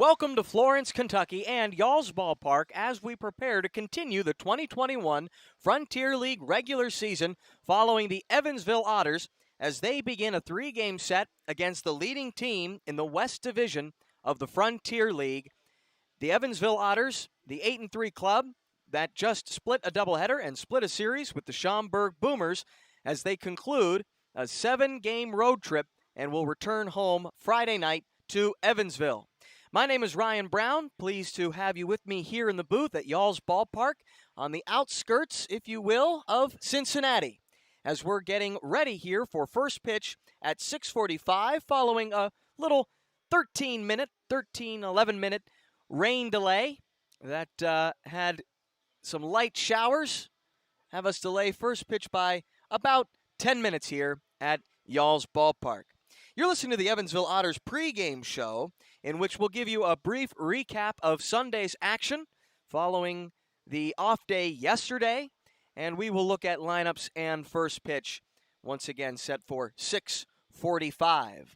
Welcome to Florence, Kentucky and y'all's ballpark as we prepare to continue the 2021 Frontier League regular season following the Evansville Otters as they begin a three-game set against the leading team in the West Division of the Frontier League. The Evansville Otters, the 8-3 club that just split a doubleheader and split a series with the Schaumburg Boomers as they conclude a 7-game road trip and will return home Friday night to Evansville. My name is Ryan Brown. Pleased to have you with me here in the booth at y'all's ballpark on the outskirts, if you will, of Cincinnati as we're getting ready here for first pitch at 6:45 following a little 11-minute rain delay that had some light showers have us delay first pitch by about 10 minutes here at y'all's ballpark. You're listening to the Evansville Otters pregame show, in which we'll give you a brief recap of Sunday's action following the off day yesterday, and we will look at lineups and first pitch once again set for 6:45.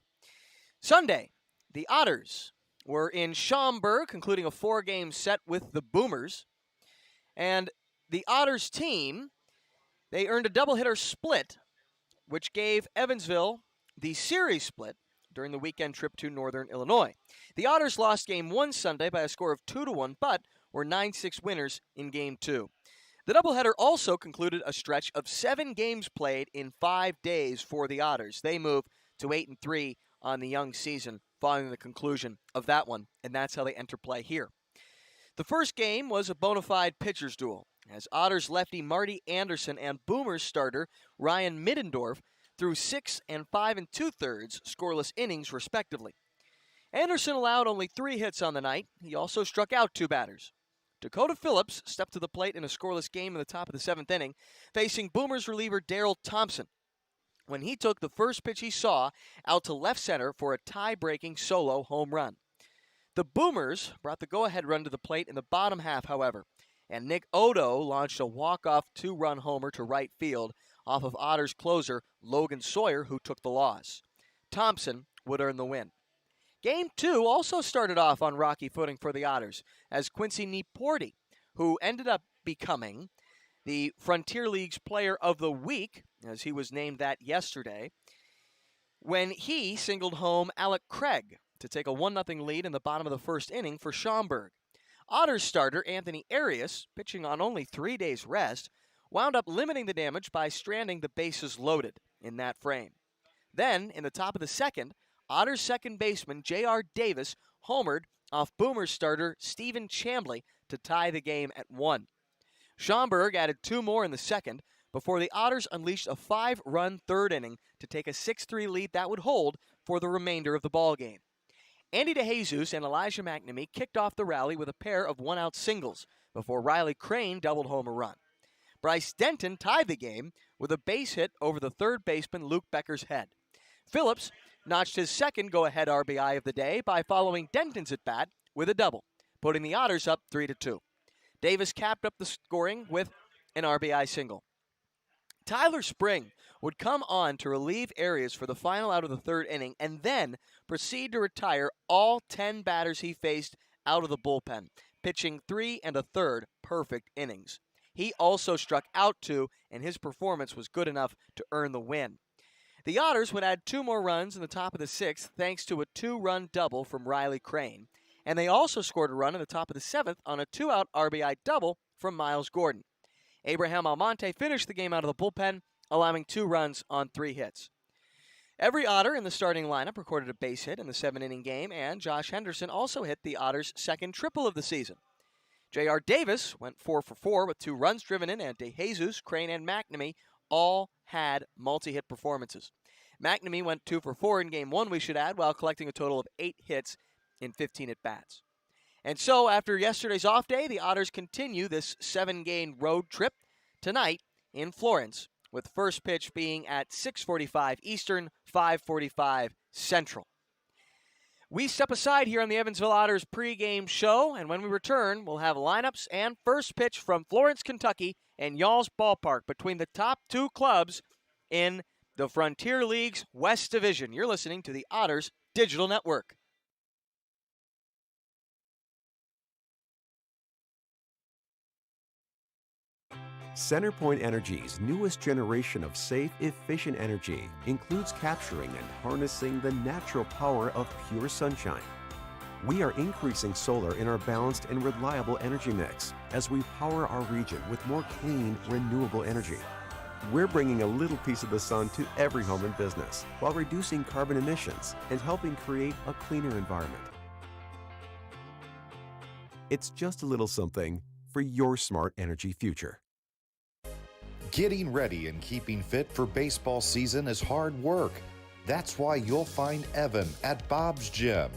Sunday, the Otters were in Schaumburg, concluding a 4-game set with the Boomers, and the Otters team, they earned a doubleheader split, which gave Evansville the series split during the weekend trip to Northern Illinois. The Otters lost Game 1 Sunday by a score of 2-1, but were 9-6 winners in Game 2. The doubleheader also concluded a stretch of 7 games played in 5 days for the Otters. They move to 8-3 on the young season following the conclusion of that one, and that's how they enter play here. The first game was a bona fide pitcher's duel, as Otters lefty Marty Anderson and Boomers starter Ryan Middendorf threw 6 and 5 2/3 scoreless innings, respectively. Anderson allowed only 3 hits on the night. He also struck out 2 batters. Dakota Phillips stepped to the plate in a scoreless game in the top of the 7th inning, facing Boomers reliever Daryl Thompson, when he took the first pitch he saw out to left center for a tie-breaking solo home run. The Boomers brought the go-ahead run to the plate in the bottom half, however, and Nick Odo launched a walk-off 2-run homer to right field off of Otters closer Logan Sawyer, who took the loss. Thompson would earn the win. Game 2 also started off on rocky footing for the Otters, as Quincy Nieporte, who ended up becoming the Frontier League's Player of the Week, as he was named that yesterday, when he singled home Alec Craig to take a 1-0 lead in the bottom of the first inning for Schaumburg. Otters starter Anthony Arias, pitching on only 3 days' rest, wound up limiting the damage by stranding the bases loaded in that frame. Then, in the top of the second, Otters second baseman J.R. Davis homered off Boomers starter Stephen Chambly to tie the game at 1. Schaumburg added 2 more in the second before the Otters unleashed a 5-run third inning to take a 6-3 lead that would hold for the remainder of the ballgame. Andy DeJesus and Elijah Mcnamee kicked off the rally with a pair of one-out singles before Riley Crane doubled home a run. Bryce Denton tied the game with a base hit over the third baseman Luke Becker's head. Phillips notched his second go-ahead RBI of the day by following Denton's at-bat with a double, putting the Otters up 3-2. Davis capped up the scoring with an RBI single. Tyler Spring would come on to relieve Arias for the final out of the third inning and then proceed to retire all 10 batters he faced out of the bullpen, pitching 3 1/3 perfect innings. He also struck out 2, and his performance was good enough to earn the win. The Otters would add 2 more runs in the top of the 6th thanks to a 2-run double from Riley Crane, and they also scored a run in the top of the 7th on a 2-out RBI double from Miles Gordon. Abraham Almonte finished the game out of the bullpen, allowing 2 runs on 3 hits. Every Otter in the starting lineup recorded a base hit in the 7-inning game, and Josh Henderson also hit the Otters' second triple of the season. J.R. Davis went 4 for 4 with 2 runs driven in, and DeJesus, Crane, and Mcnamee all had multi-hit performances. Mcnamee went 2 for 4 in Game 1, we should add, while collecting a total of 8 hits in 15 at-bats. And so, after yesterday's off day, the Otters continue this 7-game road trip tonight in Florence, with first pitch being at 6:45 Eastern, 5:45 Central. We step aside here on the Evansville Otters pregame show, and when we return, we'll have lineups and first pitch from Florence, Kentucky, and y'all's ballpark between the top 2 clubs in the Frontier League's West Division. You're listening to the Otters Digital Network. Centerpoint Energy's newest generation of safe, efficient energy includes capturing and harnessing the natural power of pure sunshine. We are increasing solar in our balanced and reliable energy mix as we power our region with more clean, renewable energy. We're bringing a little piece of the sun to every home and business while reducing carbon emissions and helping create a cleaner environment. It's just a little something for your smart energy future. Getting ready and keeping fit for baseball season is hard work. That's why you'll find Evan at Bob's Gym.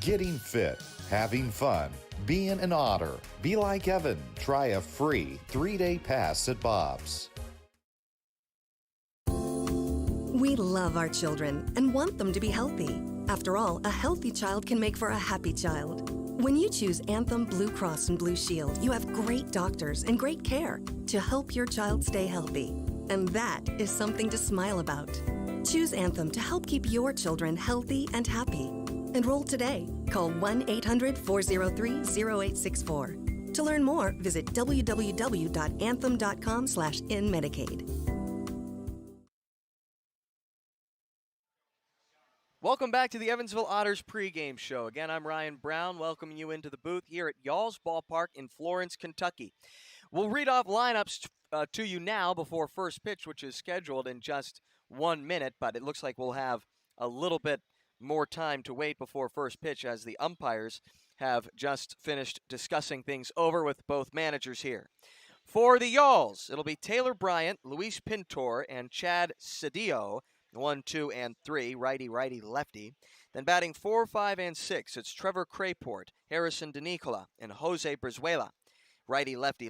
Getting fit, having fun, being an Otter. Be like Evan. Try a free 3-day pass at Bob's. We love our children and want them to be healthy. After all, a healthy child can make for a happy child. When you choose Anthem Blue Cross and Blue Shield, you have great doctors and great care to help your child stay healthy. And that is something to smile about. Choose Anthem to help keep your children healthy and happy. Enroll today. Call 1-800-403-0864. To learn more, visit www.anthem.com/inmedicaid. Welcome back to the Evansville Otters pregame show. Again, I'm Ryan Brown, welcoming you into the booth here at Y'all's Ballpark in Florence, Kentucky. We'll read off lineups to you now before first pitch, which is scheduled in just 1 minute, but it looks like we'll have a little bit more time to wait before first pitch as the umpires have just finished discussing things over with both managers here. For the Y'alls, it'll be Taylor Bryant, Luis Pintor, and Chad Cedillo, 1, 2, and 3, righty, lefty. Then batting 4, 5, and 6, it's Trevor Crayport, Harrison DeNicola, and Jose Brizuela, righty, lefty.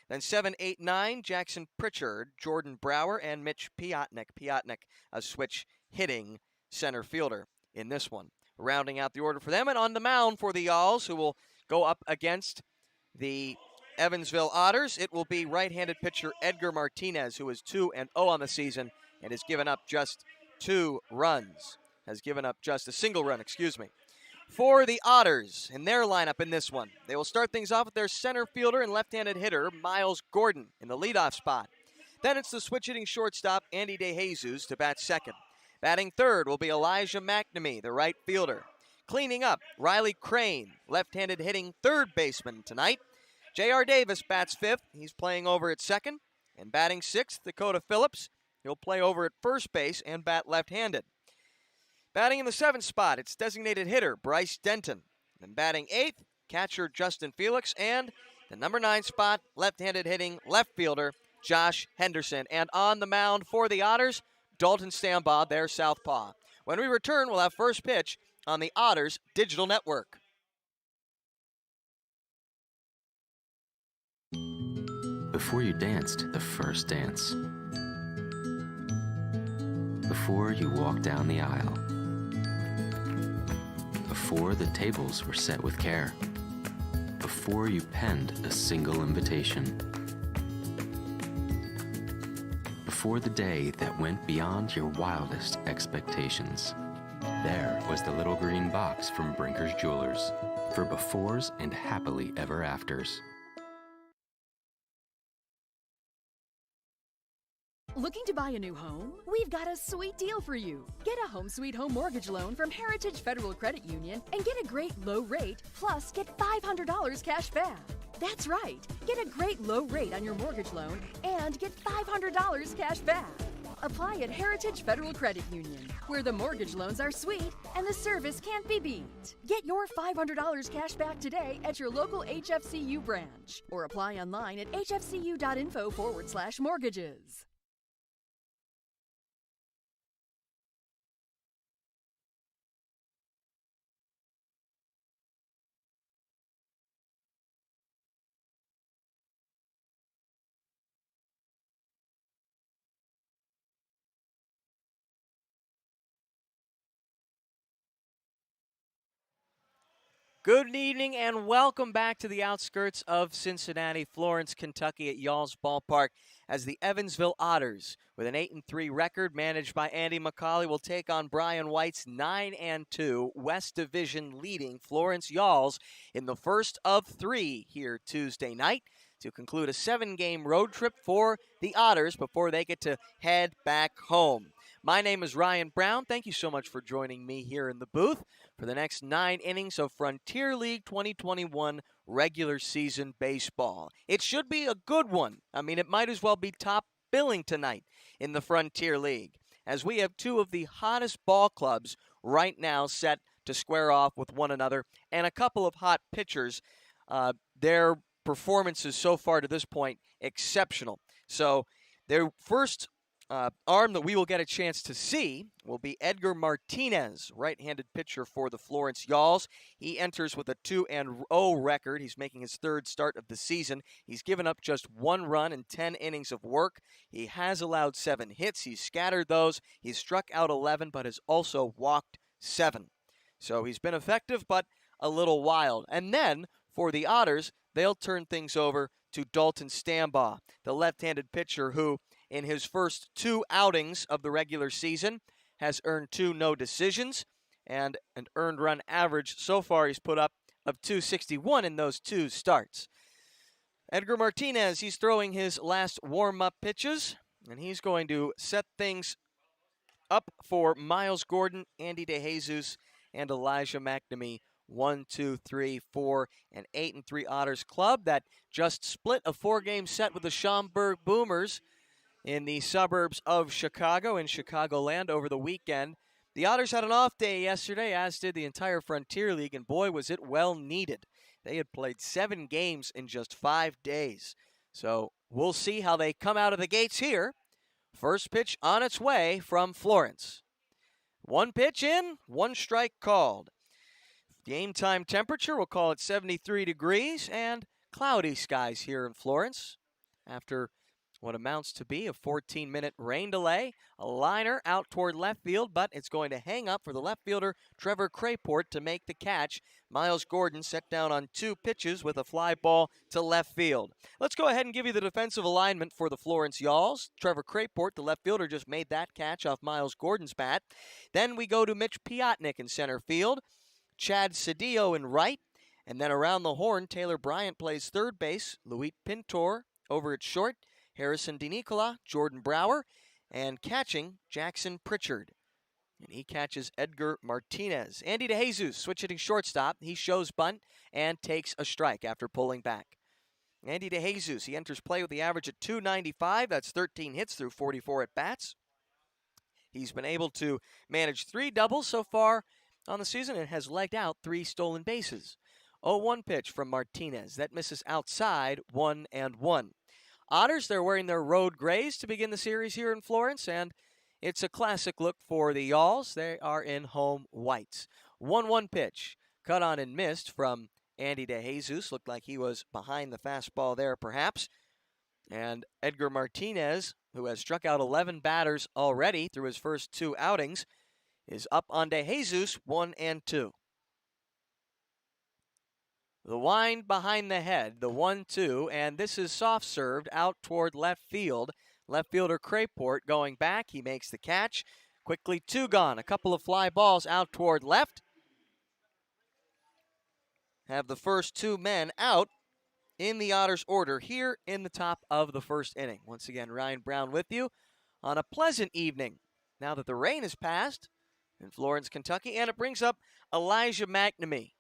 Then 7, 8, 9, Jackson Pritchard, Jordan Brower, and Mitch Piotnik. Piotnik, a switch hitting center fielder in this one. Rounding out the order for them, and on the mound for the Y'alls, who will go up against the Evansville Otters, it will be right-handed pitcher Edgar Martinez, who is 2-0 on the season and has given up just 2 runs. Has given up just a single run, For the Otters, in their lineup in this one, they will start things off with their center fielder and left-handed hitter Miles Gordon in the leadoff spot. Then it's the switch-hitting shortstop Andy DeJesus to bat second. Batting third will be Elijah Mcnamee, the right fielder. Cleaning up, Riley Crane, left-handed hitting third baseman tonight. J.R. Davis bats fifth. He's playing over at second. And batting sixth, Dakota Phillips. He'll play over at first base and bat left-handed. Batting in the seventh spot, it's designated hitter Bryce Denton. Then batting eighth, catcher Justin Felix. And the number 9 spot, left-handed hitting left fielder Josh Henderson. And on the mound for the Otters, Dalton Stambaugh, their southpaw. When we return, we'll have first pitch on the Otters Digital Network. Before you danced the first dance. Before you walked down the aisle. Before the tables were set with care. Before you penned a single invitation. Before the day that went beyond your wildest expectations. There was the little green box from Brinker's Jewelers for befores and happily ever afters. Looking to buy a new home? We've got a sweet deal for you. Get a Home Sweet Home mortgage loan from Heritage Federal Credit Union and get a great low rate, plus get $500 cash back. That's right. Get a great low rate on your mortgage loan and get $500 cash back. Apply at Heritage Federal Credit Union, where the mortgage loans are sweet and the service can't be beat. Get your $500 cash back today at your local HFCU branch or apply online at hfcu.info/mortgages. Good evening and welcome back to the outskirts of Cincinnati, Florence, Kentucky at Y'all's Ballpark as the Evansville Otters, with an 8-3 record managed by Andy McCauley, will take on Brian White's 9-2 West Division leading Florence Y'alls in the first of three here Tuesday night to conclude a 7-game road trip for the Otters before they get to head back home. My name is Ryan Brown. Thank you so much for joining me here in the booth for the next 9 innings of Frontier League 2021 regular season baseball. It should be a good one. I mean, it might as well be top billing tonight in the Frontier League, as we have two of the hottest ball clubs right now set to square off with one another, and a couple of hot pitchers. Their performances so far to this point, exceptional. So their first arm that we will get a chance to see will be Edgar Martinez, right-handed pitcher for the Florence Y'alls. He enters with a 2-0 record. He's making his third start of the season. He's given up just 1 run in 10 innings of work. He has allowed 7 hits. He's scattered those. He's struck out 11, but has also walked 7. So he's been effective, but a little wild. And then, for the Otters, they'll turn things over to Dalton Stambaugh, the left-handed pitcher who, in his first 2 outings of the regular season, has earned 2 no decisions and an earned run average so far he's put up of .261 in those 2 starts. Edgar Martinez, he's throwing his last warm-up pitches, and he's going to set things up for Miles Gordon, Andy DeJesus, and Elijah Mcnamee. 1, 2, 3, 4, and 8-3 Otters club that just split a 4-game set with the Schaumburg Boomers in the suburbs of Chicago, in Chicagoland, over the weekend. The Otters had an off day yesterday, as did the entire Frontier League, and boy, was it well needed. They had played 7 games in just 5 days. So we'll see how they come out of the gates here. First pitch on its way from Florence. 1 pitch in, 1 strike called. Game time temperature, we'll call it 73 degrees, and cloudy skies here in Florence after what amounts to be a 14-minute rain delay. A liner out toward left field, but it's going to hang up for the left fielder, Trevor Crayport, to make the catch. Miles Gordon set down on 2 pitches with a fly ball to left field. Let's go ahead and give you the defensive alignment for the Florence Y'alls. Trevor Crayport, the left fielder, just made that catch off Miles Gordon's bat. Then we go to Mitch Piotnik in center field, Chad Cedillo in right, and then around the horn, Taylor Bryant plays third base, Luis Pintor over at short, Harrison DeNicola, Jordan Brower, and catching, Jackson Pritchard. And he catches Edgar Martinez. Andy DeJesus, switch-hitting shortstop. He shows bunt and takes a strike after pulling back. Andy DeJesus, he enters play with the average at .295. That's 13 hits through 44 at-bats. He's been able to manage 3 doubles so far on the season and has legged out 3 stolen bases. 0-1 pitch from Martinez. That misses outside, 1-1. Otters, they're wearing their road grays to begin the series here in Florence, and it's a classic look for the Y'alls. They are in home whites. 1-1 pitch. Cut on and missed from Andy DeJesus. Looked like he was behind the fastball there, perhaps. And Edgar Martinez, who has struck out 11 batters already through his first 2 outings, is up on DeJesus, 1-2. The wind behind the head, the 1-2, and this is soft served out toward left field. Left fielder Crayport going back. He makes the catch. Quickly 2 gone. A couple of fly balls out toward left. Have the first 2 men out in the Otters order here in the top of the first inning. Once again, Ryan Brown with you on a pleasant evening now that the rain has passed in Florence, Kentucky, and it brings up Elijah Mcnamee,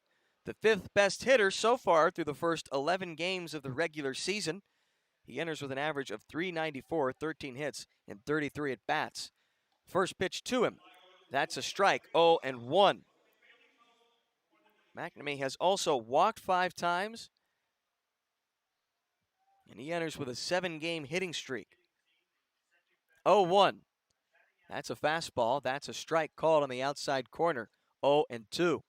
the 5th best hitter so far through the first 11 games of the regular season. He enters with an average of .394, 13 hits, and 33 at-bats. First pitch to him. That's a strike, 0-1. Mcnamee has also walked 5 times, and he enters with a 7-game hitting streak. 0-1. That's a fastball. That's a strike called on the outside corner. 0-2.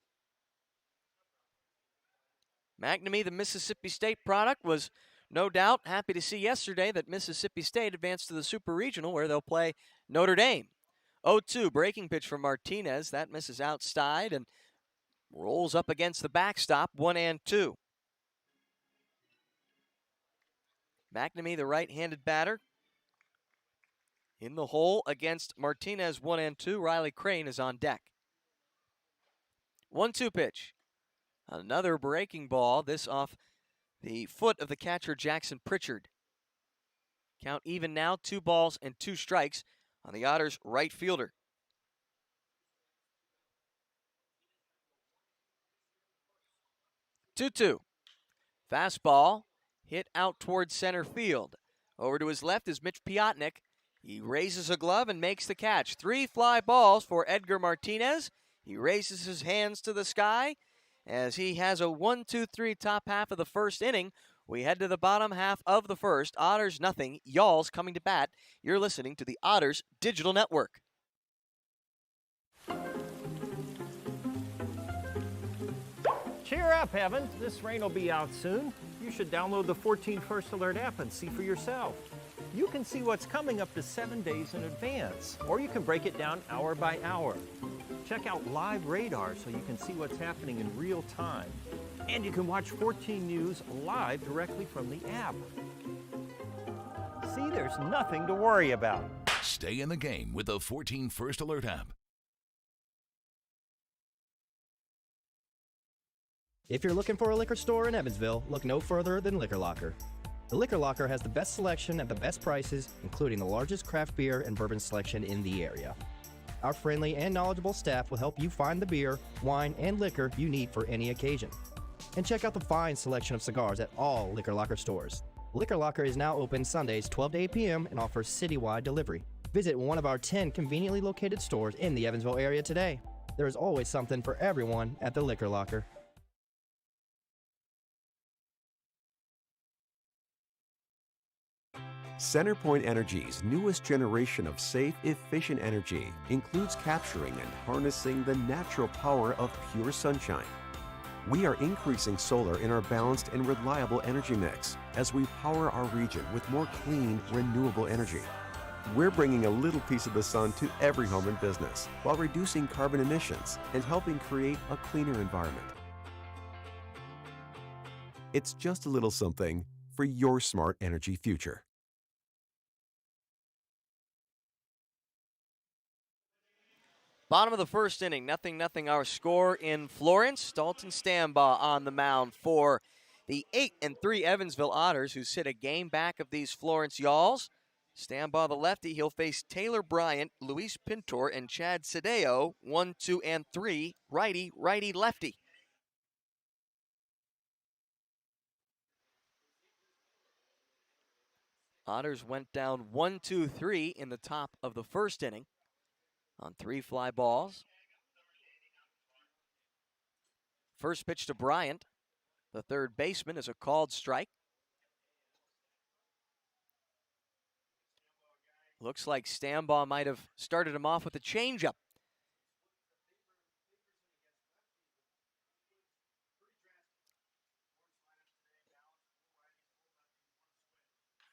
Mcnamee, the Mississippi State product, was no doubt happy to see yesterday that Mississippi State advanced to the Super Regional where they'll play Notre Dame. 0-2, breaking pitch from Martinez. That misses outside, and rolls up against the backstop, 1-2. Mcnamee, the right-handed batter, in the hole against Martinez, 1-2. Riley Crane is on deck. 1-2 pitch. Another breaking ball, this off the foot of the catcher, Jackson Pritchard. Count even now, 2 balls and 2 strikes on the Otters' right fielder. 2-2. Fastball hit out towards center field. Over to his left is Mitch Piotnik. He raises a glove and makes the catch. 3 fly balls for Edgar Martinez. He raises his hands to the sky as he has a 1-2-3 top half of the first inning. We head to the bottom half of the first. Otters nothing. Y'all's coming to bat. You're listening to the Otters Digital Network. Cheer up, Evan. This rain will be out soon. You should download the 14 First Alert app and see for yourself. You can see what's coming up to 7 days in advance, or you can break it down hour by hour. Check out live radar so you can see what's happening in real time. And you can watch 14 News live directly from the app. See, there's nothing to worry about. Stay in the game with the 14 First Alert app. If you're looking for a liquor store in Evansville, look no further than Liquor Locker. The Liquor Locker has the best selection at the best prices, including the largest craft beer and bourbon selection in the area. Our friendly and knowledgeable staff will help you find the beer, wine, and liquor you need for any occasion. And check out the fine selection of cigars at all Liquor Locker stores. Liquor Locker is now open Sundays 12 to 8 p.m. and offers citywide delivery. Visit one of our 10 conveniently located stores in the Evansville area today. There is always something for everyone at the Liquor Locker. Centerpoint Energy's newest generation of safe, efficient energy includes capturing and harnessing the natural power of pure sunshine. We are increasing solar in our balanced and reliable energy mix as we power our region with more clean, renewable energy. We're bringing a little piece of the sun to every home and business while reducing carbon emissions and helping create a cleaner environment. It's just a little something for your smart energy future. Bottom of the first inning, 0-0 our score in Florence. Dalton Stambaugh on the mound for the 8-3 Evansville Otters, who sit a game back of these Florence Y'alls. Stambaugh, the lefty, he'll face Taylor Bryant, Luis Pintor, and Chad Sadeo, 1, 2, and 3, righty, righty, lefty. Otters went down 1-2-3 in the top of the first inning on 3 fly balls. First pitch to Bryant, the third baseman, is a called strike. Looks like Stambaugh might have started him off with a changeup.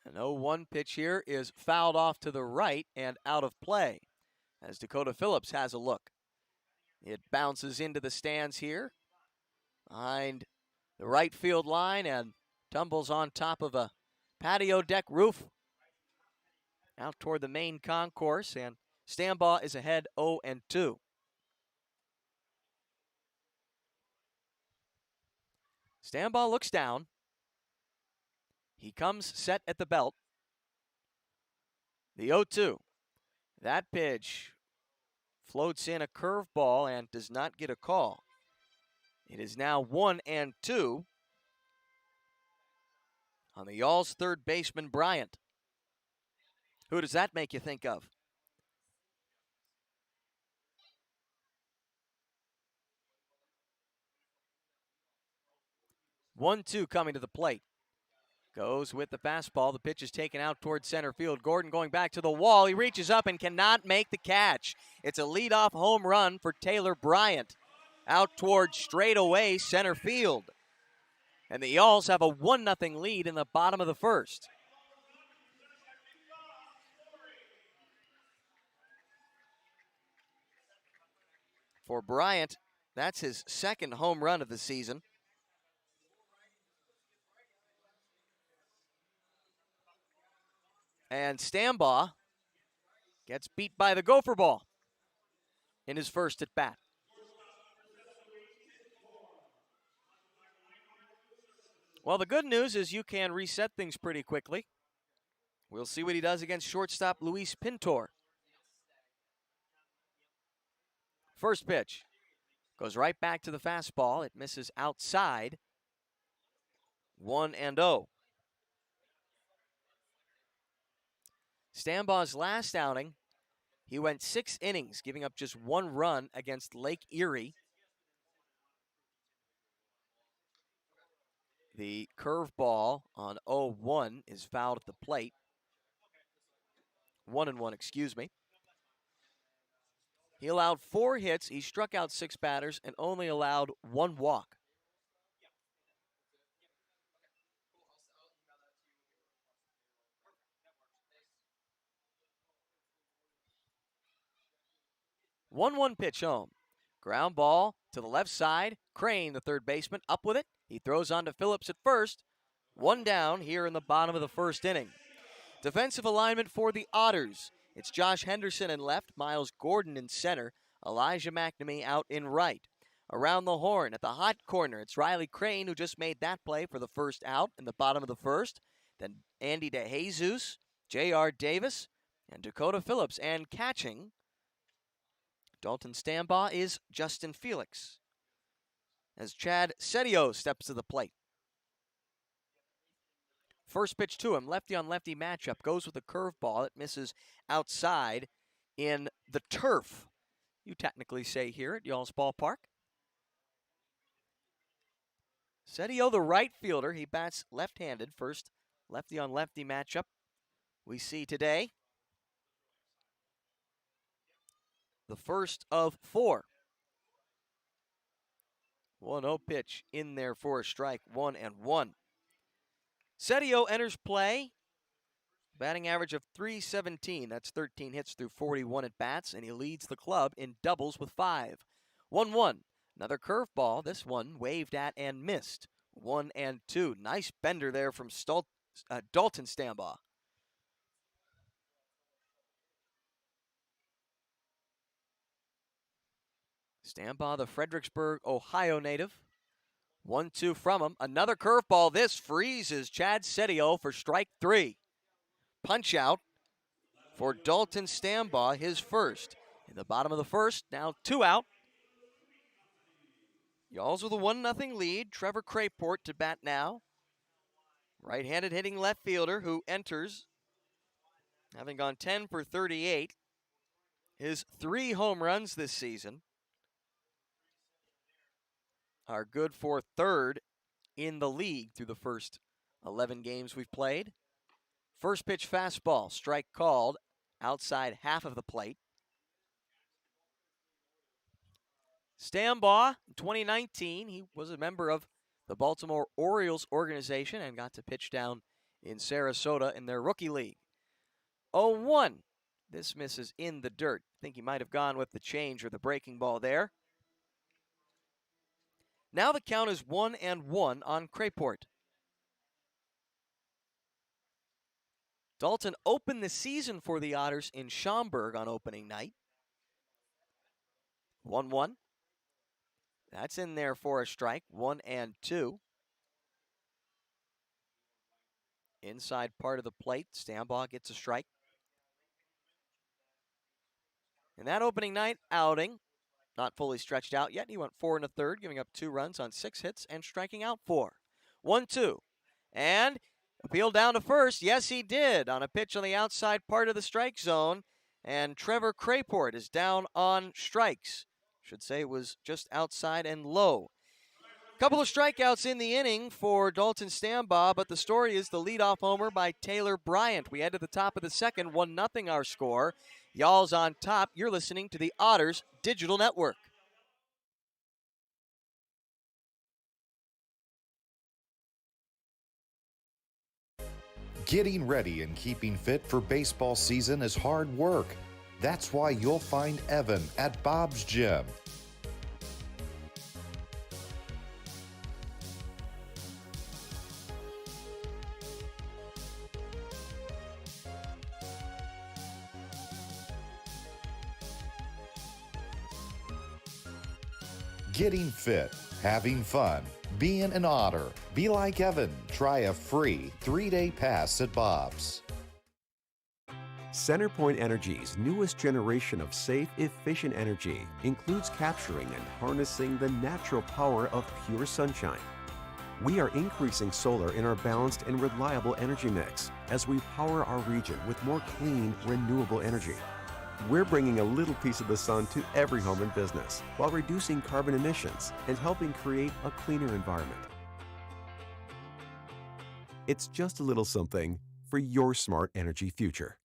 An 0-1 pitch here is fouled off to the right and out of play as Dakota Phillips has a look. It bounces into the stands here behind the right field line and tumbles on top of a patio deck roof out toward the main concourse, and Stambaugh is ahead 0-2. Stambaugh looks down. He comes set at the belt. The 0-2. That pitch floats in a curveball and does not get a call. It is now 1-2 on the Y'all's third baseman, Bryant. Who does that make you think of? One-two coming to the plate. Goes with the fastball. The pitch is taken out towards center field. Gordon going back to the wall. He reaches up and cannot make the catch. It's a leadoff home run for Taylor Bryant out towards straightaway center field. And the Y'alls have a 1-0 lead in the bottom of the first. For Bryant, That's his second home run of the season. And Stambaugh gets beat by the gopher ball in his first at bat. Well, the good news is you can reset things pretty quickly. We'll see what he does against shortstop Luis Pintor. First pitch goes right back to the fastball. It misses outside. 1-0. Stambaugh's last outing, he went 6 innings, giving up just 1 run against Lake Erie. The curveball on 0-1 is fouled at the plate. 1-1, excuse me. He allowed 4 hits, he struck out 6 batters, and only allowed 1 walk. One pitch home. Ground ball to the left side. Crane, the third baseman, up with it. He throws on to Phillips at first. 1 down here in the bottom of the first inning. Defensive alignment for the Otters. It's Josh Henderson in left, Miles Gordon in center, Elijah Mcnamee out in right. Around the horn at the hot corner, it's Riley Crane who just made that play for the first out in the bottom of the first. Then Andy DeJesus, J.R. Davis, and Dakota Phillips. And catching Dalton Stambaugh is Justin Felix, as Chad Setio steps to the plate. First pitch to him, lefty-on-lefty matchup, goes with a curveball. It misses outside in the turf, you technically say here at Y'all's Ballpark. Setio, the right fielder, he bats left-handed. First lefty-on-lefty matchup we see today. The first of 4. 1-0 pitch in there for a strike, 1-1. Setio enters play, batting average of .317. That's 13 hits through 41 at bats, and he leads the club in doubles with 5. 1-1. Another curveball, this one waved at and missed. 1-2. Nice bender there from Dalton Stambaugh. Stambaugh, the Fredericksburg, Ohio native. 1-2 from him. Another curveball. This freezes Chad Setio for strike 3. Punch out for Dalton Stambaugh, his first. In the bottom of the first, now 2 out. Y'alls with a 1-0 lead. Trevor Crayport to bat now. Right-handed hitting left fielder who enters, having gone 10 for 38. His 3 home runs this season are good for 3rd in the league through the first 11 games we've played. First pitch fastball, strike called, outside half of the plate. Stambaugh, in 2019, he was a member of the Baltimore Orioles organization and got to pitch down in Sarasota in their rookie league. 0-1. This misses in the dirt. I think he might have gone with the change or the breaking ball there. Now the count is 1-1 on Crayport. Dalton opened the season for the Otters in Schaumburg on opening night. 1-1. That's in there for a strike. 1-2. Inside part of the plate, Stambaugh gets a strike. In that opening night outing, not fully stretched out yet, he went 4 1/3, giving up 2 runs on 6 hits and striking out 4. 1-2. And appealed down to first. Yes, he did, on a pitch on the outside part of the strike zone. And Trevor Crayport is down on strikes. Should say it was just outside and low. Couple of strikeouts in the inning for Dalton Stambaugh, but the story is the leadoff homer by Taylor Bryant. We head to the top of the second, 1-0 our score. Y'all's on top. You're listening to the Otters Digital Network. Getting ready and keeping fit for baseball season is hard work. That's why you'll find Evan at Bob's Gym. Getting fit, having fun, being an Otter. Be like Evan. Try a free 3-day pass at Bob's. Centerpoint Energy's newest generation of safe, efficient energy includes capturing and harnessing the natural power of pure sunshine. We are increasing solar in our balanced and reliable energy mix as we power our region with more clean, renewable energy. We're bringing a little piece of the sun to every home and business while reducing carbon emissions and helping create a cleaner environment. It's just a little something for your smart energy future.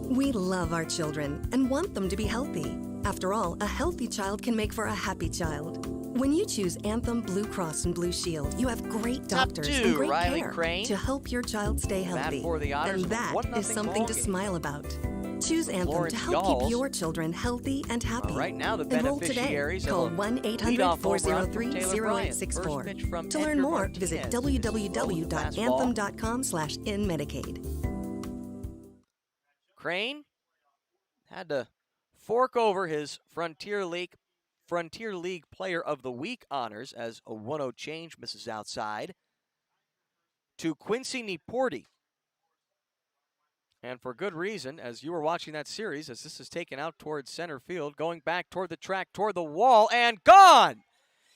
We love our children and want them to be healthy. After all, a healthy child can make for a happy child. When you choose Anthem Blue Cross and Blue Shield, you have great doctors and great Riley care Crane. to help your child stay healthy. For the Otters, and that is something to smile about. Choose Anthem Florence to help Yalls. keep your children healthy and happy. Right now, the Enroll today. beneficiaries Call of a 1-800-403-0864. To learn more, visit www.anthem.com/inmedicaid. Crane had to fork over his Frontier League Player of the Week honors as a 1-0 change misses outside to Quincy Neporti. And for good reason, as you were watching that series, as this is taken out towards center field, going back toward the track, toward the wall, and gone!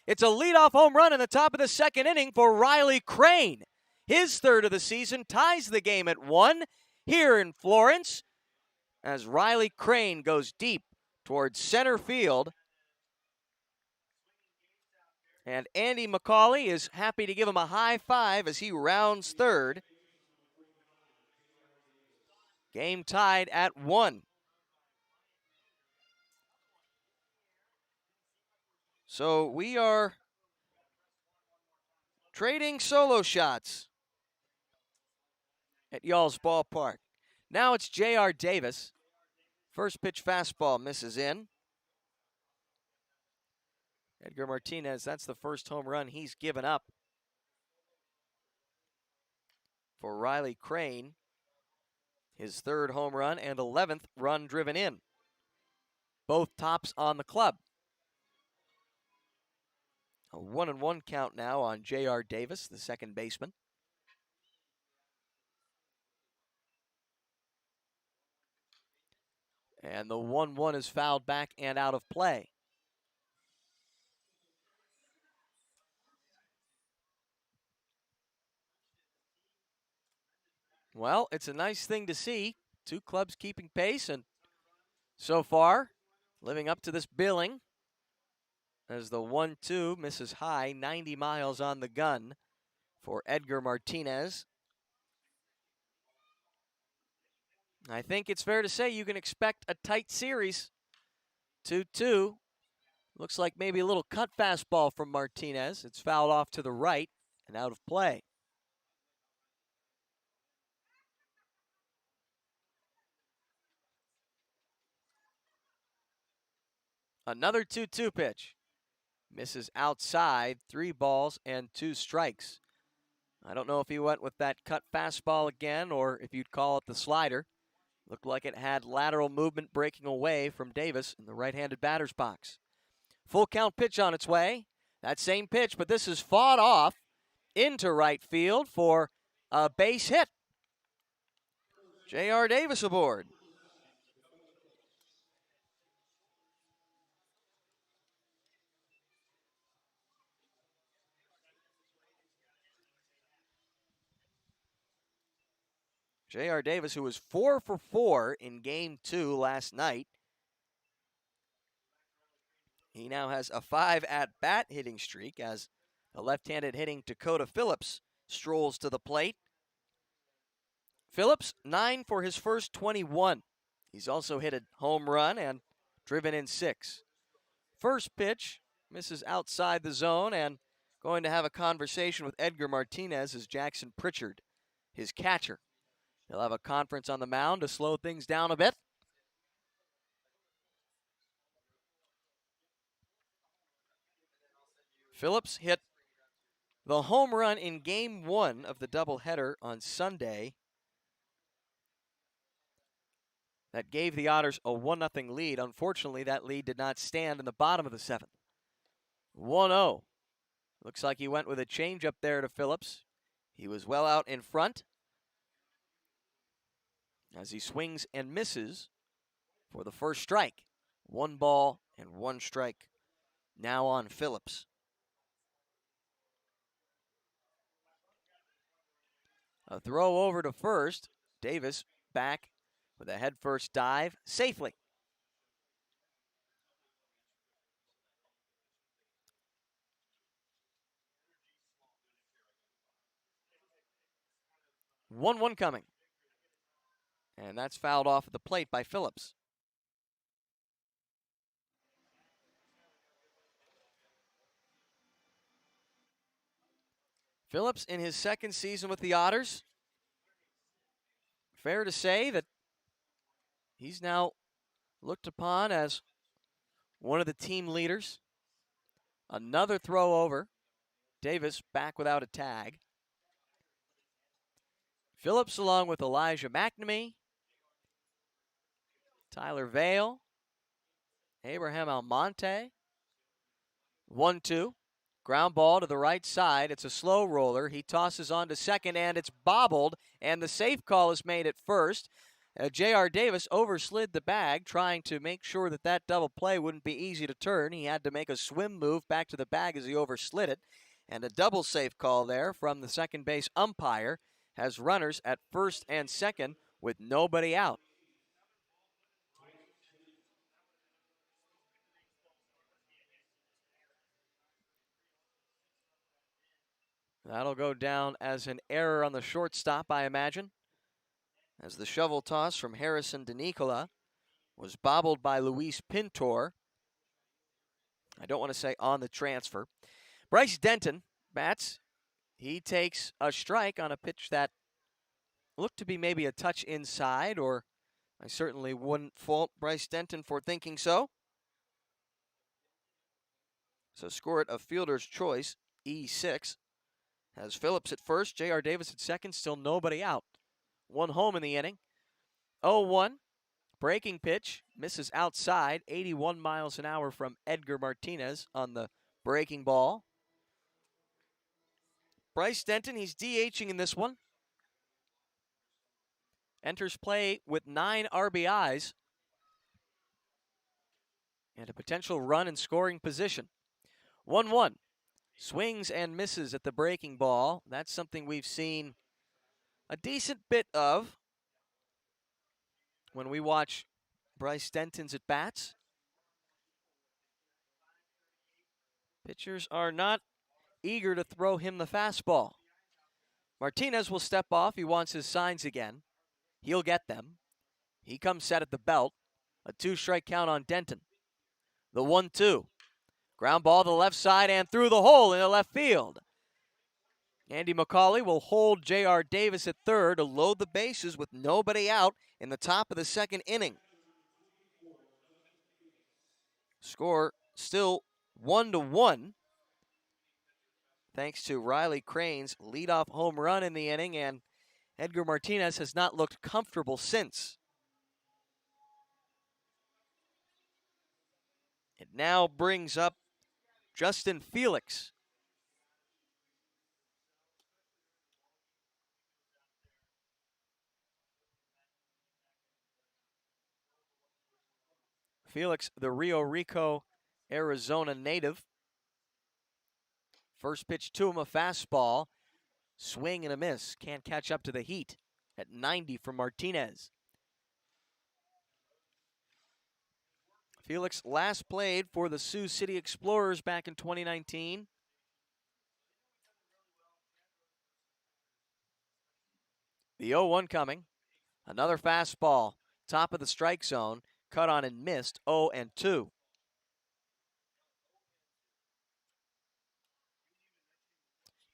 It's a leadoff home run in the top of the second inning for Riley Crane. His third of the season ties the game at 1 here in Florence as Riley Crane goes deep towards center field. And Andy McCauley is happy to give him a high five as he rounds third. Game tied at 1. So we are trading solo shots at Y'all's Ballpark. Now it's J.R. Davis. First pitch fastball misses in. Edgar Martinez, that's the first home run he's given up for Riley Crane. His third home run and 11th run driven in. Both tops on the club. A 1-1 count now on J.R. Davis, the second baseman. And the 1-1 is fouled back and out of play. Well, it's a nice thing to see. Two clubs keeping pace, and so far, living up to this billing as the 1-2 misses high, 90 miles on the gun for Edgar Martinez. I think it's fair to say you can expect a tight series. 2-2. Looks like maybe a little cut fastball from Martinez. It's fouled off to the right and out of play. Another 2-2 pitch. Misses outside, 3 balls and 2 strikes. I don't know if he went with that cut fastball again or if you'd call it the slider. Looked like it had lateral movement breaking away from Davis in the right-handed batter's box. Full count pitch on its way. That same pitch, but this is fought off into right field for a base hit. J.R. Davis aboard. J.R. Davis, who was 4 for 4 in Game 2 last night. He now has a 5 at-bat hitting streak as the left-handed hitting Dakota Phillips strolls to the plate. Phillips, 9 for his first 21. He's also hit a home run and driven in 6. First pitch misses outside the zone, and going to have a conversation with Edgar Martinez is Jackson Pritchard, his catcher. He'll have a conference on the mound to slow things down a bit. Phillips hit the home run in Game 1 of the doubleheader on Sunday that gave the Otters a 1-0 lead. Unfortunately, that lead did not stand in the bottom of the 7th. 1-0. Looks like he went with a change up there to Phillips. He was well out in front as he swings and misses for the first strike. 1 ball and 1 strike now on Phillips. A throw over to first. Davis back with a head-first dive safely. One coming. And that's fouled off at the plate by Phillips. Phillips in his 2nd season with the Otters. Fair to say that he's now looked upon as one of the team leaders. Another throw over. Davis back without a tag. Phillips along with Elijah Mcnamee, Tyler Vale, Abraham Almonte. 1-2. Ground ball to the right side. It's a slow roller. He tosses on to second, and it's bobbled, and the safe call is made at first. J.R. Davis overslid the bag, trying to make sure that that double play wouldn't be easy to turn. He had to make a swim move back to the bag as he overslid it. And a double safe call there from the second base umpire has runners at first and second with nobody out. That'll go down as an error on the shortstop, I imagine, as the shovel toss from Harrison DeNicola was bobbled by Luis Pintor. I don't want to say on the transfer. Bryce Denton bats. He takes a strike on a pitch that looked to be maybe a touch inside, or I certainly wouldn't fault Bryce Denton for thinking so. So score it a fielder's choice, E6. Has Phillips at first, J.R. Davis at second, still nobody out. 1 home in the inning. 0-1, breaking pitch, misses outside, 81 miles an hour from Edgar Martinez on the breaking ball. Bryce Denton, he's DHing in this one. Enters play with 9 RBIs and a potential run in scoring position. 1-1. Swings and misses at the breaking ball. That's something we've seen a decent bit of when we watch Bryce Denton's at-bats. Pitchers are not eager to throw him the fastball. Martinez will step off. He wants his signs again. He'll get them. He comes set at the belt. A 2-strike count on Denton. The 1-2. Ground ball to the left side and through the hole in the left field. Andy McCauley will hold J.R. Davis at third to load the bases with nobody out in the top of the 2nd inning. Score still 1-1. Thanks to Riley Crane's leadoff home run in the inning, and Edgar Martinez has not looked comfortable since. It now brings up Justin Felix. Felix, the Rio Rico, Arizona native. First pitch to him, a fastball. Swing and a miss. Can't catch up to the heat at 90 from Martinez. Felix last played for the Sioux City Explorers back in 2019. The 0-1 coming. Another fastball. Top of the strike zone. Cut on and missed. 0-2.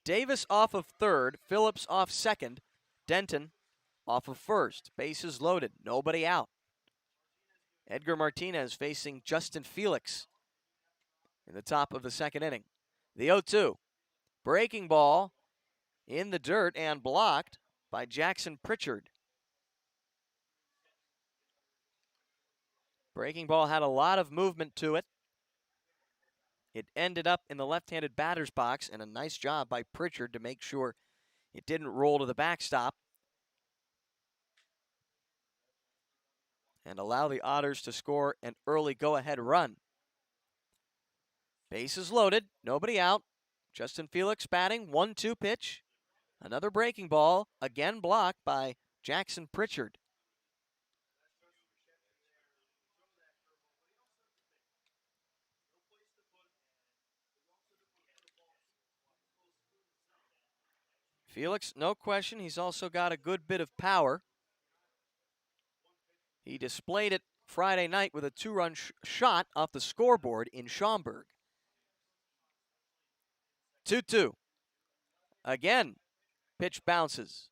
Davis off of third. Phillips off second. Denton off of first. Bases loaded. Nobody out. Edgar Martinez facing Justin Felix in the top of the 2nd inning. The 0-2. Breaking ball in the dirt and blocked by Jackson Pritchard. Breaking ball had a lot of movement to it. It ended up in the left-handed batter's box, and a nice job by Pritchard to make sure it didn't roll to the backstop and allow the Otters to score an early go-ahead run. Bases loaded, nobody out. Justin Felix batting, 1-2 pitch. Another breaking ball, again blocked by Jackson Pritchard. Felix, no question, he's also got a good bit of power. He displayed it Friday night with a 2-run shot off the scoreboard in Schaumburg. 2-2. Again, pitch bounces.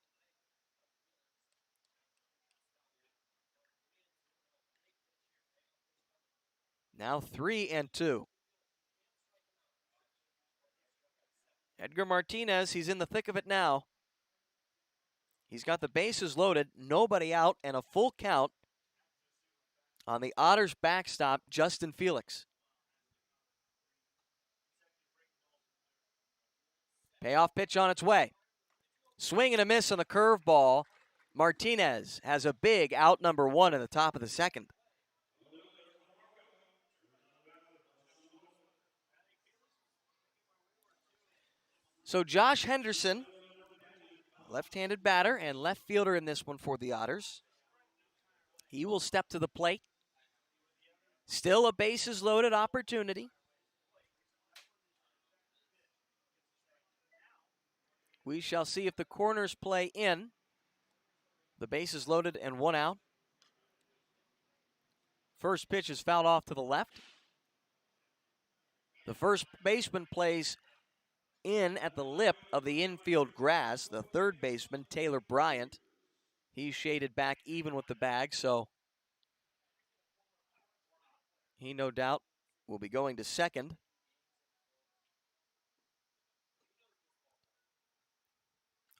Now 3-2. Edgar Martinez, he's in the thick of it now. He's got the bases loaded, nobody out, and a full count on the Otters backstop, Justin Felix. Payoff pitch on its way. Swing and a miss on the curveball. Martinez has a big out number 1 in the top of the second. So Josh Henderson, left-handed batter and left fielder in this one for the Otters. He will step to the plate. Still a bases loaded opportunity. We shall see if the corners play in. The bases loaded and 1 out. First pitch is fouled off to the left. The first baseman plays in at the lip of the infield grass. The third baseman, Taylor Bryant, he's shaded back even with the bag, so he no doubt will be going to second.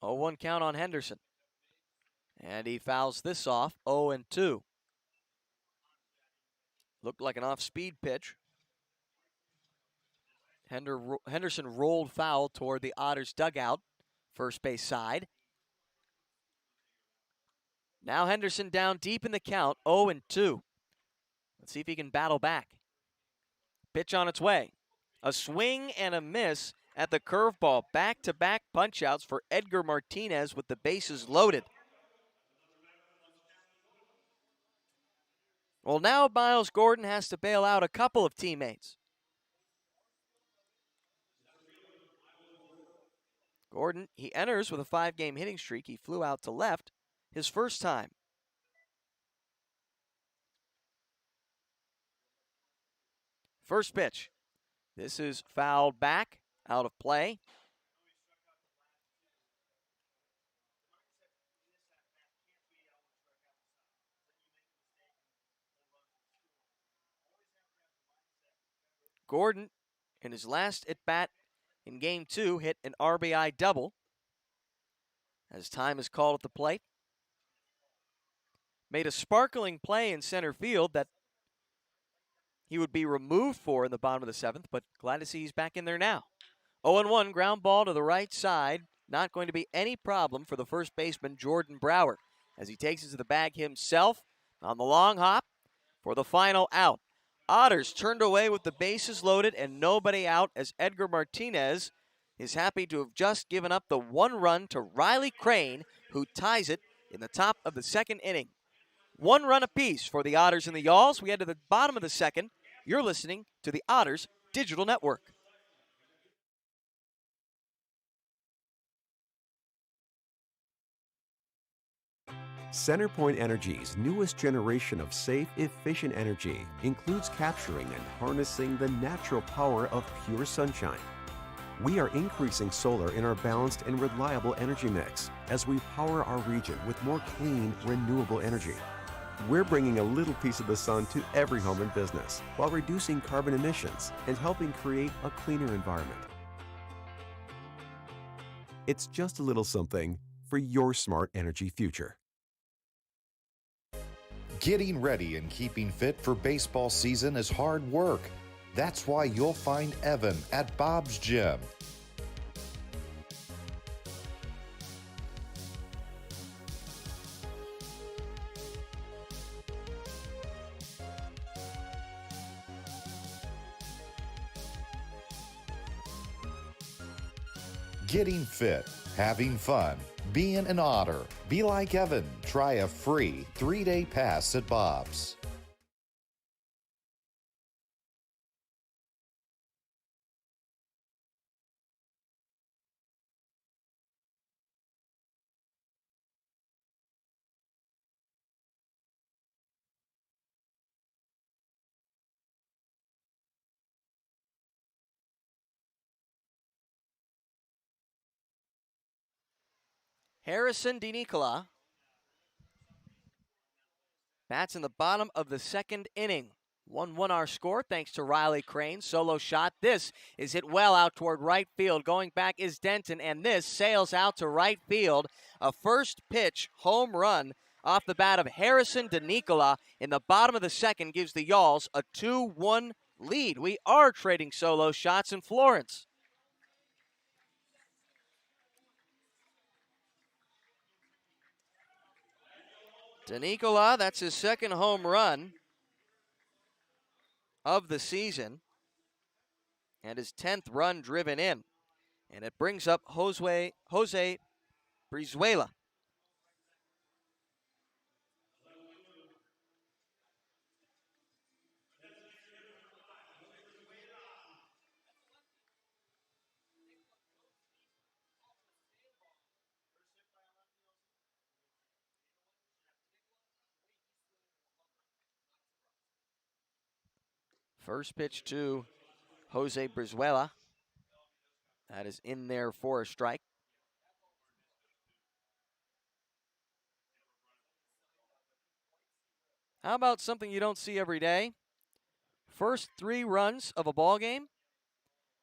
Oh, 1 count on Henderson. And he fouls this off, 0-2. Looked like an off-speed pitch. Henderson rolled foul toward the Otters dugout, first base side. Now Henderson down deep in the count, 0-2. Let's see if he can battle back. Pitch on its way. A swing and a miss at the curveball. Back-to-back punch-outs for Edgar Martinez with the bases loaded. Well, now Miles Gordon has to bail out a couple of teammates. Gordon, he enters with a 5-game hitting streak. He flew out to left his first time. First pitch. This is fouled back, out of play. Gordon, in his last at-bat in Game 2, hit an RBI double as time is called at the plate. Made a sparkling play in center field that he would be removed for in the bottom of the 7th, but glad to see he's back in there now. 0-1, ground ball to the right side. Not going to be any problem for the first baseman, Jordan Brower, as he takes it to the bag himself on the long hop for the final out. Otters turned away with the bases loaded and nobody out, as Edgar Martinez is happy to have just given up the 1 run to Riley Crane, who ties it in the top of the 2nd inning. 1 run apiece for the Otters and the Yalls. We head to the bottom of the 2nd. You're listening to the Otters Digital Network. Centerpoint Energy's newest generation of safe, efficient energy includes capturing and harnessing the natural power of pure sunshine. We are increasing solar in our balanced and reliable energy mix as we power our region with more clean, renewable energy. We're bringing a little piece of the sun to every home and business while reducing carbon emissions and helping create a cleaner environment. It's just a little something for your smart energy future. Getting ready and keeping fit for baseball season is hard work. That's why you'll find Evan at Bob's Gym. Getting fit, having fun, being an Otter. Be like Evan. Try a free 3-day pass at Bob's. Harrison DiNicola bats in the bottom of the second inning. 1-1 our score thanks to Riley Crane. Solo shot. This is hit well out toward right field. Going back is Denton, and this sails out to right field. A first pitch home run off the bat of Harrison DiNicola in the bottom of the second gives the Yalls a 2-1 lead. We are trading solo shots in Florence. DiNicola, that's his second home run of the season and his 10th run driven in. And it brings up Jose Brizuela. First pitch to Jose Brizuela. That is in there for a strike. How about something you don't see every day? First 3 runs of a ball game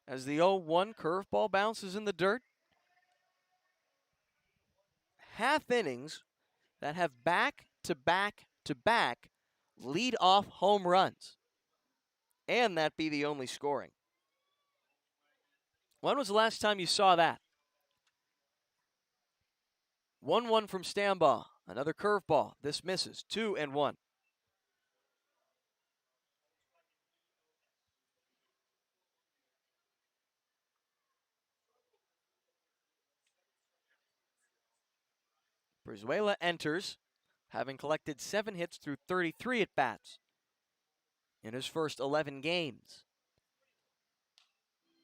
as the 0-1 curveball bounces in the dirt. Half innings that have back-to-back-to-back lead-off home runs. And that be the only scoring. When was the last time you saw that? 1-1 from Stambaugh. Another curveball. This misses. 2-1. Brizuela enters, having collected 7 hits through 33 at-bats in his first 11 games.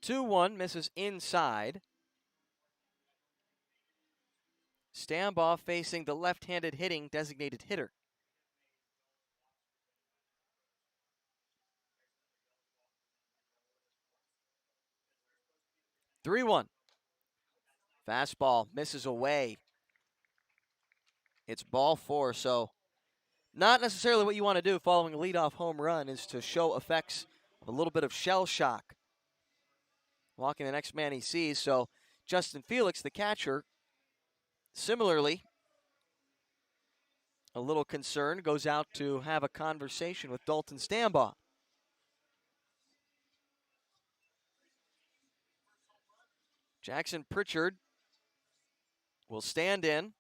2-1 misses inside. Stambaugh facing the left-handed hitting designated hitter. Three-1. Fastball misses away. It's ball 4, so not necessarily what you want to do following a leadoff home run is to show effects of a little bit of shell shock. Walking the next man he sees, so Justin Felix, the catcher, similarly, a little concerned, goes out to have a conversation with Dalton Stambaugh. Jackson Pritchard will stand in.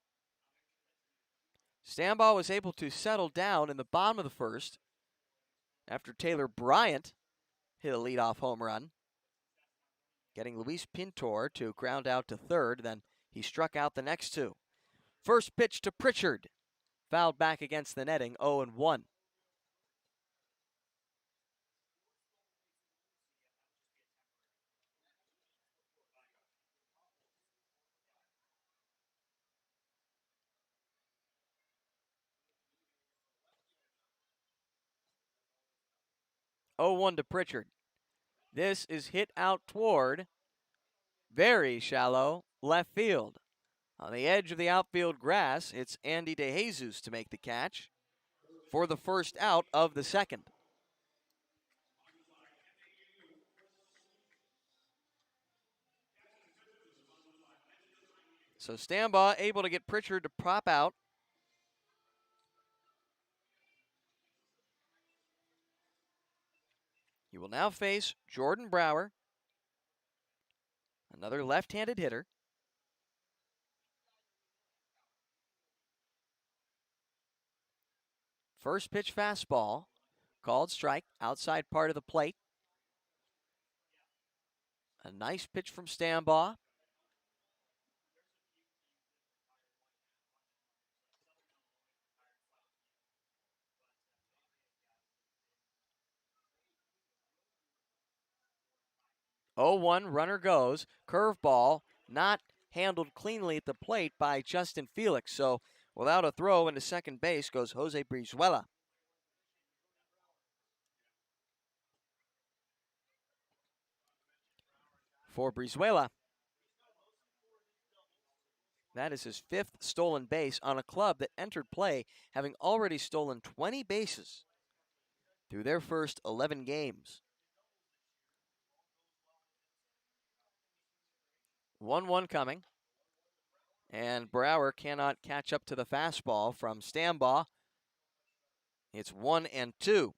Stambaugh was able to settle down in the bottom of the first after Taylor Bryant hit a leadoff home run, getting Luis Pintor to ground out to third. Then he struck out the next 2. First pitch to Pritchard, fouled back against the netting, 0-1. To Pritchard. This is hit out toward very shallow left field. On the edge of the outfield grass, it's Andy DeJesus to make the catch for the first out of the second. So Stambaugh able to get Pritchard to pop out. will now face Jordan Brower, another left-handed hitter. First pitch fastball, called strike, outside part of the plate. A nice pitch from Stambaugh. Oh, 1 runner goes. Curveball, not handled cleanly at the plate by Justin Felix. So without a throw into second base goes Jose Brizuela. For Brizuela, that is his 5th stolen base on a club that entered play having already stolen 20 bases through their first 11 games. 1-1 coming. And Brower cannot catch up to the fastball from Stambaugh. It's 1-2.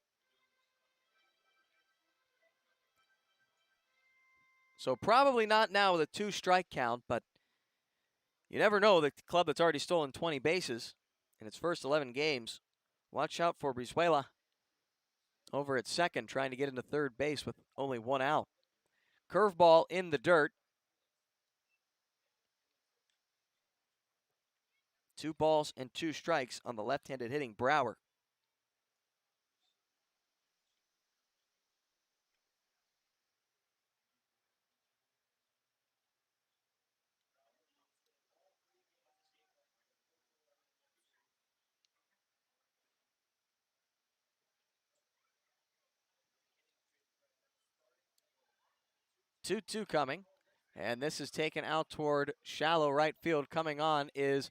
So probably not now with a 2-strike count, but you never know. The club that's already stolen 20 bases in its first 11 games. Watch out for Brizuela over at second, trying to get into third base with only 1 out. Curveball in the dirt. 2 balls and 2 strikes on the left-handed hitting Brower. Two coming, and this is taken out toward shallow right field. Coming on is,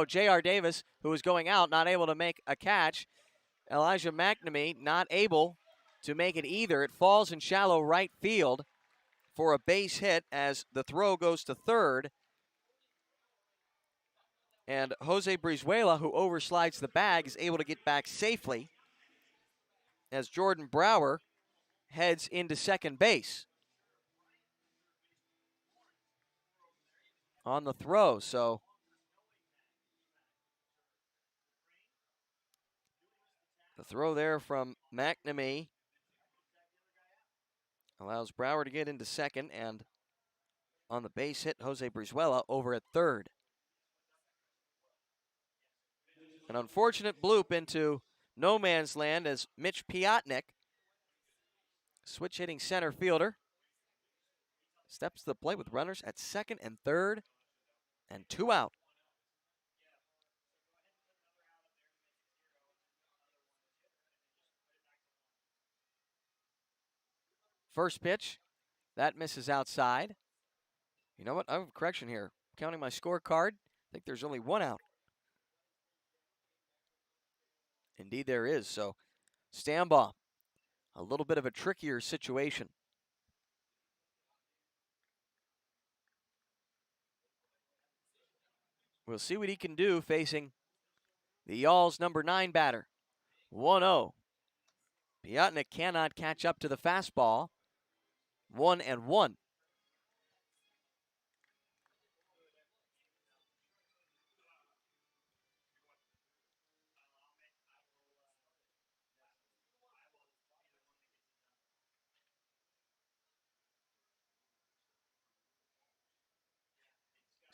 J.R. Davis, who was going out, not able to make a catch. Elijah Mcnamee not able to make it either. It falls in shallow right field for a base hit as the throw goes to third. And Jose Brizuela, who overslides the bag, is able to get back safely as Jordan Brower heads into second base on the throw. So the throw there from Mcnamee allows Brower to get into second, and on the base hit, Jose Brizuela over at third. An unfortunate bloop into no man's land as Mitch Piotnik, switch hitting center fielder, steps to the plate with runners at second and third and 2 out. First pitch, that misses outside. You know what? I have a correction here. Counting my scorecard, I think there's only 1 out. Indeed there is. So Stambaugh, a little bit of a trickier situation. We'll see what he can do facing the Y'all's number 9 batter. 1-0. Piotnik cannot catch up to the fastball. 1-1.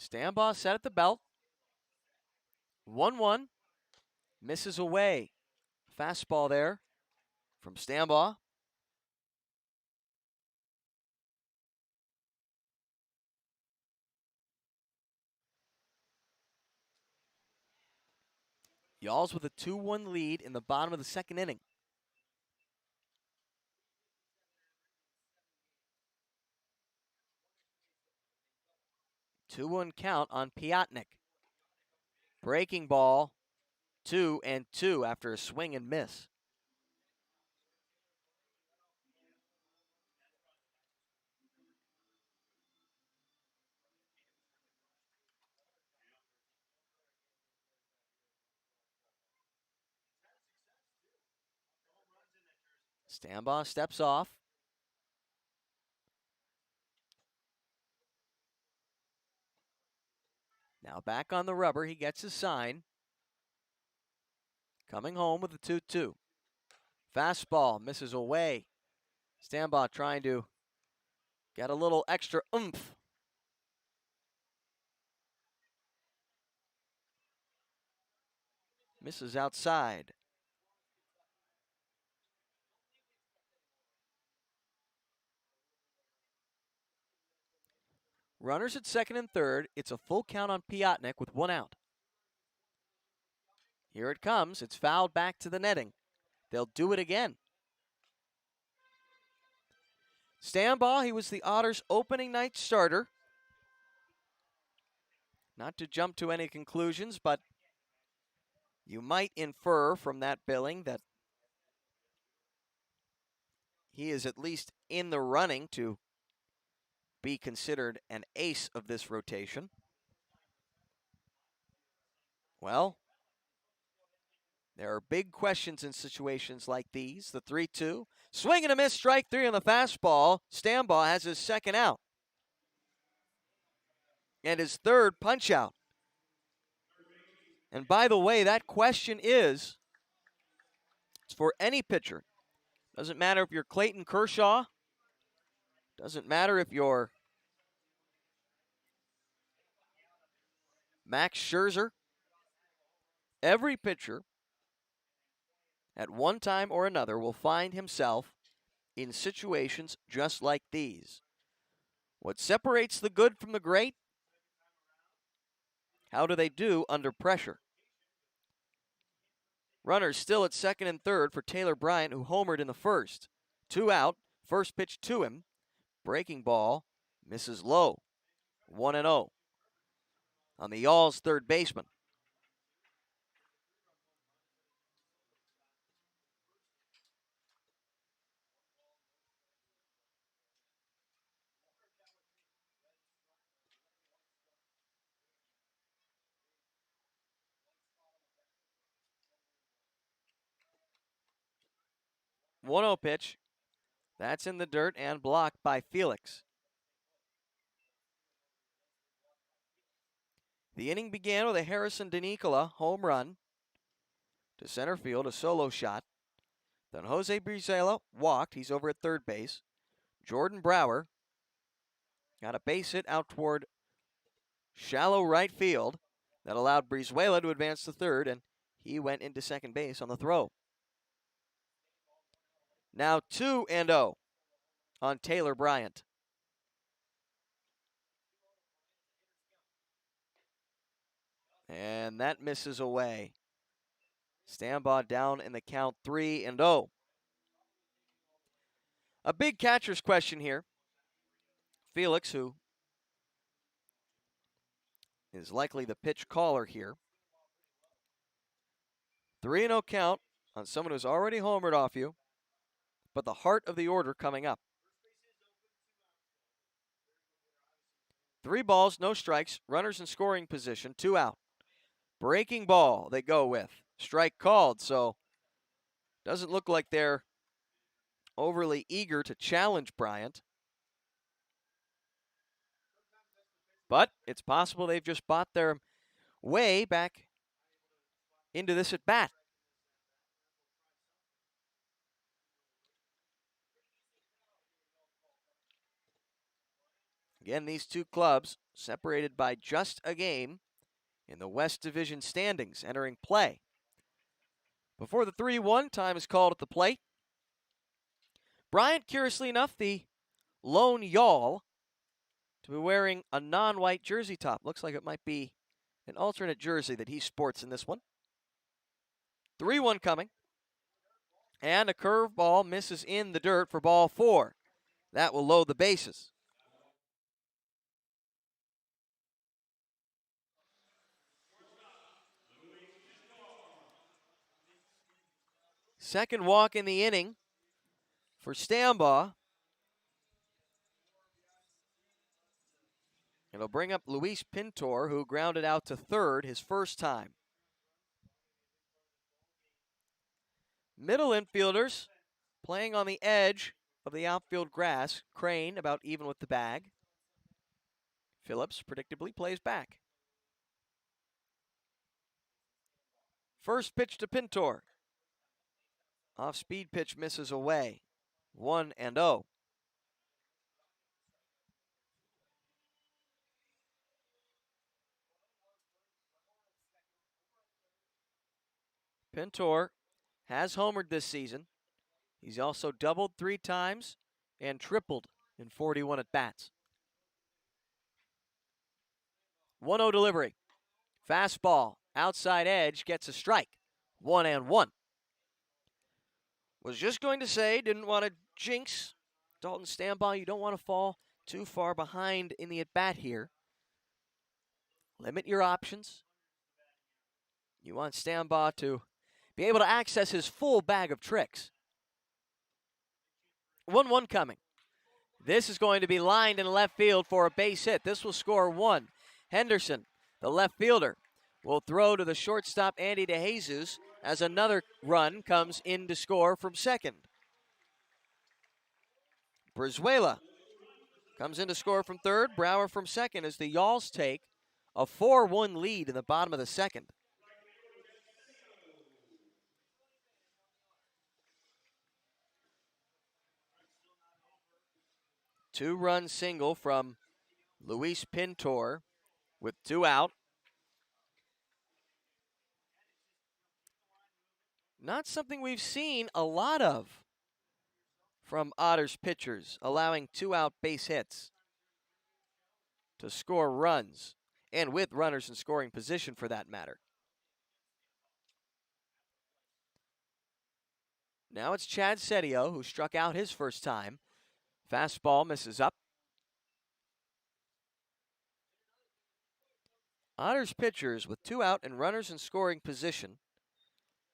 Stambaugh set at the belt. 1-1. Misses away. Fastball there from Stambaugh. Y'all's with a 2-1 lead in the bottom of the second inning. Two-one count on Piotnik. Breaking ball, 2-2 after a swing and miss. Stambaugh steps off. Now back on the rubber, he gets his sign. Coming home with the 2-2. Fastball misses away. Stambaugh trying to get a little extra oomph. Misses outside. Runners at second and third. It's a full count on Piotnik with 1 out. Here it comes. It's fouled back to the netting. They'll do it again. Stambaugh, he was the Otters' opening night starter. Not to jump to any conclusions, but you might infer from that billing that he is at least in the running to be considered an ace of this rotation. Well, there are big questions in situations like these. The 3-2. Swing and a miss, strike 3 on the fastball. Stambaugh has his second out. And his third punch out. And by the way, that question is, it's for any pitcher. Doesn't matter if you're Clayton Kershaw. Doesn't matter if you're Max Scherzer. Every pitcher at one time or another will find himself in situations just like these. What separates the good from the great? How do they do under pressure? Runners still at second and third for Taylor Bryant, who homered in the first. 2 out, first pitch to him. Breaking ball, misses low. 1-0 on the Y'all's third baseman. One-zero pitch. That's in the dirt and blocked by Felix. The inning began with a Harrison DeNicola home run to center field, a solo shot. Then Jose Brizuela walked. He's over at third base. Jordan Brower got a base hit out toward shallow right field that allowed Brizuela to advance to third, and he went into second base on the throw. Now 2-0 on Taylor Bryant. And that misses away. Stambaugh down in the count 3-0. A big catcher's question here. Felix, who is likely the pitch caller here. 3-0 count on someone who's already homered off you, but the heart of the order coming up. 3 balls, no strikes, runners in scoring position, 2 out. Breaking ball they go with. Strike called, so doesn't look like they're overly eager to challenge Bryant. But it's possible they've just bought their way back into this at bat. Again, these two clubs separated by just a game in the West Division standings entering play. Before the 3-1, time is called at the plate. Bryant, curiously enough, the lone Y'all to be wearing a non-white jersey top. Looks like it might be an alternate jersey that he sports in this one. 3-1 coming. And a curveball misses in the dirt for ball 4. That will load the bases. Second walk in the inning for Stambaugh. It'll bring up Luis Pintor, who grounded out to third his first time. Middle infielders playing on the edge of the outfield grass. Crane about even with the bag. Phillips predictably plays back. First pitch to Pintor. Off-speed pitch misses away. 1-0. Pintor has homered this season. He's also doubled 3 times and tripled in 41 at-bats. 1-0 delivery. Fastball, outside edge, gets a strike. 1-1. Was just going to say, didn't want to jinx Dalton Stambaugh. You don't want to fall too far behind in the at-bat here. Limit your options. You want Stambaugh to be able to access his full bag of tricks. 1-1 coming. This is going to be lined in left field for a base hit. This will score 1. Henderson, the left fielder, will throw to the shortstop Andy DeJesus as another run comes in to score from second. Brizuela comes in to score from third. Brower from second as the Yalls take a 4-1 lead in the bottom of the second. Two-run single from Luis Pintor with 2 out. Not something we've seen a lot of from Otters pitchers, allowing 2-out base hits to score runs, and with runners in scoring position for that matter. Now it's Chad Setio, who struck out his first time. Fastball misses up. Otters pitchers with 2 out and runners in scoring position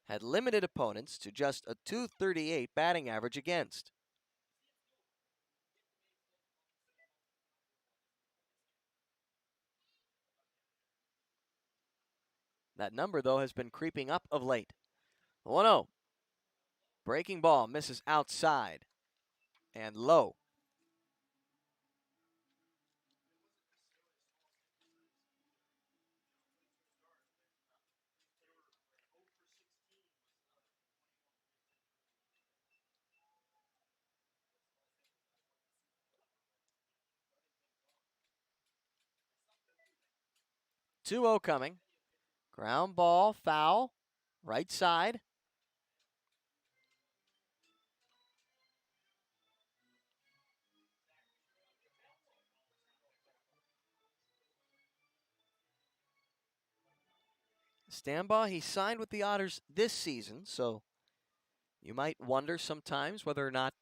had limited opponents to just a .238 batting average against. That number, though, has been creeping up of late. 1-0. Breaking ball misses outside and low. Two-0 coming. Ground ball, foul, right side. Stambaugh, he signed with the Otters this season, so you might wonder sometimes whether or not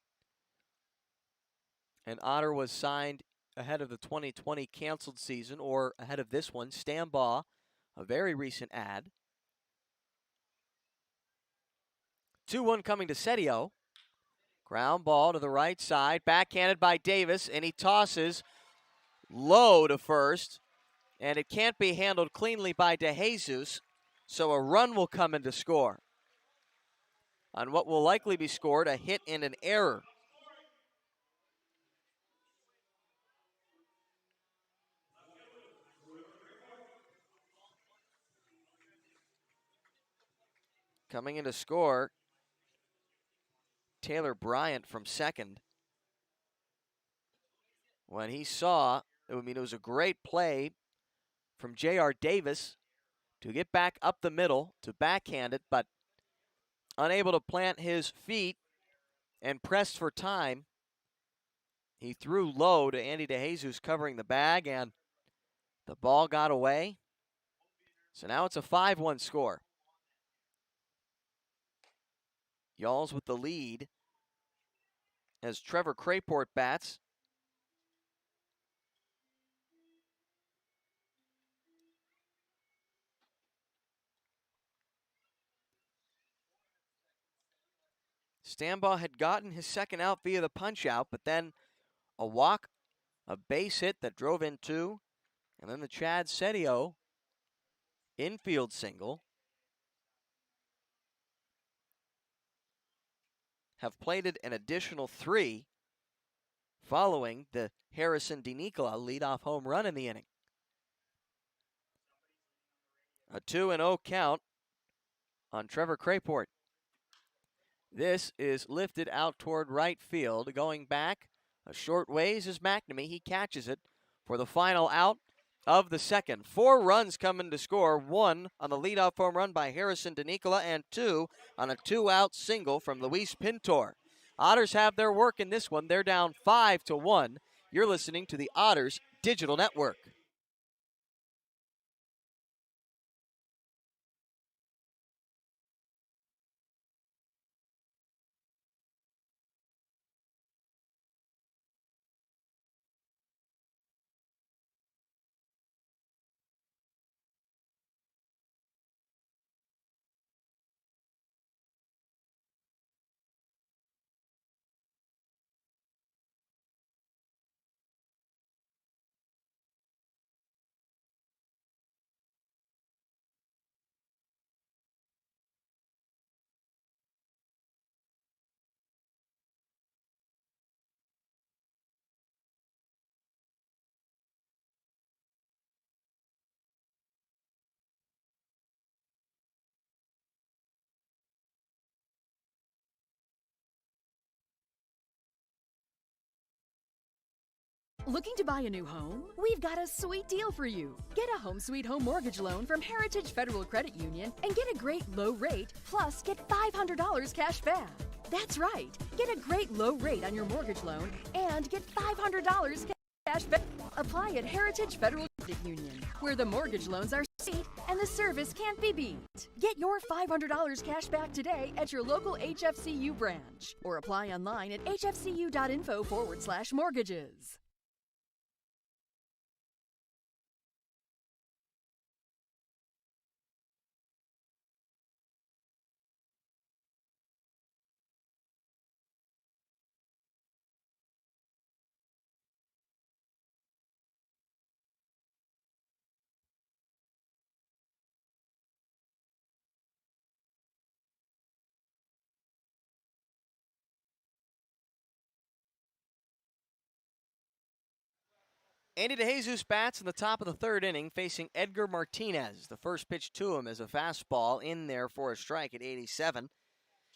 an Otter was signed ahead of the 2020 canceled season or ahead of this one. Stambaugh, a very recent ad. 2-1 coming to Setio. Ground ball to the right side, backhanded by Davis, and he tosses low to first, and it can't be handled cleanly by DeJesus, so a run will come in to score. On what will likely be scored, a hit and an error. Coming in to score, Taylor Bryant from second. When he saw, it was a great play from J.R. Davis to get back up the middle to backhand it, but unable to plant his feet and pressed for time. He threw low to Andy DeJesus covering the bag, and the ball got away. So now it's a 5-1 score. Yalls with the lead as Trevor Crayport bats. Stambaugh had gotten his second out via the punch-out, but then a walk, a base hit that drove in 2, and then the Chad Setio infield single. Have plated an additional 3 following the Harrison DiNicola leadoff home run in the inning. A 2-0 count on Trevor Crayport. This is lifted out toward right field. Going back a short ways is Mcnamee. He catches it for the final out of the second. 4 runs coming to score. 1 on the leadoff home run by Harrison DeNicola and 2 on a 2-out single from Luis Pintor. Otters have their work in this one. They're down 5-1. You're listening to the Otters Digital Network. Looking to buy a new home? We've got a sweet deal for you. Get a home sweet home mortgage loan from Heritage Federal Credit Union and get a great low rate, plus get $500 cash back. That's right. Get a great low rate on your mortgage loan and get $500 cash back. Apply at Heritage Federal Credit Union, where the mortgage loans are sweet and the service can't be beat. Get your $500 cash back today at your local HFCU branch or apply online at hfcu.info/mortgages. Andy DeJesus bats in the top of the third inning facing Edgar Martinez. The first pitch to him is a fastball in there for a strike at 87.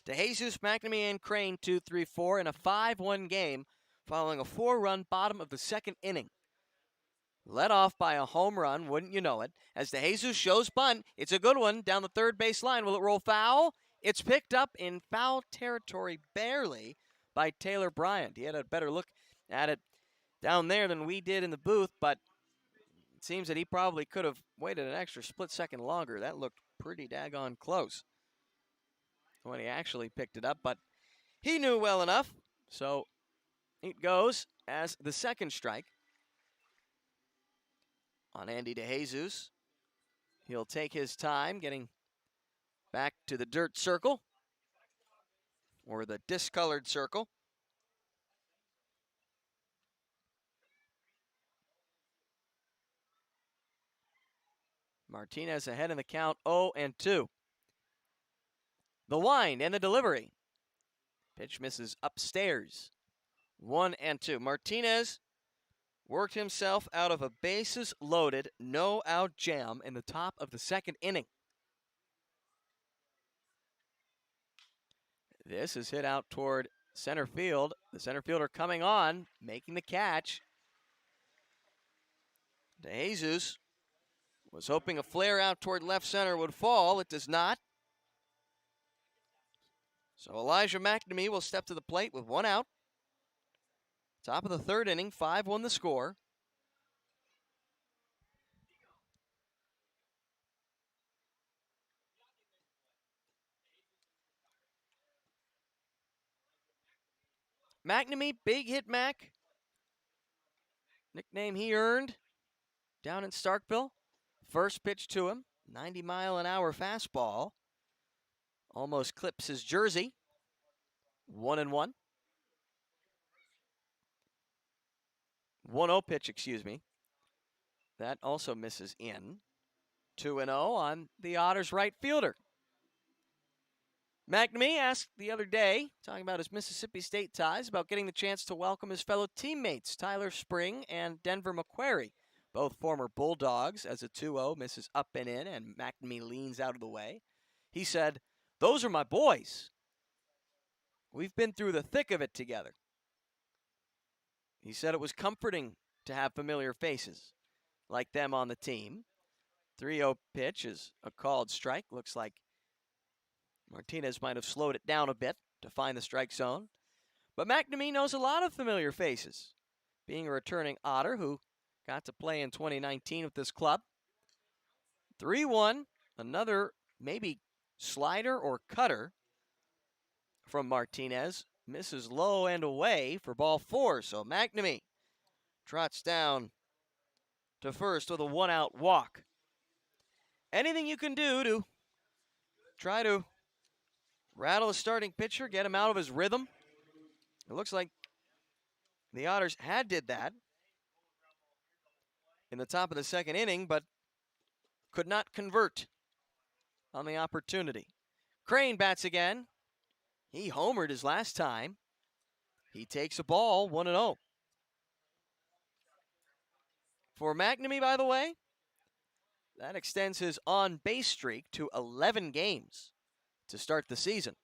DeJesus, Mcnamee, and Crane 2-3-4 in a 5-1 game following a 4-run bottom of the second inning. Led off by a home run, wouldn't you know it, as DeJesus shows bunt. It's a good one down the third base line. Will it roll foul? It's picked up in foul territory barely by Taylor Bryant. He had a better look at it down there than we did in the booth, but it seems that he probably could have waited an extra split second longer. That looked pretty daggone close when he actually picked it up, but he knew well enough, so it goes as the second strike on Andy DeJesus. He'll take his time getting back to the dirt circle, or the discolored circle. Martinez ahead in the count, 0-2. The wind and the delivery. Pitch misses upstairs, 1-2. Martinez worked himself out of a bases-loaded, no-out jam in the top of the second inning. This is hit out toward center field. The center fielder coming on, making the catch. DeJesus was hoping a flare out toward left center would fall. It does not. So Elijah Mcnamee will step to the plate with 1 out. Top of the third inning, 5-1 the score. Mcnamee, big hit Mac. Nickname he earned down in Starkville. First pitch to him, 90-mile-an-hour fastball. Almost clips his jersey. 1-1. 1-0 pitch, excuse me. That also misses in. 2-0 on the Otters right fielder. Mcnamee asked the other day, talking about his Mississippi State ties, about getting the chance to welcome his fellow teammates, Tyler Spring and Denver McQuarrie, both former Bulldogs, as a 2-0 misses up and in, and Mcnamee leans out of the way. He said, "Those are my boys. We've been through the thick of it together." He said it was comforting to have familiar faces like them on the team. 3-0 pitch is a called strike. Looks like Martinez might have slowed it down a bit to find the strike zone. But Mcnamee knows a lot of familiar faces, being a returning Otter who got to play in 2019 with this club. 3-1, another maybe slider or cutter from Martinez. Misses low and away for ball 4. So Mcnamee trots down to first with a 1-out walk. Anything you can do to try to rattle a starting pitcher, get him out of his rhythm. It looks like the Otters did that in the top of the second inning, but could not convert on the opportunity. Crane bats again. He homered his last time. He takes a ball, 1-0. For Mcnamee, by the way, that extends his on-base streak to 11 games to start the season.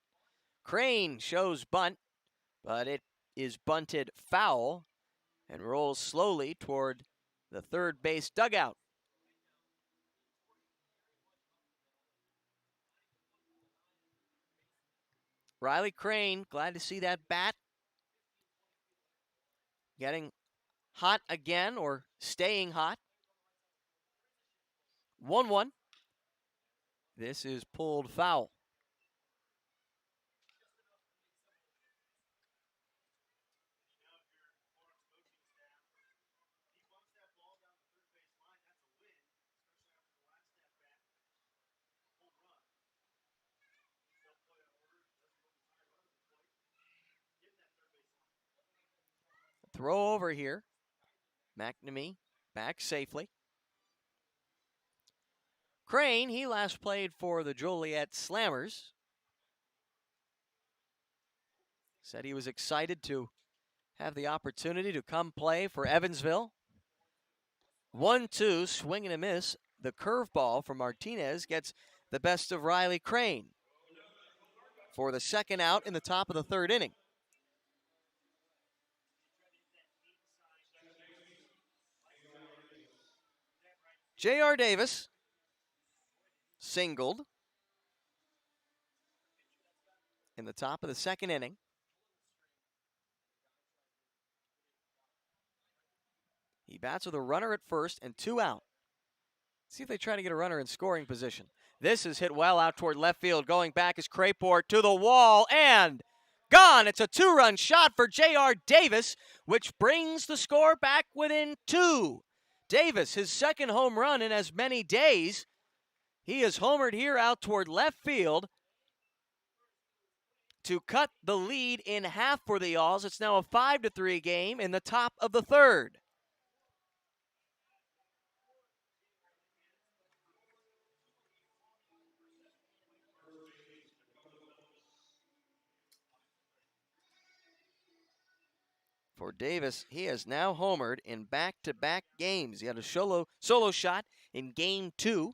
Crane shows bunt, but it is bunted foul and rolls slowly toward the third base dugout. Riley Crane, glad to see that bat getting hot again, or staying hot. 1-1. This is pulled foul. Throw over here. Mcnamee back safely. Crane, he last played for the Joliet Slammers. Said he was excited to have the opportunity to come play for Evansville. 1-2, swing and a miss. The curveball from Martinez gets the best of Riley Crane for the second out in the top of the third inning. J.R. Davis singled in the top of the second inning. He bats with a runner at first and 2 out. See if they try to get a runner in scoring position. This is hit well out toward left field. Going back is Crayport to the wall and gone. It's a 2-run shot for J.R. Davis, which brings the score back within 2. Davis, his second home run in as many days. He is homered here out toward left field to cut the lead in half for the Alls. It's now a 5-3 game in the top of the third. For Davis, he has now homered in back-to-back games. He had a solo shot in Game 2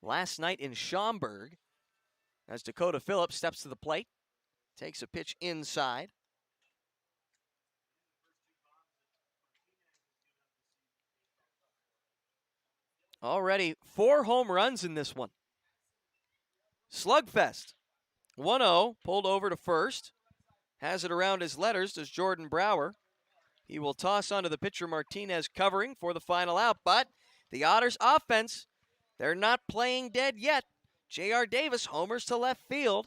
last night in Schaumburg as Dakota Phillips steps to the plate, takes a pitch inside. Already 4 home runs in this one. Slugfest. 1-0, pulled over to first. Has it around his letters, does Jordan Brower. He will toss onto the pitcher Martinez covering for the final out, but the Otters offense, they're not playing dead yet. J.R. Davis homers to left field.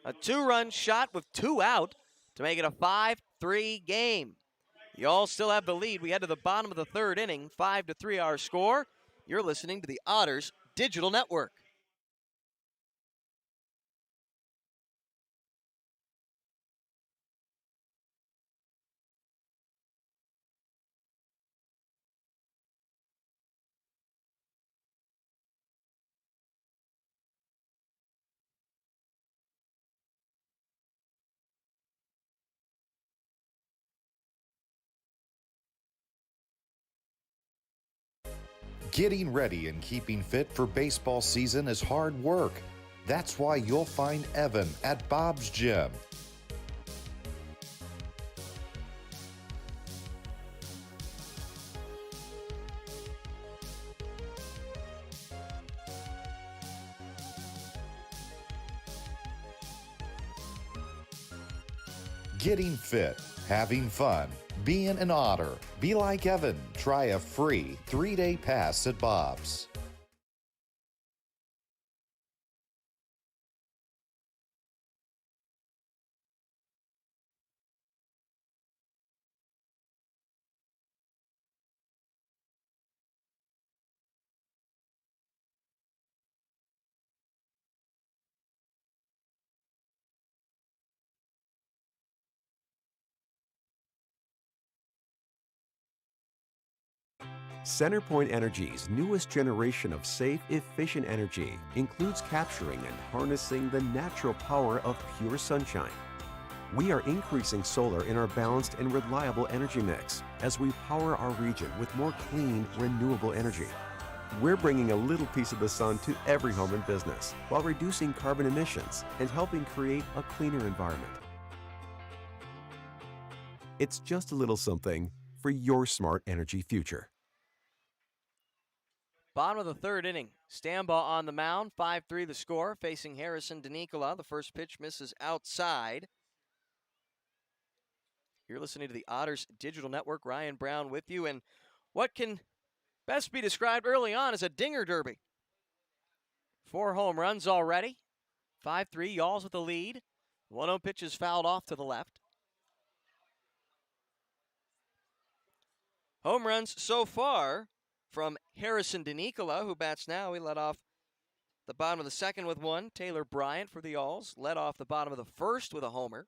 A 2-run shot with 2 out to make it a 5-3 game. You all still have the lead. We head to the bottom of the third inning, 5-3 our score. You're listening to the Otters Digital Network. Getting ready and keeping fit for baseball season is hard work. That's why you'll find Evan at Bob's Gym. Getting fit, having fun, being an Otter. Be like Evan. Try a free 3-day pass at Bob's. Centerpoint Energy's newest generation of safe, efficient energy includes capturing and harnessing the natural power of pure sunshine. We are increasing solar in our balanced and reliable energy mix as we power our region with more clean, renewable energy. We're bringing a little piece of the sun to every home and business while reducing carbon emissions and helping create a cleaner environment. It's just a little something for your smart energy future. Bottom of the third inning. Stambaugh on the mound. 5-3 the score. Facing Harrison DeNicola. The first pitch misses outside. You're listening to the Otters Digital Network. Ryan Brown with you. And what can best be described early on as a dinger derby. 4 home runs already. 5-3. Y'alls with the lead. 1-0 pitch is fouled off to the left. Home runs so far from Harrison DeNicola, who bats now. He led off the bottom of the second with 1. Taylor Bryant for the Y'alls led off the bottom of the first with a homer.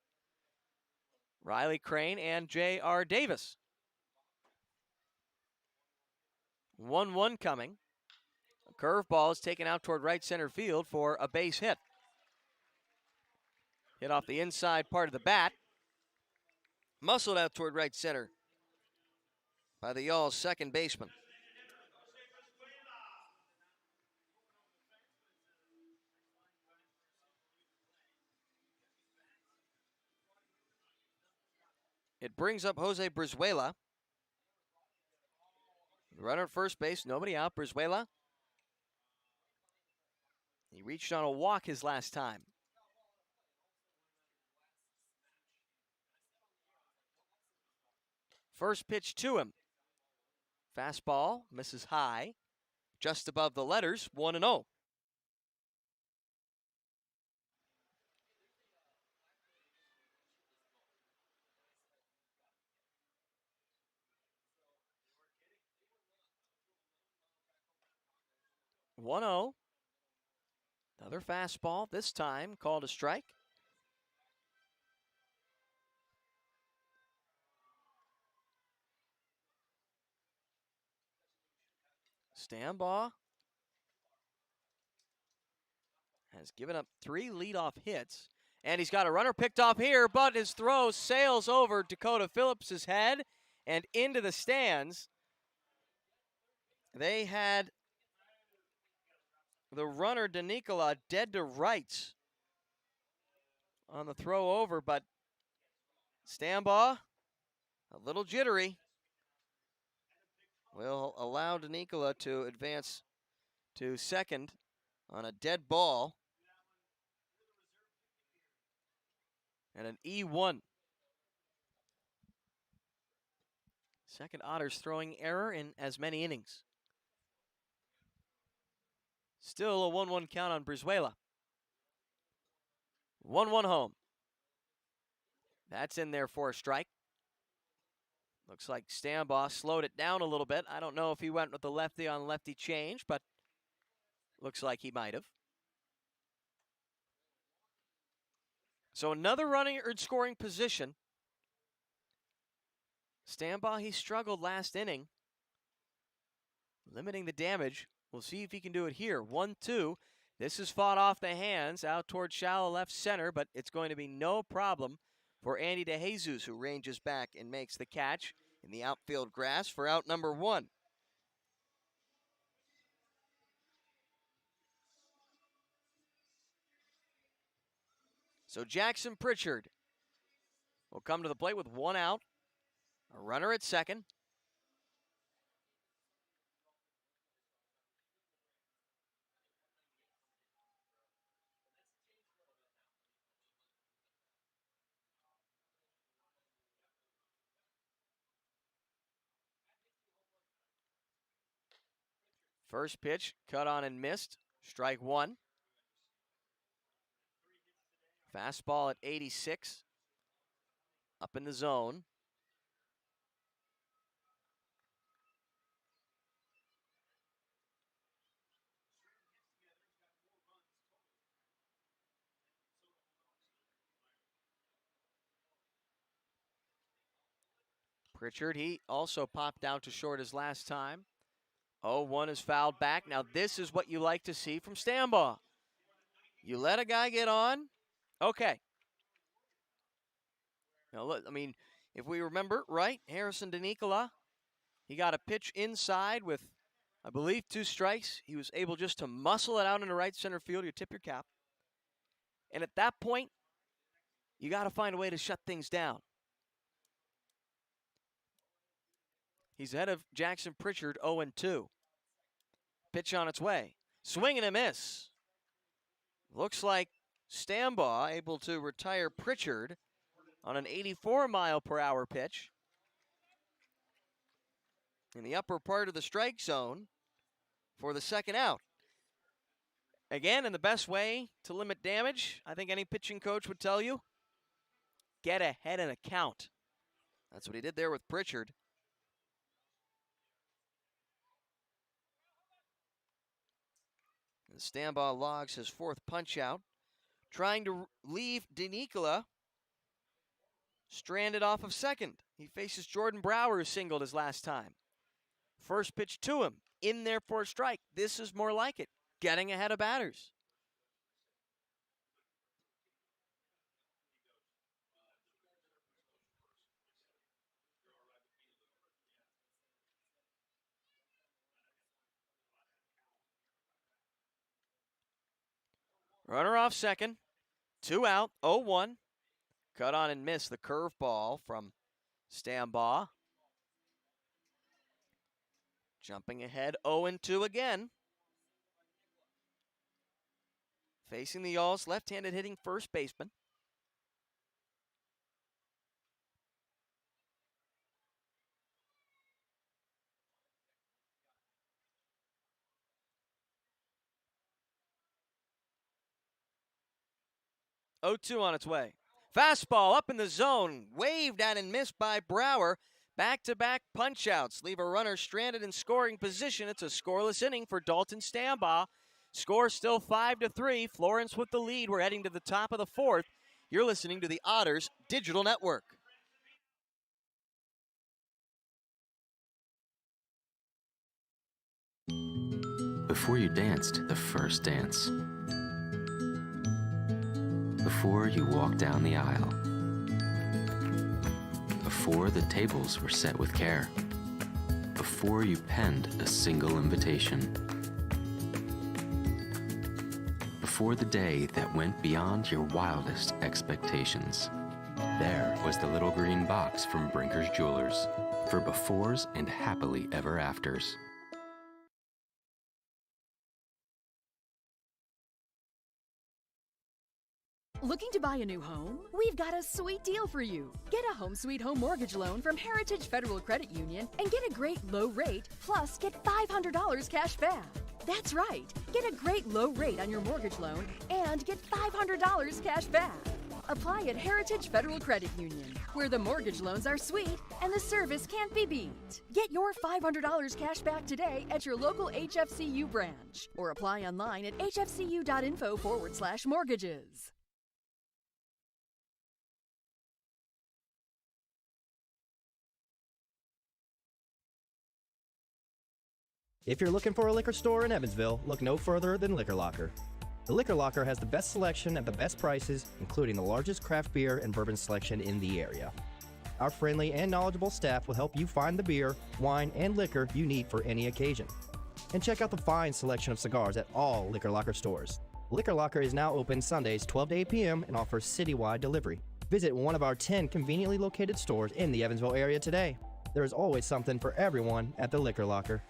Riley Crane and J.R. Davis. 1-1 coming. A curveball is taken out toward right center field for a base hit. Hit off the inside part of the bat. Muscled out toward right center by the Y'alls second baseman. It brings up Jose Brizuela. Runner at first base, nobody out. Brizuela. He reached on a walk his last time. First pitch to him. Fastball, misses high. Just above the letters, 1-0. Another fastball, this time called a strike. Stambaugh has given up 3 leadoff hits, and he's got a runner picked off here, but his throw sails over Dakota Phillips' head and into the stands. They had the runner DeNicola dead to rights on the throw over, but Stambaugh, a little jittery, will allow DeNicola to advance to second on a dead ball. And an E1. Second Otters throwing error in as many innings. Still a 1-1 count on Brizuela. 1-1 home. That's in there for a strike. Looks like Stambaugh slowed it down a little bit. I don't know if he went with the lefty on lefty change, but looks like he might have. So another running or scoring position. Stambaugh, he struggled last inning, limiting the damage. We'll see if he can do it here. 1-2. This is fought off the hands out toward shallow left center, but it's going to be no problem for Andy DeJesus, who ranges back and makes the catch in the outfield grass for out number 1. So Jackson Pritchard will come to the plate with one out, a runner at second. First pitch, cut on and missed. Strike one. Fastball at 86. Up in the zone. Pritchard, he also popped out to short his last time. 0-1 is fouled back. Now this is what you like to see from Stambaugh. You let a guy get on, okay. Now look, I mean, if we remember right, Harrison DeNicola, he got a pitch inside with, I believe, 2 strikes. He was able just to muscle it out into right center field. You tip your cap. And at that point, you got to find a way to shut things down. He's ahead of Jackson Pritchard, 0-2. Pitch on its way. Swing and a miss. Looks like Stambaugh able to retire Pritchard on an 84-mile-per-hour pitch in the upper part of the strike zone for the second out. Again, in the best way to limit damage, I think any pitching coach would tell you, get ahead in a count. That's what he did there with Pritchard. And Stambaugh logs his 4th punch out, trying to leave DeNicola stranded off of second. He faces Jordan Brower, who singled his last time. First pitch to him, in there for a strike. This is more like it, getting ahead of batters. Runner off second, 2 out, 0-1. Cut on and miss the curveball from Stambaugh. Jumping ahead, 0-2 again. Facing the Alls, left-handed hitting first baseman. Oh-2 on its way. Fastball up in the zone, waved at and missed by Brower. Back-to-back punch-outs leave a runner stranded in scoring position. It's a scoreless inning for Dalton Stambaugh. Score still 5-3. Florence with the lead. We're heading to the top of the 4th. You're listening to the Otters Digital Network. Before you danced the first dance. Before you walked down the aisle. Before the tables were set with care. Before you penned a single invitation. Before the day that went beyond your wildest expectations. There was the little green box from Brinker's Jewelers for befores and happily ever afters. Looking to buy a new home? We've got a sweet deal for you. Get a home sweet home mortgage loan from Heritage Federal Credit Union and get a great low rate, plus get $500 cash back. That's right. Get a great low rate on your mortgage loan and get $500 cash back. Apply at Heritage Federal Credit Union, where the mortgage loans are sweet and the service can't be beat. Get your $500 cash back today at your local HFCU branch or apply online at hfcu.info/mortgages. If you're looking for a liquor store in Evansville, look no further than Liquor Locker. The Liquor Locker has the best selection at the best prices, including the largest craft beer and bourbon selection in the area. Our friendly and knowledgeable staff will help you find the beer, wine, and liquor you need for any occasion. And check out the fine selection of cigars at all Liquor Locker stores. Liquor Locker is now open Sundays 12 to 8 p.m. and offers citywide delivery. Visit one of our 10 conveniently located stores in the Evansville area today. There is always something for everyone at the Liquor Locker.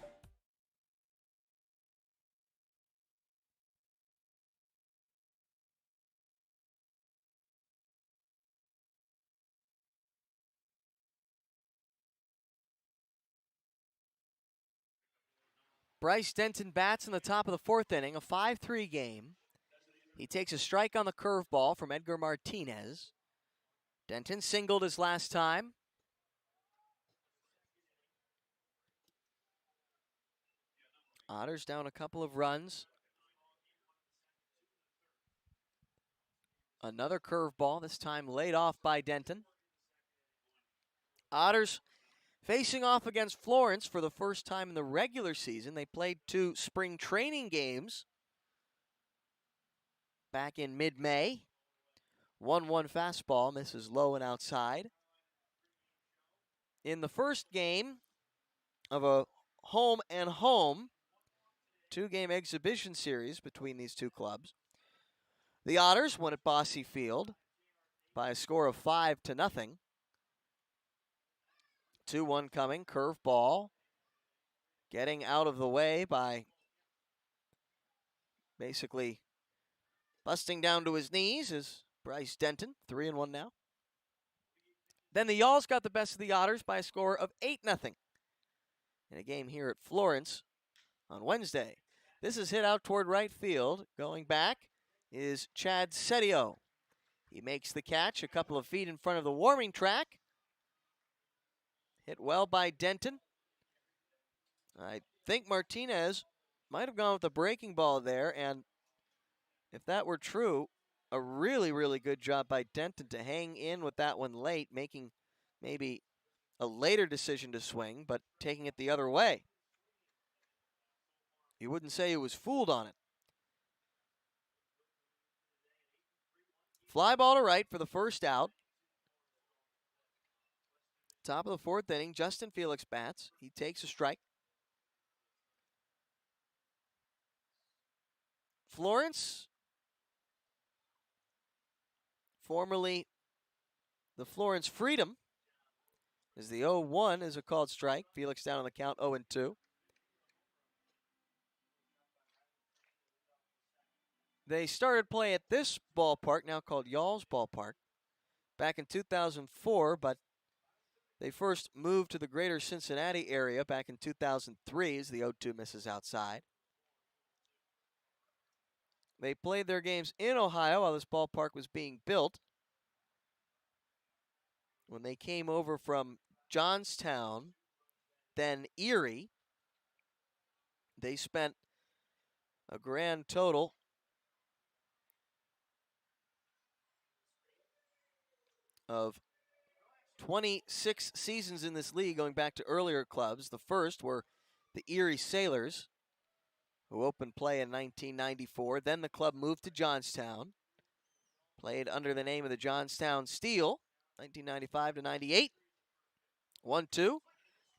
Bryce Denton bats in the top of the fourth inning, a 5-3 game. He takes a strike on the curveball from Edgar Martinez. Denton singled his last time. Otters down a couple of runs. Another curveball, this time laid off by Denton. Otters facing off against Florence for the first time in the regular season. They played 2 spring training games back in mid-May. 1-1 fastball, misses low and outside. In the first game of a home and home 2-game exhibition series between these two clubs, the Otters won at Bosse Field by a score of 5-0. 2-1 coming, curveball, getting out of the way by basically busting down to his knees is Bryce Denton, 3-1 now. Then the Y'alls got the best of the Otters by a score of 8-0 in a game here at Florence on Wednesday. This is hit out toward right field. Going back is Chad Setio. He makes the catch a couple of feet in front of the warming track. Hit well by Denton. I think Martinez might have gone with a breaking ball there, and if that were true, a really, really good job by Denton to hang in with that one late, making maybe a later decision to swing, but taking it the other way. You wouldn't say he was fooled on it. Fly ball to right for the first out. Top of the fourth inning, Justin Felix bats. He takes a strike. Florence, formerly the Florence Freedom, as the 0-1 is a called strike. Felix down on the count, 0-2. They started play at this ballpark, now called Y'alls Ballpark, back in 2004, but they first moved to the greater Cincinnati area back in 2003 as the 0-2 misses outside. They played their games in Ohio while this ballpark was being built. When they came over from Johnstown, then Erie, they spent a grand total of 26 seasons in this league, going back to earlier clubs. The first were the Erie Sailors, who opened play in 1994. Then the club moved to Johnstown, played under the name of the Johnstown Steel, 1995 to 98. 1-2,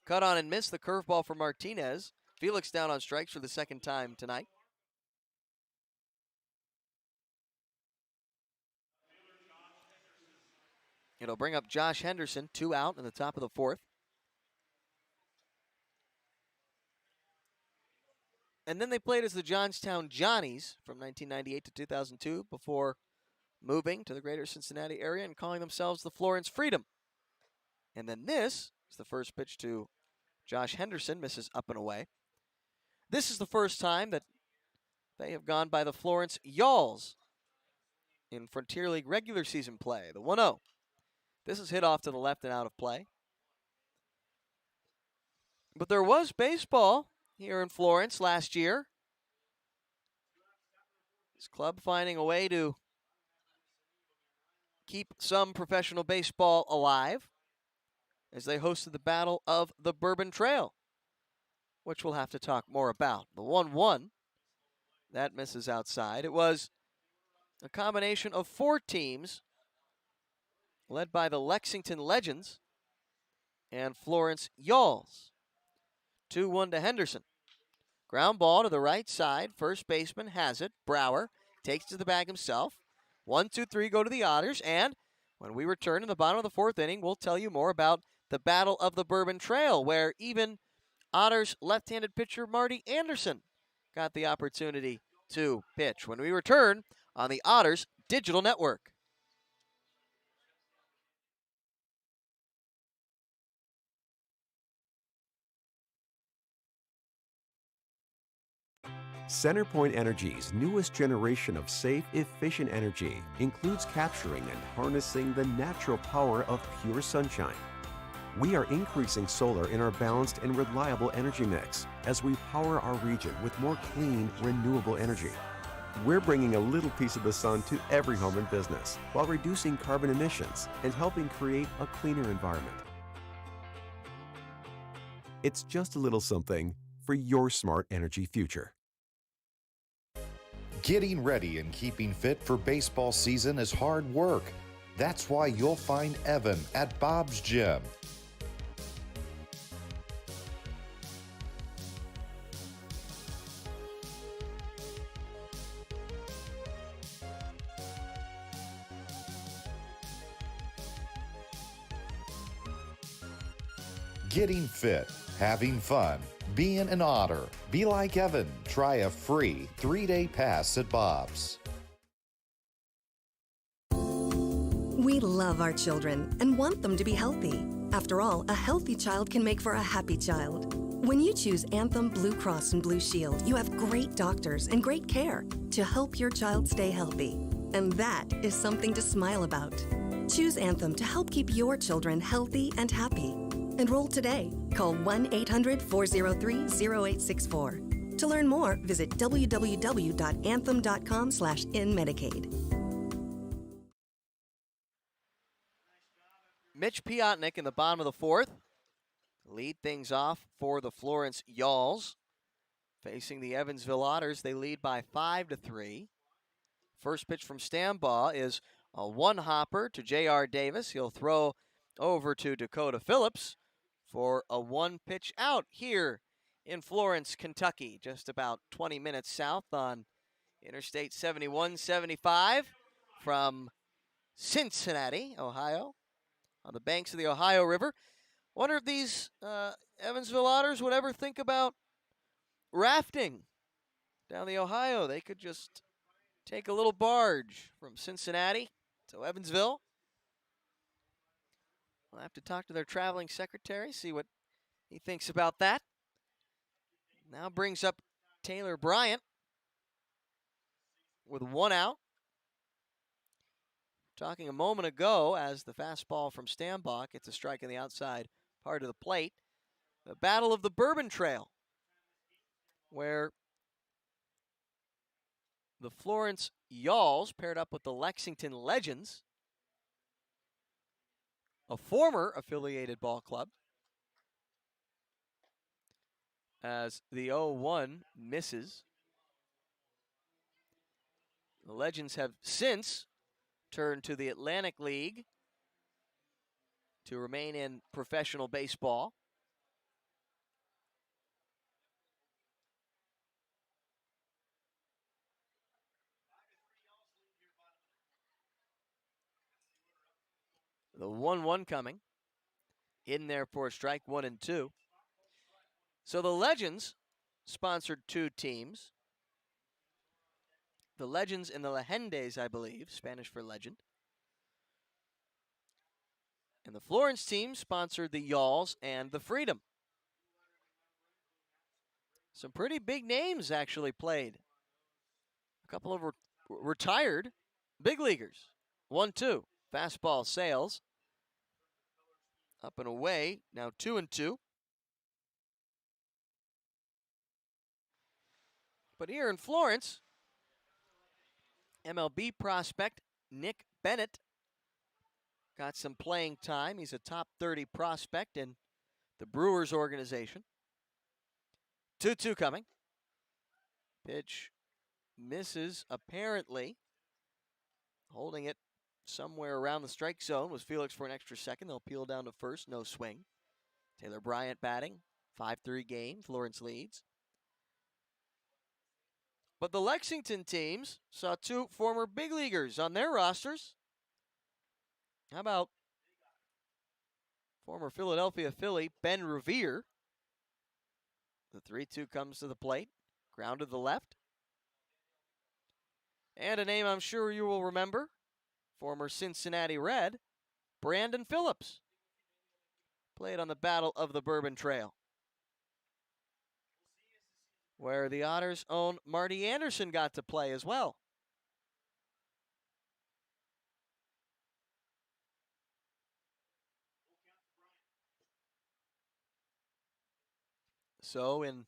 cut on and missed the curveball for Martinez. Felix down on strikes for the second time tonight. It'll bring up Josh Henderson, 2 out in the top of the fourth. And then they played as the Johnstown Johnnies from 1998 to 2002 before moving to the greater Cincinnati area and calling themselves the Florence Freedom. And then this is the first pitch to Josh Henderson, misses up and away. This is the first time that they have gone by the Florence Y'alls in Frontier League regular season play, the 1-0. This is hit off to the left and out of play. But there was baseball here in Florence last year. This club finding a way to keep some professional baseball alive as they hosted the Battle of the Bourbon Trail, which we'll have to talk more about. The 1-1, that misses outside. It was a combination of 4 teams led by the Lexington Legends and Florence Y'alls. 2-1 to Henderson. Ground ball to the right side. First baseman has it. Brower takes to the bag himself. 1, 2, 3 go to the Otters, and when we return in the bottom of the fourth inning, we'll tell you more about the Battle of the Bourbon Trail, where even Otters left-handed pitcher Marty Anderson got the opportunity to pitch when we return on the Otters Digital Network. Centerpoint Energy's newest generation of safe, efficient energy includes capturing and harnessing the natural power of pure sunshine. We are increasing solar in our balanced and reliable energy mix as we power our region with more clean, renewable energy. We're bringing a little piece of the sun to every home and business while reducing carbon emissions and helping create a cleaner environment. It's just a little something for your smart energy future. Getting ready and keeping fit for baseball season is hard work. That's why you'll find Evan at Bob's Gym. Getting fit, having fun, being an Otter. Be like Evan. Try a free 3-day pass at Bob's. We love our children and want them to be healthy. After all, a healthy child can make for a happy child. When you choose Anthem Blue Cross and Blue Shield, you have great doctors and great care to help your child stay healthy. And that is something to smile about. Choose Anthem to help keep your children healthy and happy. Enroll today. Call 1-800-403-0864. To learn more, visit www.anthem.com/inmedicaid. Mitch Piotnik in the bottom of the fourth. Lead things off for the Florence Yalls. Facing the Evansville Otters, they lead by 5-3. First pitch from Stambaugh is a one-hopper to J.R. Davis. He'll throw over to Dakota Phillips for a one-pitch out here in Florence, Kentucky, just about 20 minutes south on Interstate 71-75 from Cincinnati, Ohio, on the banks of the Ohio River. Wonder if these Evansville Otters would ever think about rafting down the Ohio. They could just take a little barge from Cincinnati to Evansville. We'll have to talk to their traveling secretary, see what he thinks about that. Now brings up Taylor Bryant with one out. Talking a moment ago as the fastball from Stambaugh gets a strike on the outside part of the plate. The Battle of the Bourbon Trail, where the Florence Yalls paired up with the Lexington Legends, a former affiliated ball club, as the 0-1 misses. The Legends have since turned to the Atlantic League to remain in professional baseball. The 1-1 coming. In there for strike 1 and 2. So the Legends sponsored two teams. The Legends and the Legendes, I believe, Spanish for legend. And the Florence team sponsored the Yalls and the Freedom. Some pretty big names actually played. A couple of retired big leaguers. 1-2. Fastball sails. Up and away. Now 2-2. But here in Florence, MLB prospect Nick Bennett got some playing time. He's a top 30 prospect in the Brewers organization. 2-2 coming. Pitch misses apparently. Holding it somewhere around the strike zone was Felix for an extra second. They'll peel down to first. No swing. Taylor Bryant batting. 5-3 game. Florence leads. But the Lexington teams saw 2 former big leaguers on their rosters. How about former Philadelphia Philly Ben Revere? The 3-2 comes to the plate, ground to the left. And a name I'm sure you will remember, former Cincinnati Red, Brandon Phillips. Played on the Battle of the Bourbon Trail, where the Otters' own Marty Anderson got to play as well. So in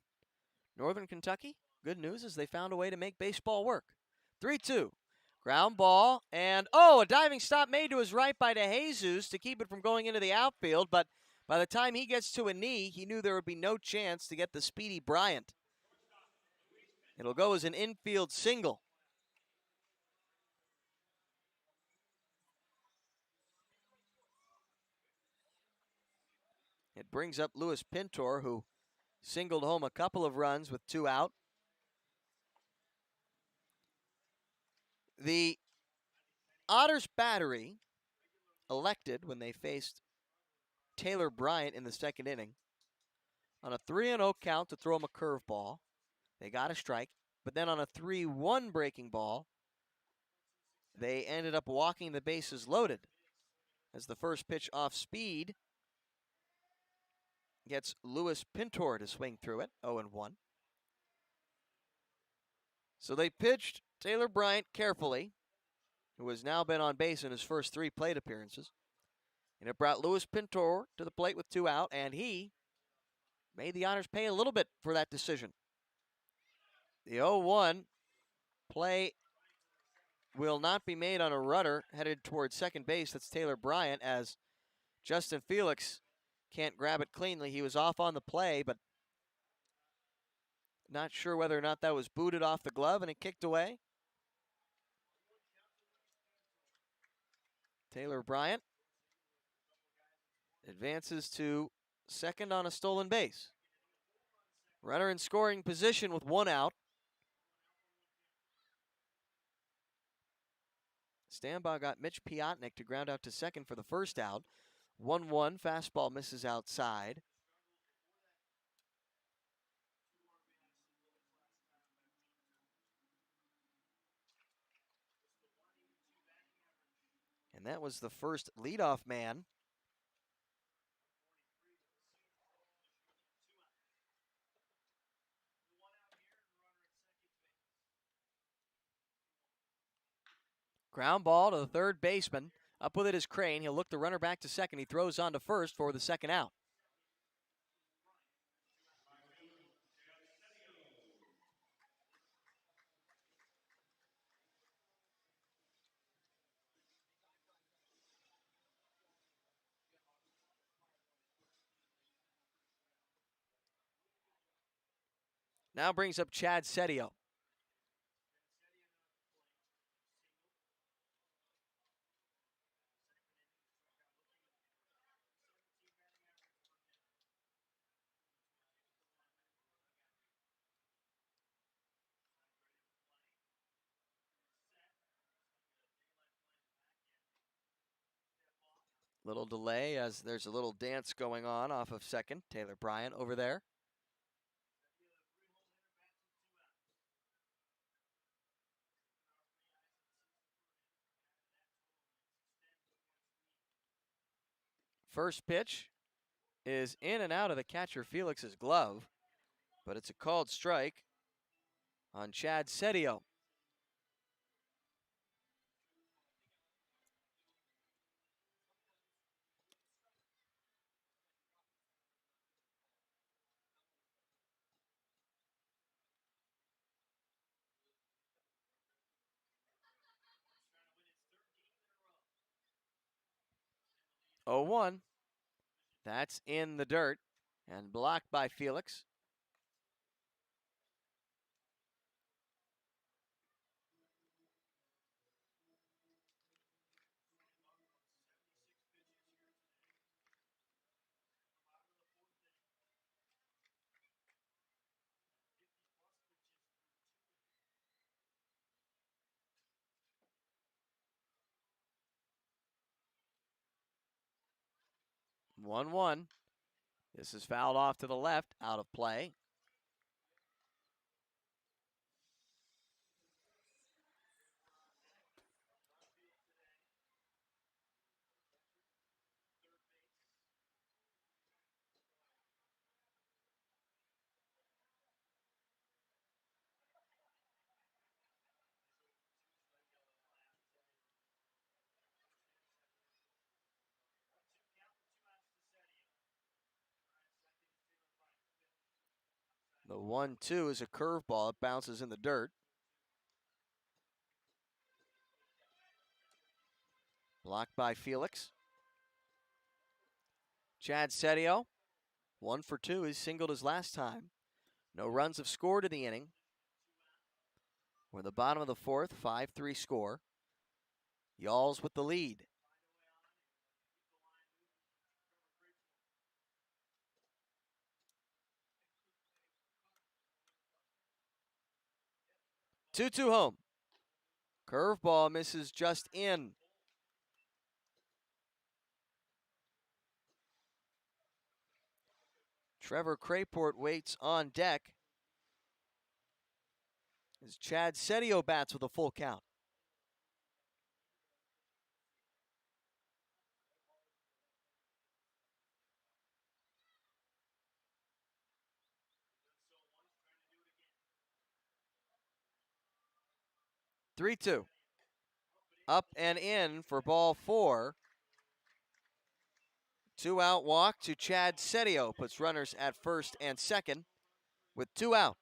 Northern Kentucky, good news is they found a way to make baseball work. 3-2. Ground ball, and a diving stop made to his right by DeJesus to keep it from going into the outfield, but by the time he gets to a knee, he knew there would be no chance to get the speedy Bryant. It'll go as an infield single. It brings up Louis Pintor, who singled home a couple of runs with 2 out. The Otters battery elected when they faced Taylor Bryant in the second inning on a 3-0 count to throw him a curveball. They got a strike, but then on a 3-1 breaking ball, they ended up walking the bases loaded as the first pitch off speed gets Louis Pintor to swing through it, 0-1. So they pitched Taylor Bryant carefully, who has now been on base in his first 3 plate appearances. And it brought Louis Pintor to the plate with 2 out, and he made the Otters pay a little bit for that decision. The 0-1 play will not be made on a runner headed towards second base. That's Taylor Bryant, as Justin Felix can't grab it cleanly. He was off on the play, but not sure whether or not that was booted off the glove and it kicked away. Taylor Bryant advances to second on a stolen base. Runner in scoring position with 1 out. Stambaugh got Mitch Piotnik to ground out to second for the first out. 1-1, fastball misses outside. And that was the first leadoff man. Ground ball to the third baseman. Up with it is Crane. He'll look the runner back to second. He throws on to first for the second out. Now brings up Chad Setio. Little delay as there's a little dance going on off of second. Taylor Bryant over there. First pitch is in and out of the catcher Felix's glove, but it's a called strike on Chad Setio. Oh, 1. That's in the dirt and blocked by Felix. 1-1. This is fouled off to the left, out of play. The 1-2 is a curveball. It bounces in the dirt. Blocked by Felix. Chad Setio, 1 for 2. He singled his last time. No runs have scored in the inning. We're in the bottom of the fourth, 5-3 score. Y'alls with the lead. Two home. Curveball misses just in. Trevor Crayport waits on deck as Chad Setio bats with a full count. Three-two. Up and in for ball 4. 2-out walk to Chad Setio. Puts runners at first and second with 2 out.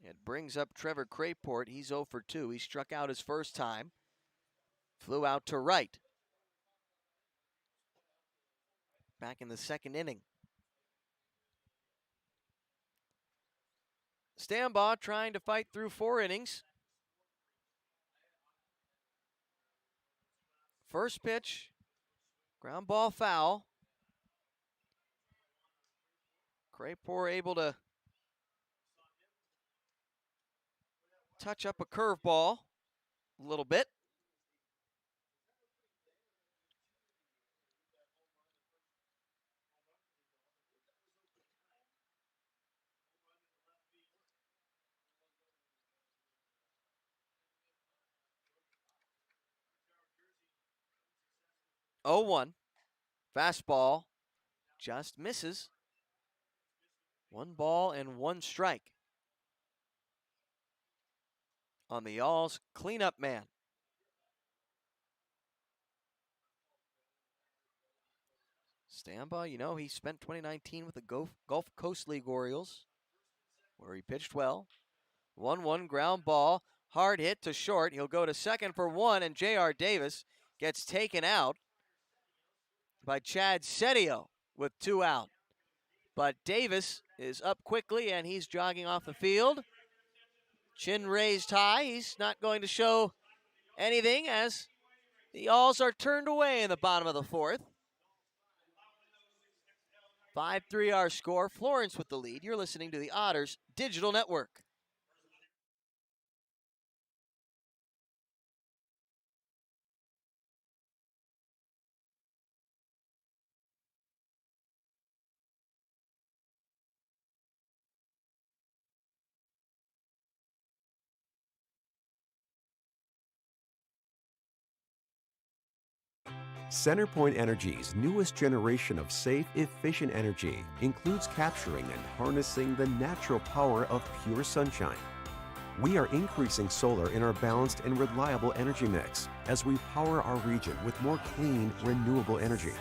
It brings up Trevor Crayport. He's 0 for 2. He struck out his first time. Flew out to right. Back in the second inning. Stambaugh trying to fight through 4 innings. First pitch, ground ball foul. Crayport able to touch up a curveball a little bit. Oh, 1. Fastball just misses. 1 ball and 1 strike on the Y'alls cleanup man. Stambaugh, you know, he spent 2019 with the Gulf Coast League Orioles, where he pitched well. 1-1 ground ball, hard hit to short. He'll go to second for 1, and J.R. Davis gets taken out by Chad Setio with 2 out. But Davis is up quickly, and he's jogging off the field. Chin raised high. He's not going to show anything as the Y'alls are turned away in the bottom of the fourth. 5-3 our score. Florence with the lead. You're listening to the Otters Digital Network. Centerpoint Energy's newest generation of safe, efficient energy includes capturing and harnessing the natural power of pure sunshine. We are increasing solar in our balanced and reliable energy mix as we power our region with more clean, renewable energy.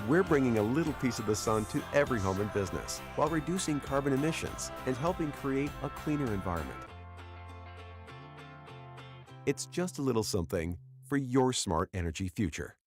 We're bringing a little piece of the sun to every home and business while reducing carbon emissions and helping create a cleaner environment. It's just a little something for your smart energy future.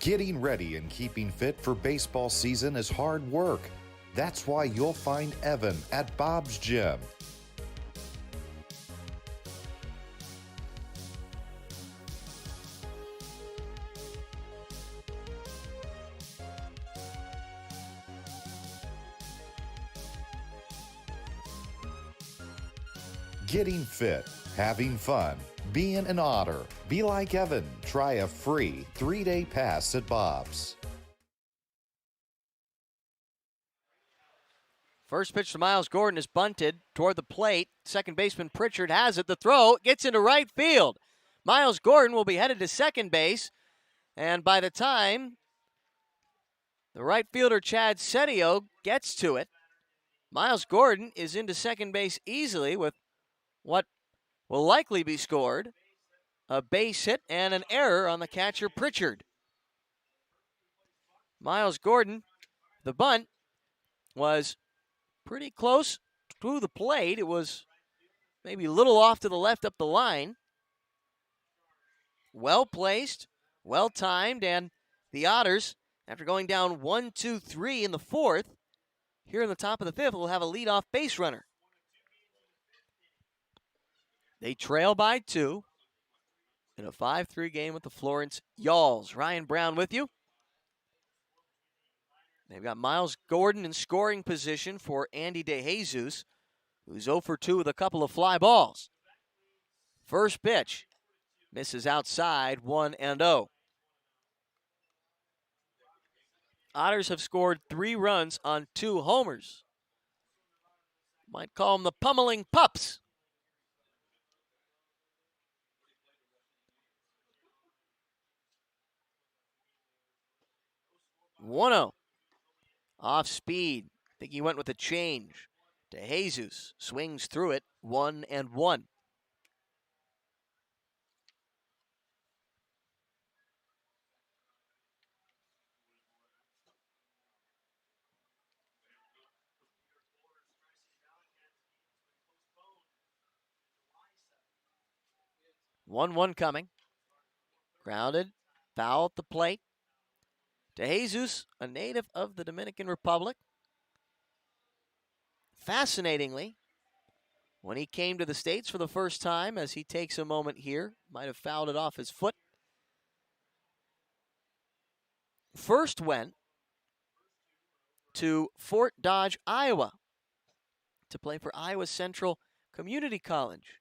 Getting ready and keeping fit for baseball season is hard work. That's why you'll find Evan at Bob's Gym. Getting fit, having fun, being an Otter. Be like Evan. Try a free 3-day pass at Bob's. First pitch to Miles Gordon is bunted toward the plate. Second baseman Pritchard has it. The throw gets into right field. Miles Gordon will be headed to second base. And by the time the right fielder Chad Setio gets to it, Miles Gordon is into second base easily with what will likely be scored, a base hit and an error on the catcher Pritchard. Miles Gordon, the bunt, was pretty close to the plate. It was maybe a little off to the left up the line. Well placed, well timed, and the Otters, after going down 1-2-3 in the fourth, here in the top of the fifth, will have a leadoff base runner. They trail by 2 in a 5-3 game with the Florence Yalls. Ryan Brown with you. They've got Miles Gordon in scoring position for Andy DeJesus, who's 0 for 2 with a couple of fly balls. First pitch misses outside, 1-0. Otters have scored 3 runs on 2 homers. Might call them the pummeling pups. 1-0. Off speed. I think he went with a change. DeJesus swings through it, 1-1. One coming. Grounded. Foul at the plate. DeJesus, a native of the Dominican Republic. Fascinatingly, when he came to the States for the first time, as he takes a moment here, might have fouled it off his foot. First went to Fort Dodge, Iowa, to play for Iowa Central Community College.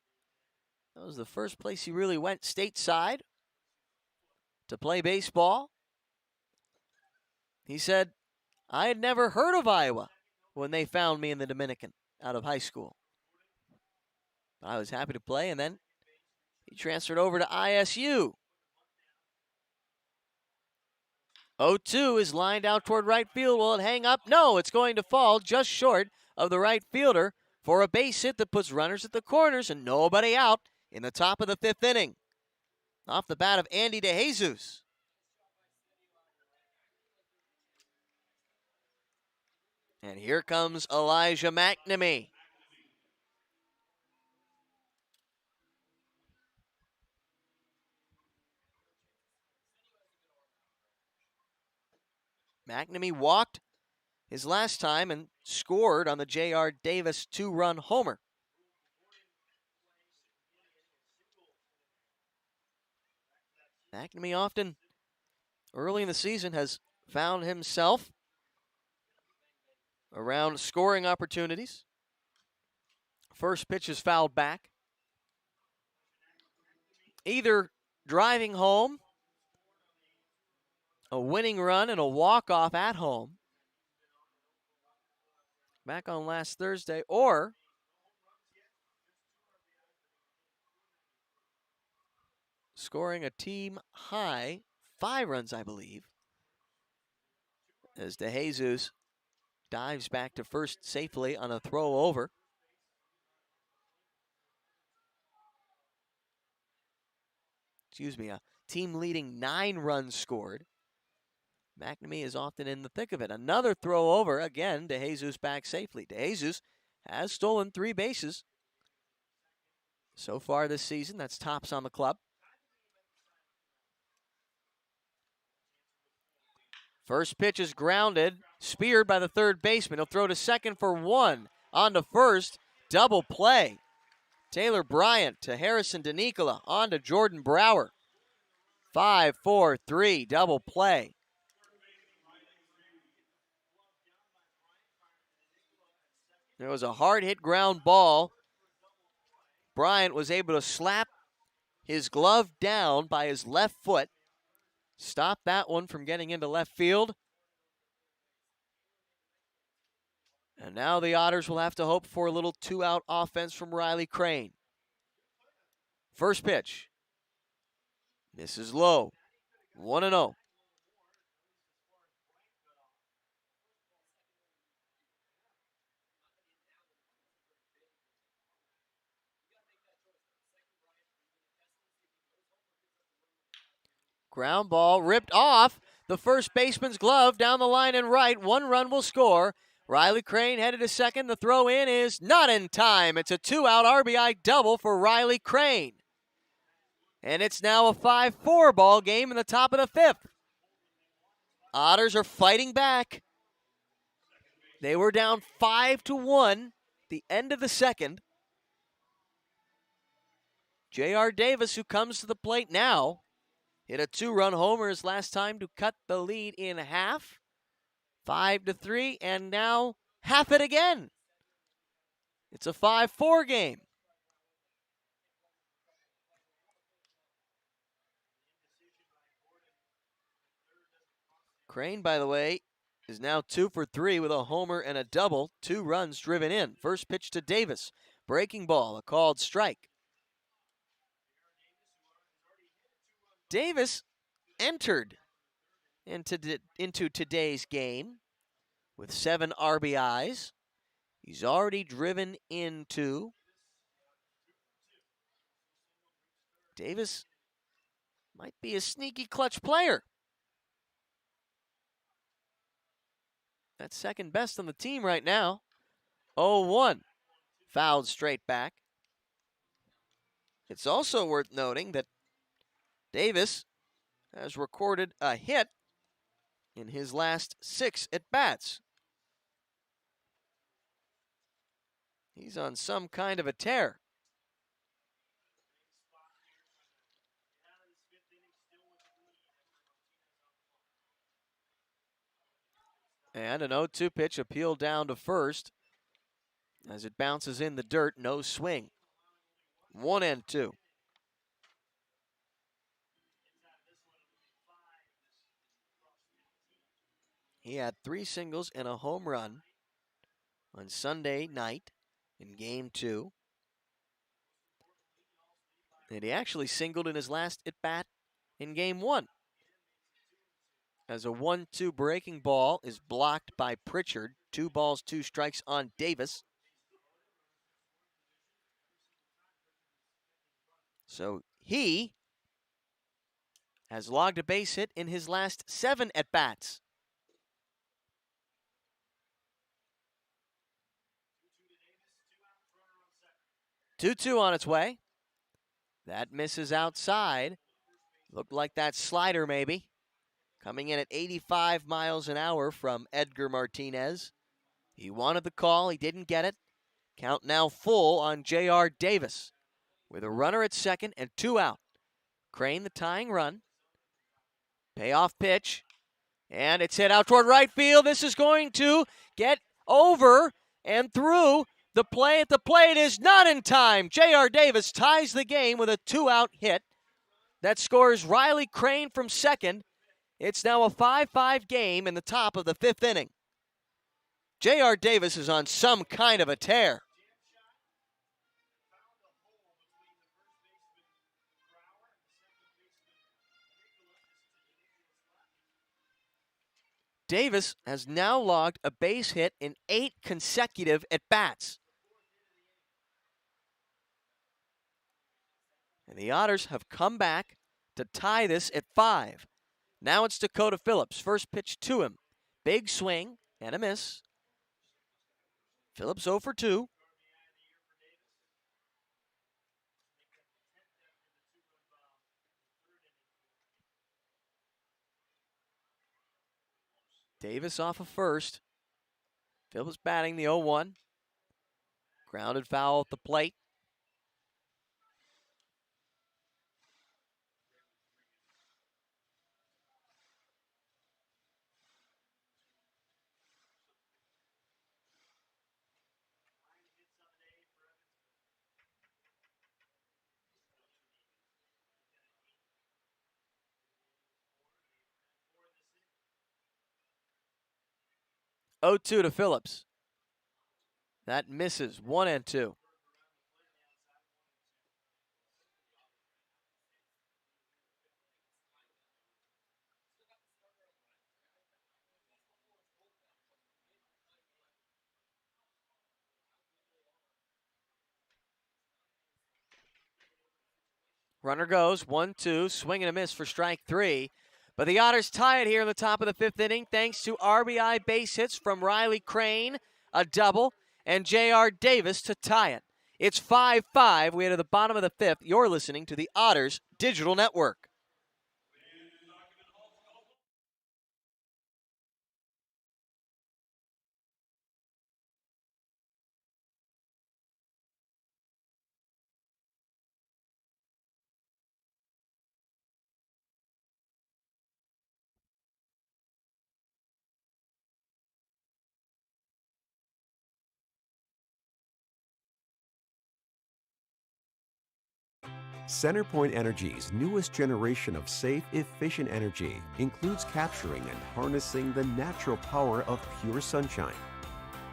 That was the first place he really went stateside to play baseball. He said, I had never heard of Iowa when they found me in the Dominican out of high school. I was happy to play, and then he transferred over to ISU. 0-2 is lined out toward right field. Will it hang up? No, it's going to fall just short of the right fielder for a base hit that puts runners at the corners and nobody out in the top of the 5th inning. Off the bat of Andy DeJesus. And here comes Elijah Mcnamee. Mcnamee walked his last time and scored on the J.R. Davis 2-run homer. Mcnamee often, early in the season, has found himself around scoring opportunities. First pitch is fouled back. Either driving home a winning run and a walk-off at home back on last Thursday, or scoring a team-high 5 runs, I believe, as DeJesus dives back to first safely on a throw over. Excuse me, a team-leading 9 runs scored. Mcnamee is often in the thick of it. Another throw over, again, DeJesus back safely. DeJesus has stolen 3 bases so far this season. That's tops on the club. First pitch is grounded, speared by the third baseman. He'll throw to second for one. On to first, double play. Taylor Bryant to Harrison DeNicola. On to Jordan Brower. 5-4-3, double play. There was a hard hit ground ball. Bryant was able to slap his glove down by his left foot. Stop that one from getting into left field. And now the Otters will have to hope for a little two-out offense from Riley Crane. First pitch. This is low. 1-0. Ground ball ripped off the first baseman's glove down the line and right. One run will score. Riley Crane headed to second. The throw in is not in time. It's a two-out RBI double for Riley Crane. And it's now a 5-4 ball game in the top of the fifth. Otters are fighting back. They were down 5-1 the end of the second. J.R. Davis, who comes to the plate now, hit a two-run homer his last time to cut the lead in half. 5-3, and now half it again. It's a 5-4 game. Crane, by the way, is now 2 for 3 with a homer and a double. 2 runs driven in. First pitch to Davis. Breaking ball, a called strike. Davis entered into today's game with 7 RBIs. He's already driven in 2. Davis might be a sneaky clutch player. That's second best on the team right now. 0-1. Fouled straight back. It's also worth noting that Davis has recorded a hit in his last 6 at-bats. He's on some kind of a tear. And an 0-2 pitch appealed down to first. As it bounces in the dirt, no swing. 1-2. He had 3 singles and a home run on Sunday night in Game 2. And he actually singled in his last at-bat in Game 1. As a 1-2 breaking ball is blocked by Pritchard. 2 balls, 2 strikes on Davis. So he has logged a base hit in his last 7 at-bats. Two on its way. That misses outside. Looked like that slider maybe. Coming in at 85 miles an hour from Edgar Martinez. He wanted the call. He didn't get it. Count now full on J.R. Davis. With a runner at second and 2 out. Crane the tying run. Payoff pitch. And it's hit out toward right field. This is going to get over and through. The play at the plate is not in time. J.R. Davis ties the game with a 2-out hit. That scores Riley Crane from second. It's now a 5-5 game in the top of the 5th inning. J.R. Davis is on some kind of a tear. Davis has now logged a base hit in 8 consecutive at-bats. And the Otters have come back to tie this at 5. Now it's Dakota Phillips. First pitch to him. Big swing and a miss. Phillips 0 for 2. Davis off of first. Phillips batting the 0-1. Grounded foul at the plate. Oh, 2 to Phillips. That misses 1-2. Runner goes, 1-2, swing and a miss for strike 3. But the Otters tie it here in the top of the 5th inning thanks to RBI base hits from Riley Crane, a double, and J.R. Davis to tie it. It's 5-5. We head to the bottom of the 5th. You're listening to the Otters Digital Network. Centerpoint Energy's newest generation of safe, efficient energy includes capturing and harnessing the natural power of pure sunshine.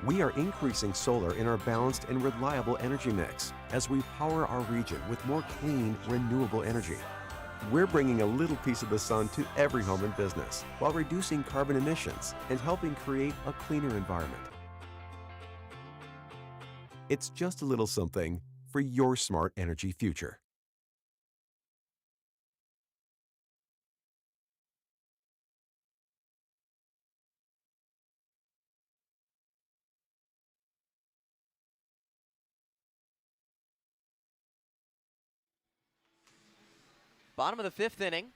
We are increasing solar in our balanced and reliable energy mix as we power our region with more clean, renewable energy. We're bringing a little piece of the sun to every home and business while reducing carbon emissions and helping create a cleaner environment. It's just a little something for your smart energy future. Bottom of the 5th inning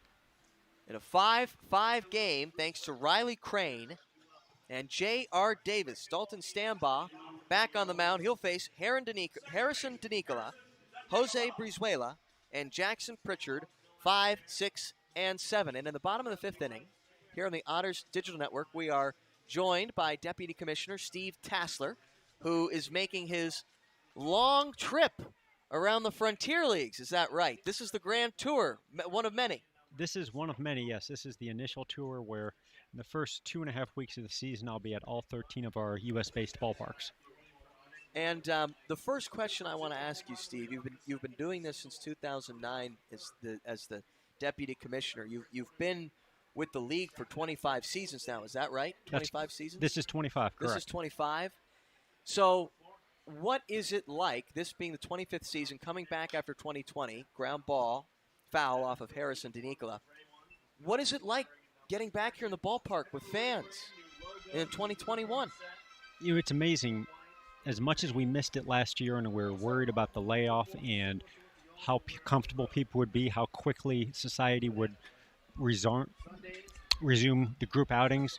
in a 5-5 game thanks to Riley Crane and J.R. Davis. Dalton Stambaugh back on the mound. He'll face Harrison DeNicola, Jose Brizuela, and Jackson Pritchard, 5, 6, and 7. And in the bottom of the 5th inning, here on the Otters Digital Network, we are joined by Deputy Commissioner Steve Tassler, who is making his long trip around the Frontier Leagues. Is that right? This is the Grand Tour, one of many. This is one of many, yes. This is the initial tour where in the first 2.5 weeks of the season, I'll be at all 13 of our U.S.-based ballparks. And the first question I want to ask you, Steve, you've been doing this since 2009 as the deputy commissioner. You've been with the league for 25 seasons now. Is that right? 25 seasons. This is 25. Correct. This is 25. So, what is it like? This being the 25th season, coming back after 2020, ground ball, foul off of Harrison DeNicola. What is it like getting back here in the ballpark with fans in 2021? You know, it's amazing. As much as we missed it last year and we were worried about the layoff and how comfortable people would be, how quickly society would resume the group outings,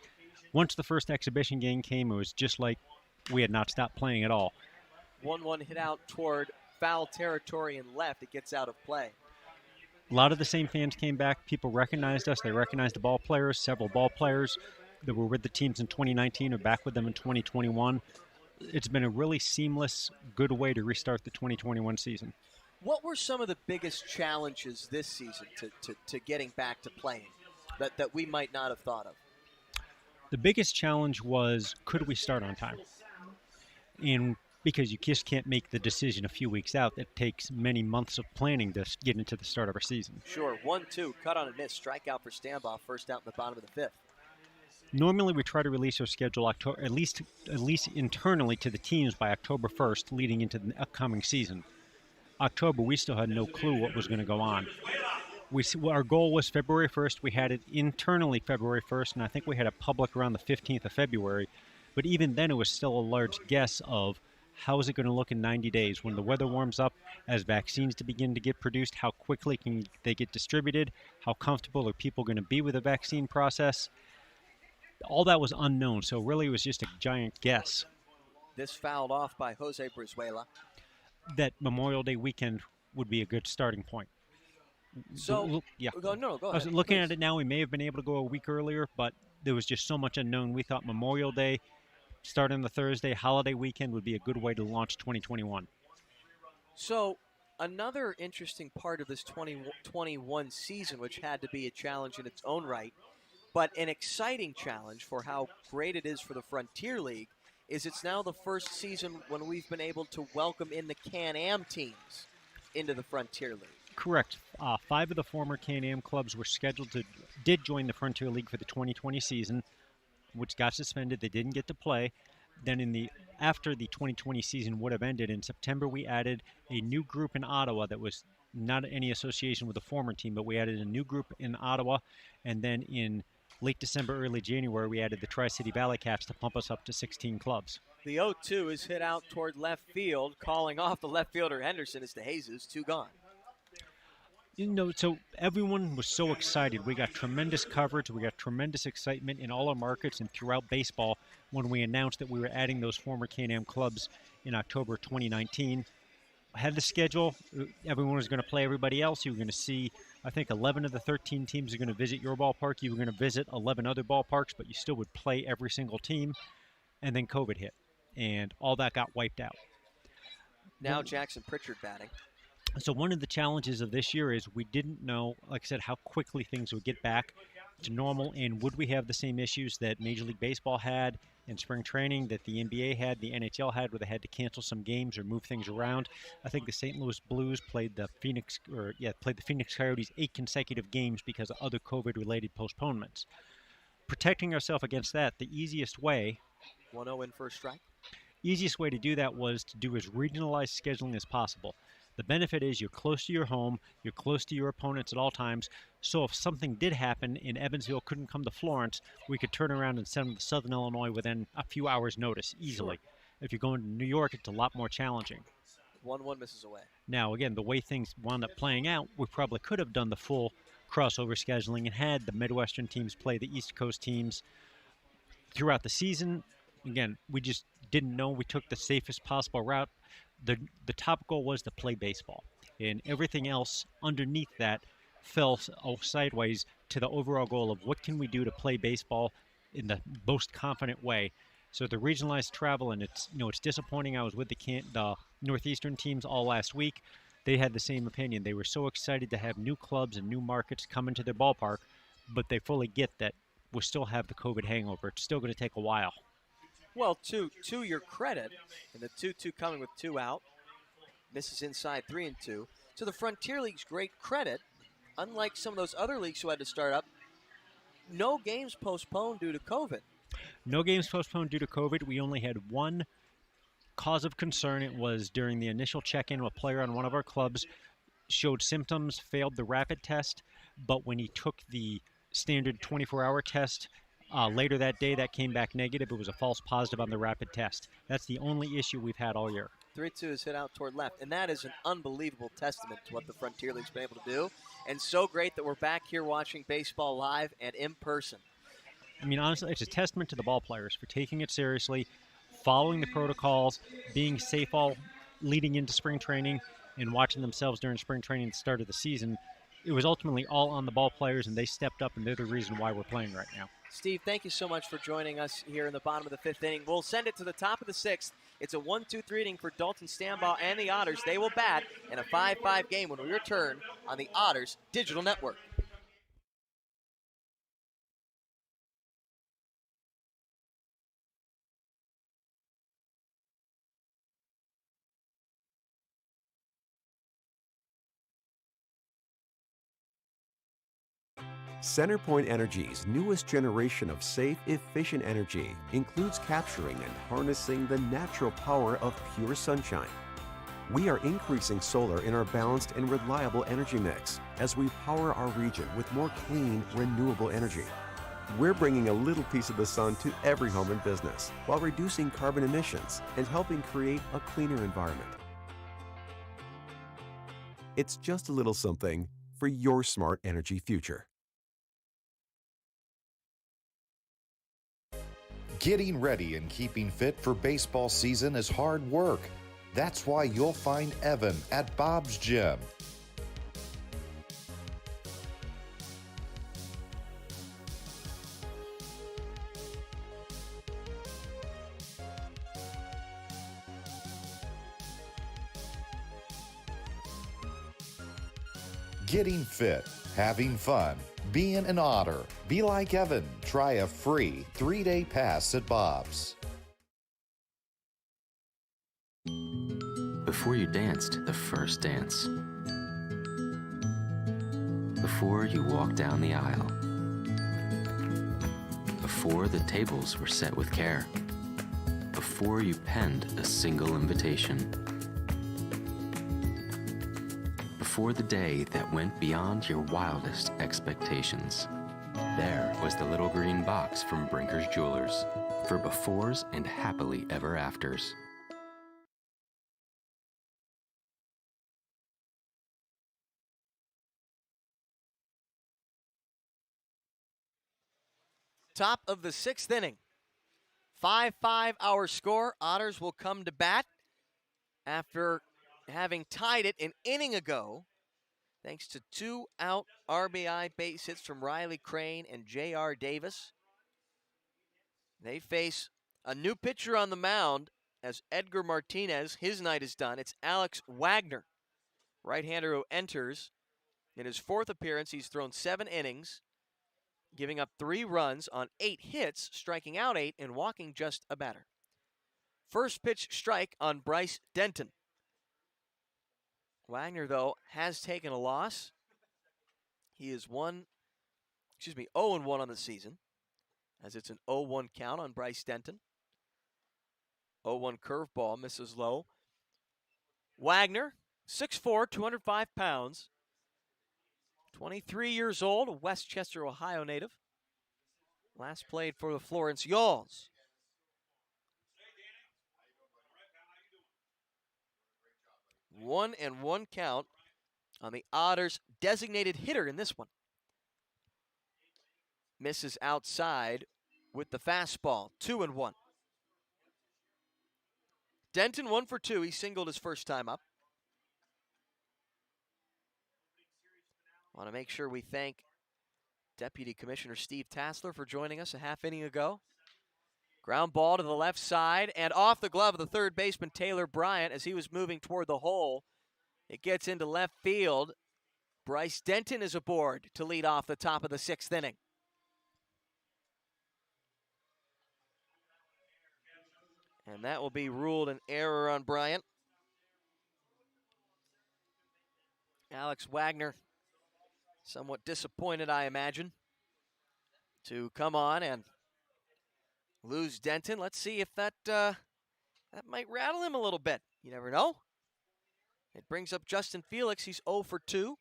once the first exhibition game came, it was just like we had not stopped playing at all. 1-1 hit out toward foul territory and left. It gets out of play. A lot of the same fans came back. People recognized us. They recognized the ball players. Several ball players that were with the teams in 2019 are back with them in 2021. It's been a really seamless, good way to restart the 2021 season. What were some of the biggest challenges this season to getting back to playing that we might not have thought of? The biggest challenge was, could we start on time? And because you just can't make the decision a few weeks out. It takes many months of planning to get into the start of our season. Sure, 1-2, cut on a miss, strikeout for Stambaugh, first out in the bottom of the 5th. Normally, we try to release our schedule at least internally to the teams by October 1st, leading into the upcoming season. October, we still had no clue what was going to go on. Our goal was February 1st. We had it internally February 1st, and I think we had a public around the 15th of February. But even then, it was still a large guess of how is it going to look in 90 days when the weather warms up, as vaccines begin to get produced, how quickly can they get distributed, how comfortable are people going to be with the vaccine process. all that was unknown. So really, it was just a giant guess This fouled off by Jose Brizuela. that Memorial Day weekend would be a good starting point. So, yeah. go I was ahead. looking please. at it now. We may have been able to go a week earlier, but there was just so much unknown. We thought Memorial Day, starting the Thursday, holiday weekend would be a good way to launch 2021. So, another interesting part of this 2021 season, which had to be a challenge in its own right, but an exciting challenge for how great it is for the Frontier League, is it's now the first season when we've been able to welcome in the Can-Am teams into the Frontier League. Correct. 5 of the former Can-Am clubs did join the Frontier League for the 2020 season, which got suspended. They didn't get to play. Then after the 2020 season would have ended in September, we added a new group in Ottawa that was not any association with the former team, but we added a new group in Ottawa. And then in late December, early January, we added the Tri-City Valley Caps to pump us up to 16 clubs. The 0-2 is hit out toward left field, calling off the left fielder Henderson as to Jesus, 2 gone. So everyone was so excited. We got tremendous coverage. We got tremendous excitement in all our markets and throughout baseball when we announced that we were adding those former Can-Am clubs in October 2019. Had the schedule. Everyone was going to play everybody else. You were going to see, I think, 11 of the 13 teams are going to visit your ballpark. You were going to visit 11 other ballparks, but you still would play every single team. And then COVID hit, and all that got wiped out. Now Jackson Pritchard batting. So one of the challenges of this year is we didn't know, like I said, how quickly things would get back to normal, and would we have the same issues that Major League Baseball had in spring training, that the NBA had, the NHL had, where they had to cancel some games or move things around. I think the St. Louis Blues played the Phoenix Coyotes 8 consecutive games because of other COVID-related postponements. Protecting ourselves against that, the easiest way 1-0 in first strike. Easiest way to do that was to do as regionalized scheduling as possible. The benefit is you're close to your home, you're close to your opponents at all times, so if something did happen and Evansville couldn't come to Florence, we could turn around and send them to Southern Illinois within a few hours' notice, easily. Sure. If you're going to New York, it's a lot more challenging. 1-1 misses away. Now, again, the way things wound up playing out, we probably could have done the full crossover scheduling and had the Midwestern teams play the East Coast teams throughout the season. Again, we just didn't know. We took the safest possible route. The top goal was to play baseball, and everything else underneath that fell sideways to the overall goal of what can we do to play baseball in the most confident way. So the regionalized travel, and it's disappointing. I was with the Northeastern teams all last week. They had the same opinion. They were so excited to have new clubs and new markets come into their ballpark, but they fully get that we still have the COVID hangover. It's still going to take a while. Well, to your credit, and the 2-2 coming with 2 out, misses inside 3-2. To the Frontier League's great credit, unlike some of those other leagues who had to start up, no games postponed due to COVID. No games postponed due to COVID. We only had one cause of concern. It was during the initial check-in, a player on one of our clubs showed symptoms, failed the rapid test, but when he took the standard 24-hour test, later that day, that came back negative. It was a false positive on the rapid test. That's the only issue we've had all year. 3-2 is hit out toward left, and that is an unbelievable testament to what the Frontier League's been able to do, and so great that we're back here watching baseball live and in person. I mean, honestly, it's a testament to the ball players for taking it seriously, following the protocols, being safe all leading into spring training, and watching themselves during spring training at the start of the season. It was ultimately all on the ball players, and they stepped up, and they're the reason why we're playing right now. Steve, thank you so much for joining us here in the bottom of the 5th inning. We'll send it to the top of the 6th. It's a 1-2-3 inning for Dalton Stambaugh and the Otters. They will bat in a 5-5 game when we return on the Otters Digital Network. Centerpoint Energy's newest generation of safe, efficient energy includes capturing and harnessing the natural power of pure sunshine. We are increasing solar in our balanced and reliable energy mix as we power our region with more clean, renewable energy. We're bringing a little piece of the sun to every home and business while reducing carbon emissions and helping create a cleaner environment. It's just a little something for your smart energy future. Getting ready and keeping fit for baseball season is hard work. That's why you'll find Evan at Bob's Gym. Getting fit, having fun, being an Otter. Be like Evan. Try a free 3-day pass at Bob's. Before you danced the first dance. Before you walked down the aisle. Before the tables were set with care. Before you penned a single invitation. Before the day that went beyond your wildest expectations. There was the little green box from Brinker's Jewelers for befores and happily ever afters. Top of the 6th inning. 5-5 our score. Otters will come to bat after having tied it an inning ago, thanks to 2 out RBI base hits from Riley Crane and J.R. Davis. They face a new pitcher on the mound as Edgar Martinez. His night is done. It's Alex Wagner, right-hander who enters. In his 4th appearance, he's thrown 7 innings, giving up 3 runs on 8 hits, striking out 8 and walking just a batter. First pitch strike on Bryce Denton. Wagner, though, has taken a loss. He is 0-1 on the season, as it's an 0-1 count on Bryce Denton. 0-1 curveball, misses low. Wagner, 6'4", 205 pounds, 23 years old, a Westchester, Ohio native. Last played for the Florence Yalls. One and one count on the Otters' designated hitter in this one. Misses outside with the fastball, 2-1. Denton 1 for 2. He singled his first time up. Want to make sure we thank Deputy Commissioner Steve Tassler for joining us a half inning ago. Ground ball to the left side and off the glove of the third baseman Taylor Bryant as he was moving toward the hole. It gets into left field. Bryce Denton is aboard to lead off the top of the 6th inning. And that will be ruled an error on Bryant. Alex Wagner, somewhat disappointed, I imagine, to come on and lose Denton. Let's see if that might rattle him a little bit. You never know. It brings up Justin Felix. He's 0 for 2.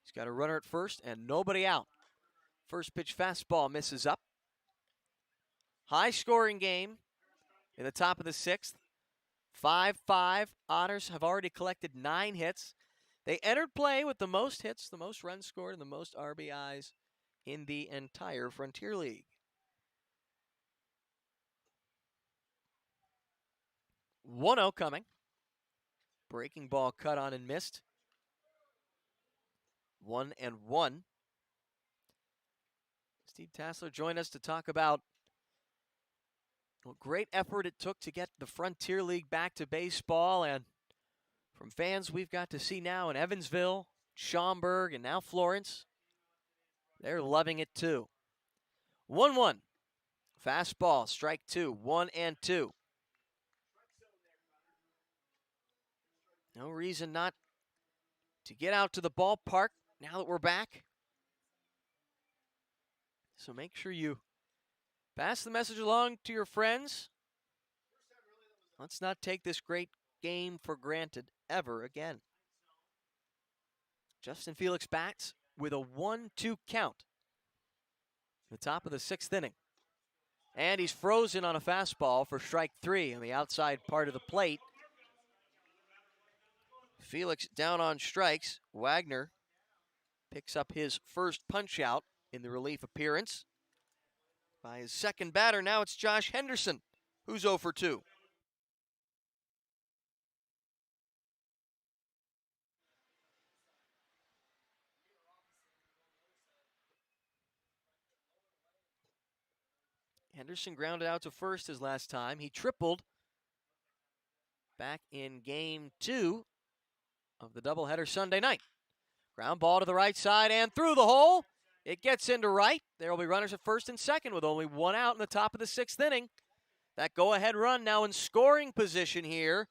He's got a runner at first and nobody out. First pitch fastball misses up. High scoring game in the top of the 6th. 5-5. Otters have already collected 9 hits. They entered play with the most hits, the most runs scored, and the most RBIs in the entire Frontier League. 1-0 coming. Breaking ball cut on and missed. 1-1. Steve Tassler joined us to talk about what great effort it took to get the Frontier League back to baseball, and from fans we've got to see now in Evansville, Schaumburg, and now Florence, they're loving it too. 1-1. Fastball, strike 2, 1-2. No reason not to get out to the ballpark now that we're back. So make sure you pass the message along to your friends. Let's not take this great game for granted ever again. Justin Felix bats with a 1-2 count. The top of the 6th inning. And he's frozen on a fastball for strike 3 on the outside part of the plate. Felix down on strikes. Wagner picks up his first punch out in the relief appearance. by his second batter. Now it's Josh Henderson, who's 0 for 2. Henderson grounded out to first his last time. He tripled back in Game 2 of the doubleheader Sunday night. Ground ball to the right side and through the hole. It gets into right. There will be runners at first and second with only one out in the top of the 6th inning. That go-ahead run now in scoring position here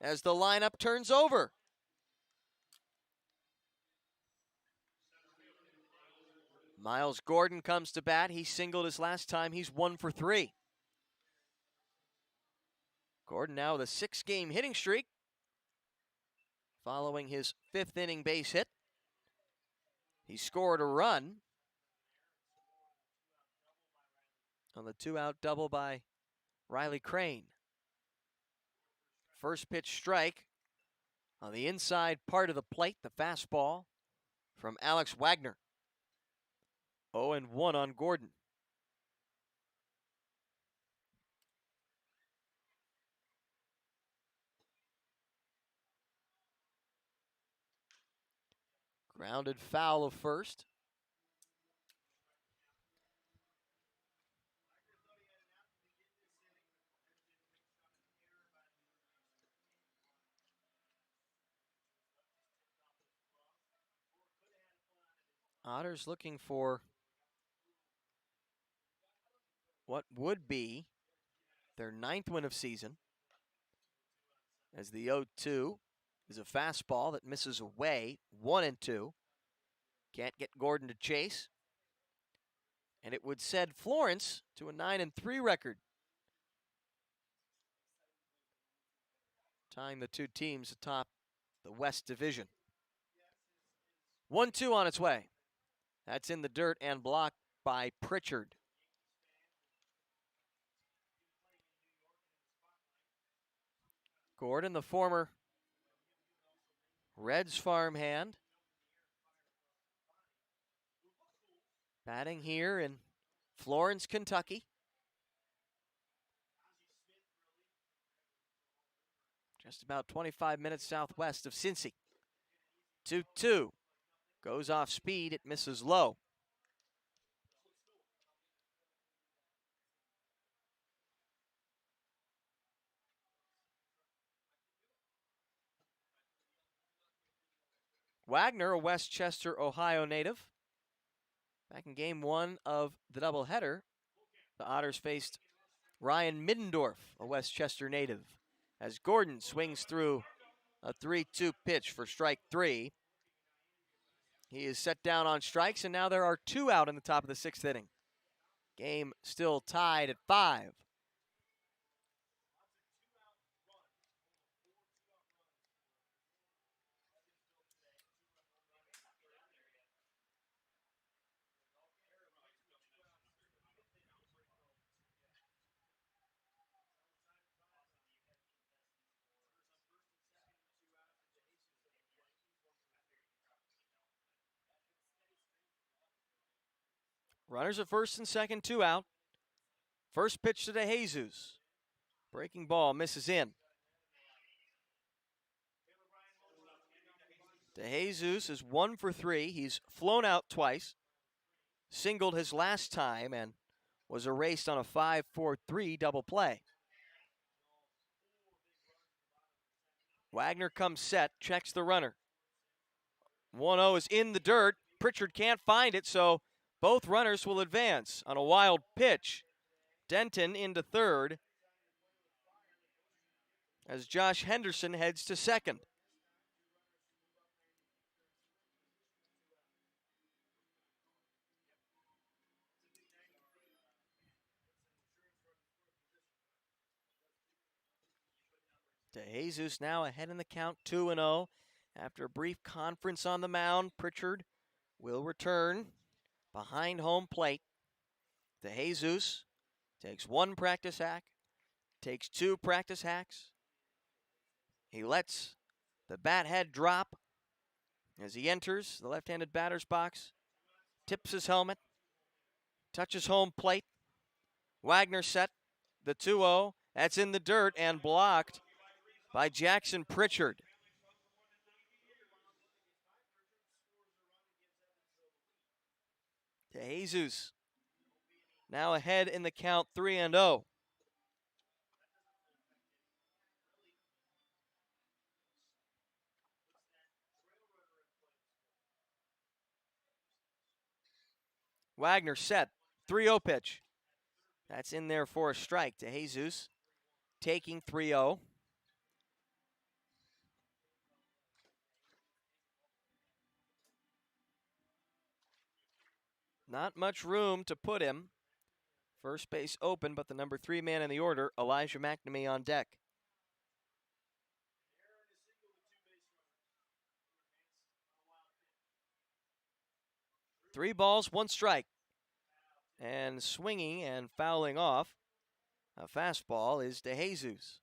as the lineup turns over. Miles Gordon comes to bat. He singled his last time. He's 1 for 3. Gordon now with a 6-game hitting streak following his 5th inning base hit. He scored a run on the 2-out double by Riley Crane. First pitch strike on the inside part of the plate, the fastball from Alex Wagner. 0-1 on Gordon. Grounded foul of first. Otters looking for what would be their 9th win of season, as the 0-2 is a fastball that misses away. 1-2. Can't get Gordon to chase. And it would send Florence to a 9-3 record, tying the two teams atop the West Division. 1-2 on its way. That's in the dirt and blocked by Pritchard. Gordon, the former Reds farmhand, batting here in Florence, Kentucky. Just about 25 minutes southwest of Cincy. 2-2. Goes off speed, it misses low. Wagner, a Westchester, Ohio native. Back in Game 1 of the doubleheader, the Otters faced Ryan Middendorf, a Westchester native, as Gordon swings through a 3-2 pitch for strike 3. He is set down on strikes, and now there are 2 out in the top of the 6th inning. Game still tied at 5. Runners at first and second, 2 out. First pitch to DeJesus. Breaking ball misses in. DeJesus is 1 for 3. He's flown out twice. Singled his last time and was erased on a 5-4-3 double play. Wagner comes set, checks the runner. 1-0 is in the dirt. Pritchard can't find it, so both runners will advance on a wild pitch. Denton into third as Josh Henderson heads to second. DeJesus now ahead in the count, 2-0. After a brief conference on the mound, Pritchard will return behind home plate. DeJesus takes 1 practice hack, takes 2 practice hacks. He lets the bat head drop as he enters the left-handed batter's box, tips his helmet, touches home plate, Wagner set the 2-0. That's in the dirt and blocked by Jackson Pritchard. DeJesus now ahead in the count 3-0. Wagner set, 3-0 pitch. That's in there for a strike. DeJesus taking 3-0. Not much room to put him. First base open, but the number 3 man in the order, Elijah Mcnamee, on deck. Three balls, one strike. And swinging and fouling off a fastball is DeJesus.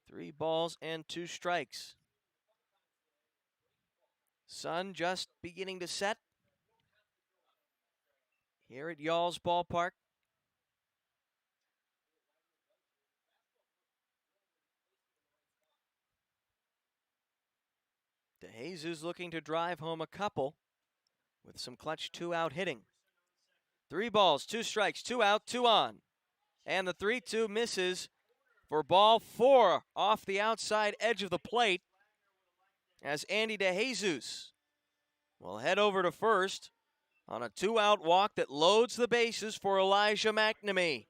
3 balls and 2 strikes. Sun just beginning to set here at Y'all's Ballpark. DeJesus looking to drive home a couple with some clutch 2-out hitting. 3 balls, 2 strikes, 2 out, 2 on. And the 3-2 misses for ball 4 off the outside edge of the plate as Andy DeJesus will head over to first on a 2-out walk that loads the bases for Elijah Mcnamee.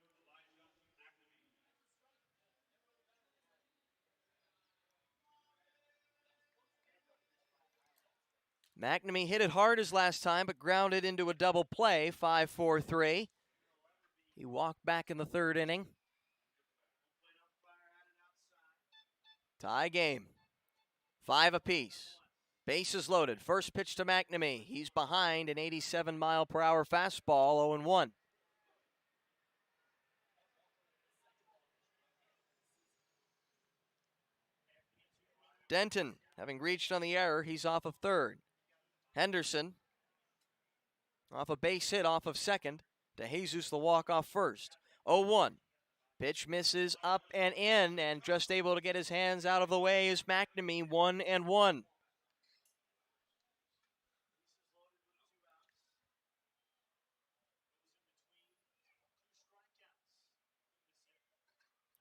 Mcnamee hit it hard as last time, but grounded into a double play, 5-4-3. He walked back in the 3rd inning. Tie game, 5 apiece. Bases loaded. First pitch to Mcnamee. He's behind an 87-mile-per-hour fastball, 0-1. Denton, having reached on the error, he's off of 3rd. Henderson, off a base hit off of 2nd. DeJesus the walk-off first. 0-1. Pitch misses up and in, and just able to get his hands out of the way is Mcnamee, 1-1.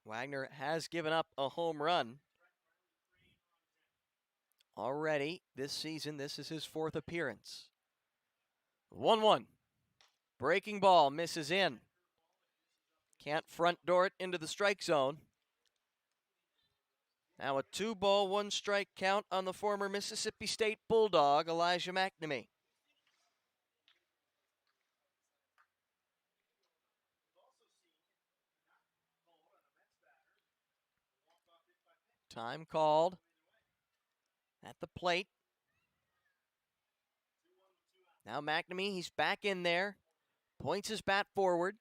Wagner has given up a home run already this season. This is his 4th appearance. 1-1. Breaking ball misses in. Can't front door it into the strike zone. Now a 2-ball, 1-strike count on the former Mississippi State Bulldog, Elijah Mcnamee. Time called at the plate. Now Mcnamee, he's back in there. Points his bat forward.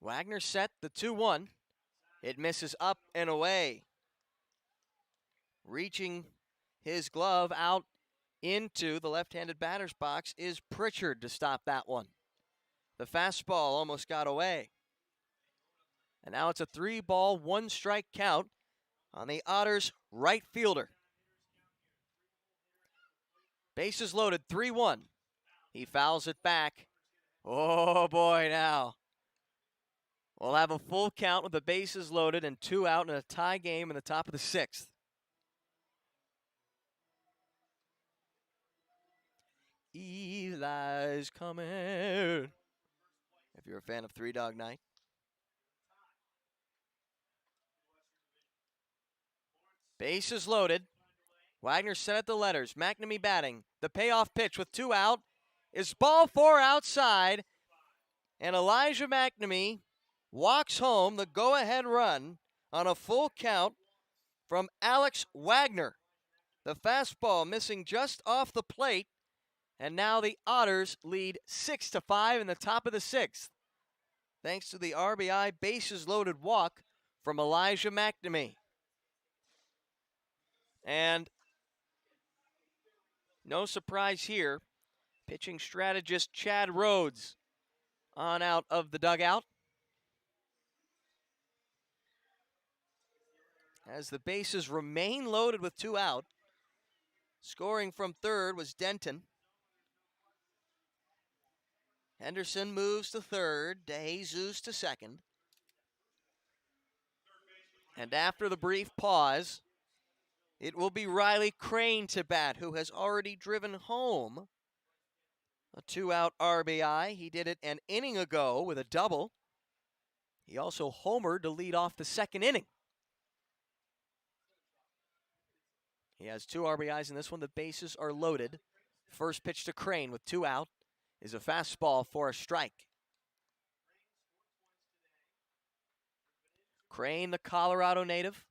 Wagner set the 2-1. It misses up and away. Reaching his glove out into the left-handed batter's box is Pritchard to stop that one. The fastball almost got away. And now it's a 3-ball, 1-strike count on the Otters' right fielder. Bases loaded, 3-1. He fouls it back. Oh boy, now. We'll have a full count with the bases loaded and 2 out in a tie game in the top of the 6th. Eli's coming. If you're a fan of Three Dog Night. Bases loaded. Wagner set at the letters. Mcnamee batting. The payoff pitch with 2 out is ball 4 outside. And Elijah Mcnamee walks home the go-ahead run on a full count from Alex Wagner. The fastball missing just off the plate. And now the Otters lead 6-5 in the top of the 6th. Thanks to the RBI bases loaded walk from Elijah Mcnamee. And no surprise here. Pitching strategist Chad Rhodes on out of the dugout. As the bases remain loaded with 2 out. Scoring from third was Denton. Henderson moves to third, DeJesus to second. And after the brief pause, it will be Riley Crane to bat, who has already driven home a 2-out RBI. He did it an inning ago with a double. He also homered to lead off the second inning. He has 2 RBIs in this one. The bases are loaded. First pitch to Crane with 2 out is a fastball for a strike. Crane, the Colorado native.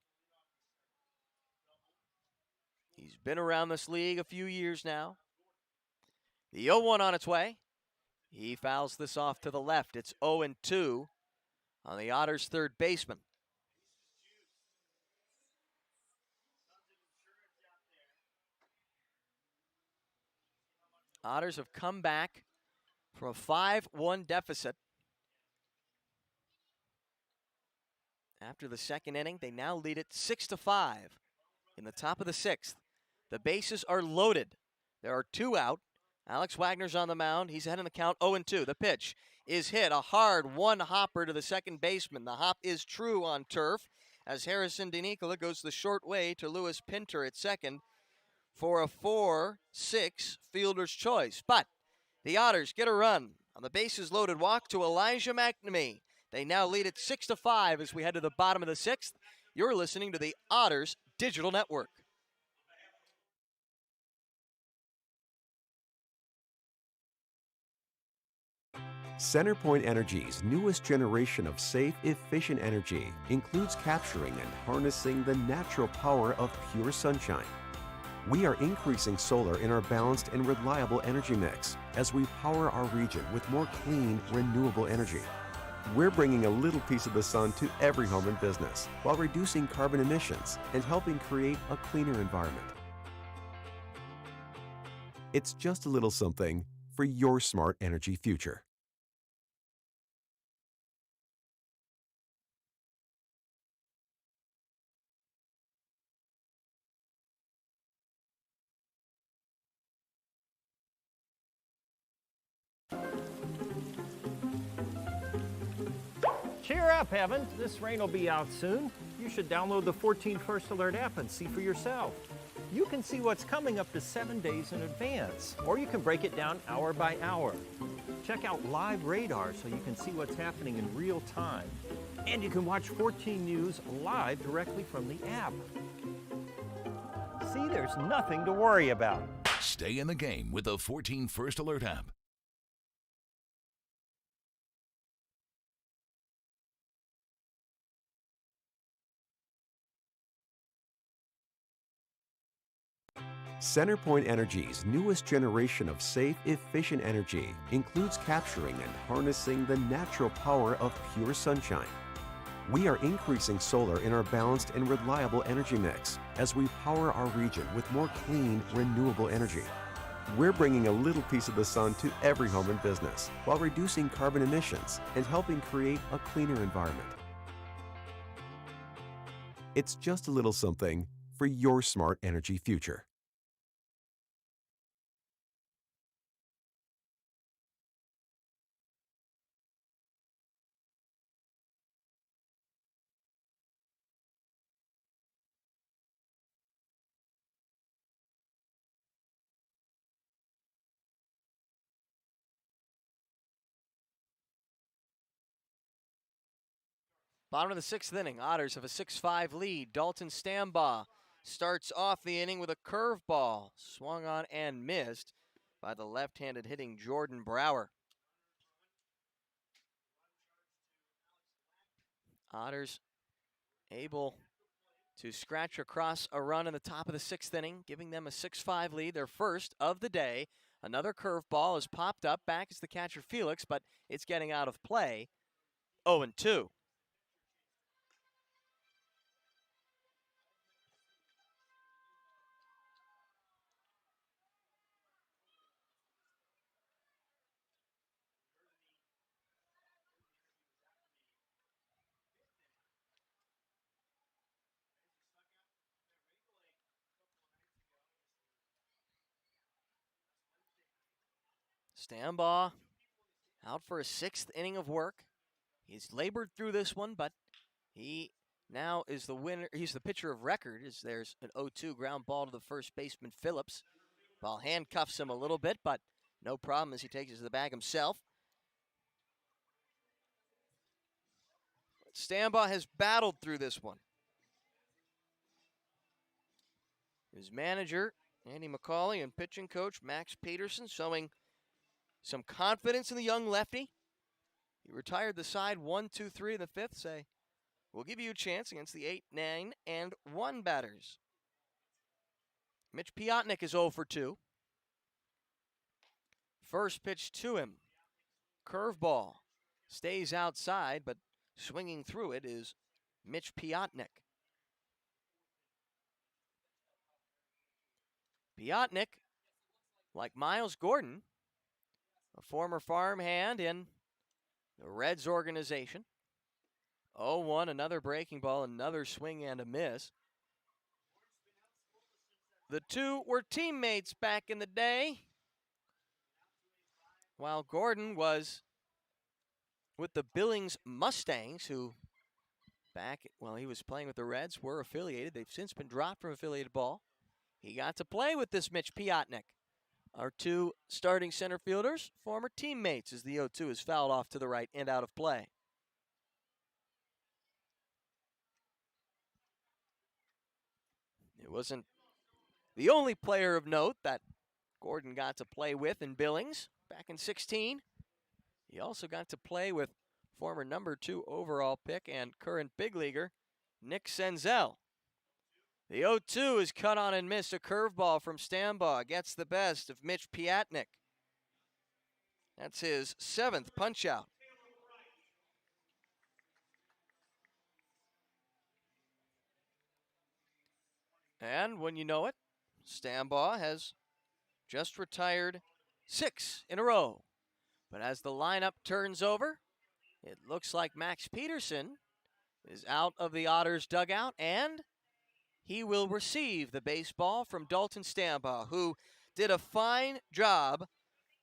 He's been around this league a few years now. The 0-1 on its way. He fouls this off to the left. It's 0-2 on the Otters' third baseman. Otters have come back from a 5-1 deficit. After the second inning, they now lead it 6-5 in the top of the 6th. The bases are loaded. There are 2 out. Alex Wagner's on the mound. He's ahead in the count, 0-2. The pitch is hit. A hard one-hopper to the second baseman. The hop is true on turf as Harrison DeNicola goes the short way to Lewis Pinter at second for a 4-6 fielder's choice. But the Otters get a run on the bases loaded walk to Elijah Mcnamee. They now lead it 6-5 as we head to the bottom of the 6th. You're listening to the Otters Digital Network. Centerpoint Energy's newest generation of safe, efficient energy includes capturing and harnessing the natural power of pure sunshine. We are increasing solar in our balanced and reliable energy mix as we power our region with more clean, renewable energy. We're bringing a little piece of the sun to every home and business while reducing carbon emissions and helping create a cleaner environment. It's just a little something for your smart energy future. Cheer up, Evan. This rain will be out soon. You should download the 14 First Alert app and see for yourself. You can see what's coming up to 7 days in advance, or you can break it down hour by hour. Check out live radar so you can see what's happening in real time. And you can watch 14 News live directly from the app. See, there's nothing to worry about. Stay in the game with the 14 First Alert app. Centerpoint Energy's newest generation of safe, efficient energy includes capturing and harnessing the natural power of pure sunshine. We are increasing solar in our balanced and reliable energy mix as we power our region with more clean, renewable energy. We're bringing a little piece of the sun to every home and business while reducing carbon emissions and helping create a cleaner environment. It's just a little something for your smart energy future. Bottom of the 6th inning, Otters have a 6-5 lead. Dalton Stambaugh starts off the inning with a curveball, swung on and missed by the left-handed hitting Jordan Brower. Otters able to scratch across a run in the top of the 6th inning, giving them a 6-5 lead, their first of the day. Another curveball is popped up, back is the catcher Felix, but it's getting out of play. 0-2. Stambaugh out for a 6th inning of work. He's labored through this one, but he now is the winner. He's the pitcher of record, as there's an 0-2 ground ball to the first baseman, Phillips. Ball handcuffs him a little bit, but no problem as he takes it to the bag himself. Stambaugh has battled through this one. His manager, Andy McCauley, and pitching coach, Max Peterson, showing some confidence in the young lefty. He retired the side 1-2-3 in the 5th, say, we'll give you a chance against the 8, 9, and 1 batters. Mitch Piotnik is 0 for 2. First pitch to him. Curveball. Stays outside, but swinging through it is Mitch Piotnik. Piotnik, like Miles Gordon, a former farmhand in the Reds organization. 0-1, another breaking ball, another swing and a miss. The two were teammates back in the day. While Gordon was with the Billings Mustangs, who back while he was playing with the Reds were affiliated. They've since been dropped from affiliated ball. He got to play with this Mitch Piotnik. Our two starting center fielders, former teammates, as the 0-2 is fouled off to the right and out of play. It wasn't the only player of note that Gordon got to play with in Billings back in 2016. He also got to play with former number 2 overall pick and current big leaguer Nick Senzel. The 0-2 is cut on and missed. A curveball from Stambaugh gets the best of Mitch Piotnik. That's his 7th punchout. And when you know it, Stambaugh has just retired 6 in a row. But as the lineup turns over, it looks like Max Peterson is out of the Otters dugout, and he will receive the baseball from Dalton Stambaugh, who did a fine job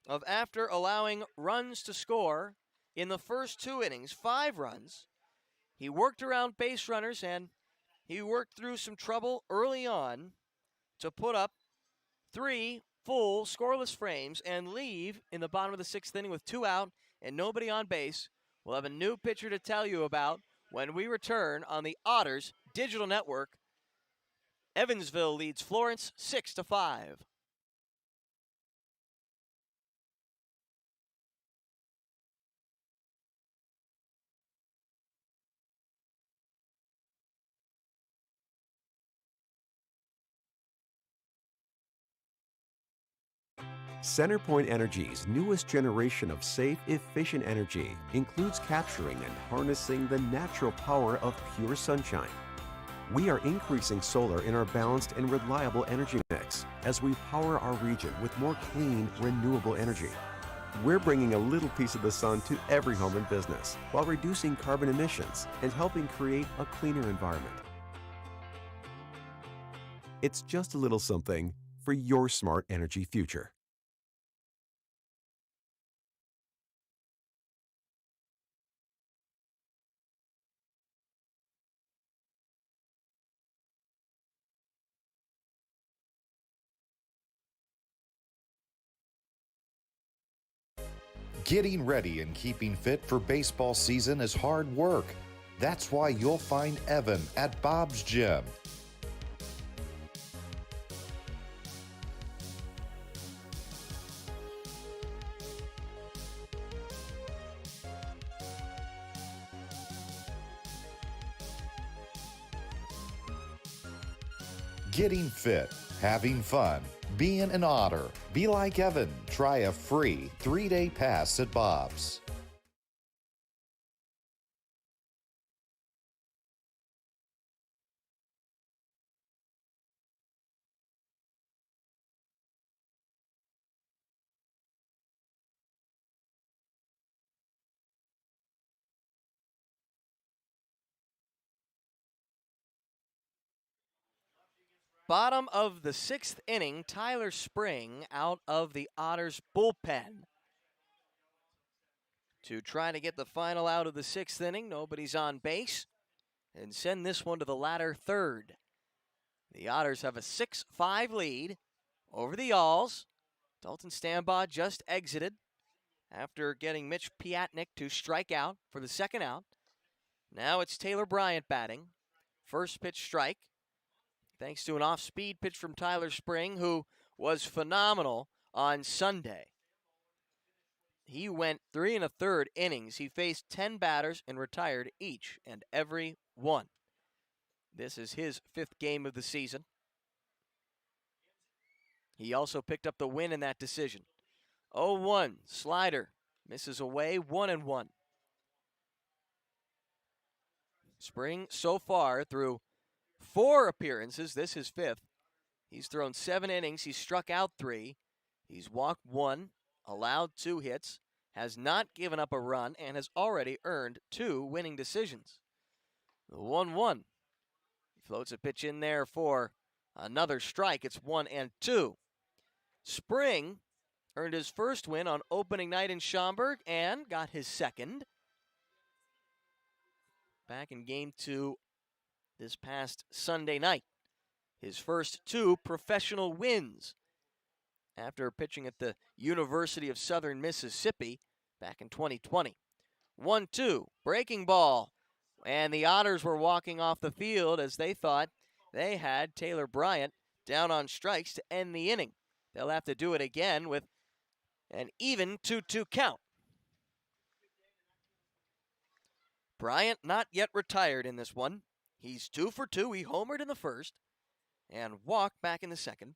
of, after allowing runs to score in the first 2 innings, 5 runs. He worked around base runners, and he worked through some trouble early on to put up 3 full scoreless frames and leave in the bottom of the 6th inning with 2 out and nobody on base. We'll have a new pitcher to tell you about when we return on the Otters Digital Network. Evansville leads Florence 6-5. Centerpoint Energy's newest generation of safe, efficient energy includes capturing and harnessing the natural power of pure sunshine. We are increasing solar in our balanced and reliable energy mix as we power our region with more clean, renewable energy. We're bringing a little piece of the sun to every home and business while reducing carbon emissions and helping create a cleaner environment. It's just a little something for your smart energy future. Getting ready and keeping fit for baseball season is hard work. That's why you'll find Evan at Bob's Gym. Getting fit, having fun, being an Otter. Be like Evan. Try a free 3-day pass at Bob's. Bottom of the 6th inning, Tyler Spring out of the Otters bullpen. to try to get the final out of the 6th inning. Nobody's on base. And send this one to the latter third. The Otters have a 6-5 lead over the Yalls. Dalton Stambaugh just exited after getting Mitch Piotnik to strike out for the second out. Now it's Taylor Bryant batting. First pitch strike, thanks to an off-speed pitch from Tyler Spring, who was phenomenal on Sunday. He went 3 1/3 innings. He faced 10 batters and retired each and every one. This is his 5th game of the season. He also picked up the win in that decision. 0-1, slider, misses away, 1-1. Spring so far through 4 appearances, this is 5th. He's thrown 7 innings, he's struck out 3, he's walked 1, allowed 2 hits, has not given up a run, and has already earned 2 winning decisions. The 1-1. He floats a pitch in there for another strike. It's 1-2. Spring earned his first win on opening night in Schaumburg and got his second back in Game 2 this past Sunday night. His first 2 professional wins after pitching at the University of Southern Mississippi back in 2020. 1-2, breaking ball. And the Otters were walking off the field as they thought they had Taylor Bryant down on strikes to end the inning. They'll have to do it again with an even 2-2 count. Bryant not yet retired in this one. He's 2 for 2. He homered in the first and walked back in the second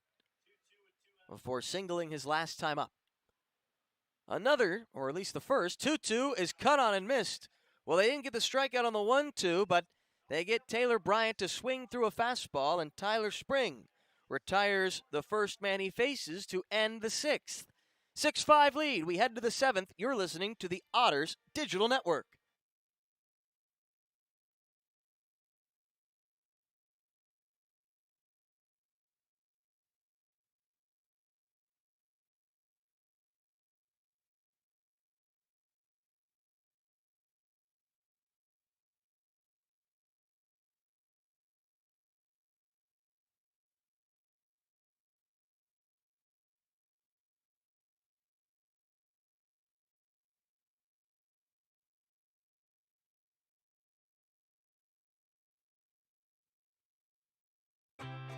before singling his last time up. Another, or at least the first, 2-2 is cut on and missed. Well, they didn't get the strikeout on the 1-2, but they get Taylor Bryant to swing through a fastball, and Tyler Spring retires the first man he faces to end the 6th. 6-5 lead. We head to the 7th. You're listening to the Otters Digital Network.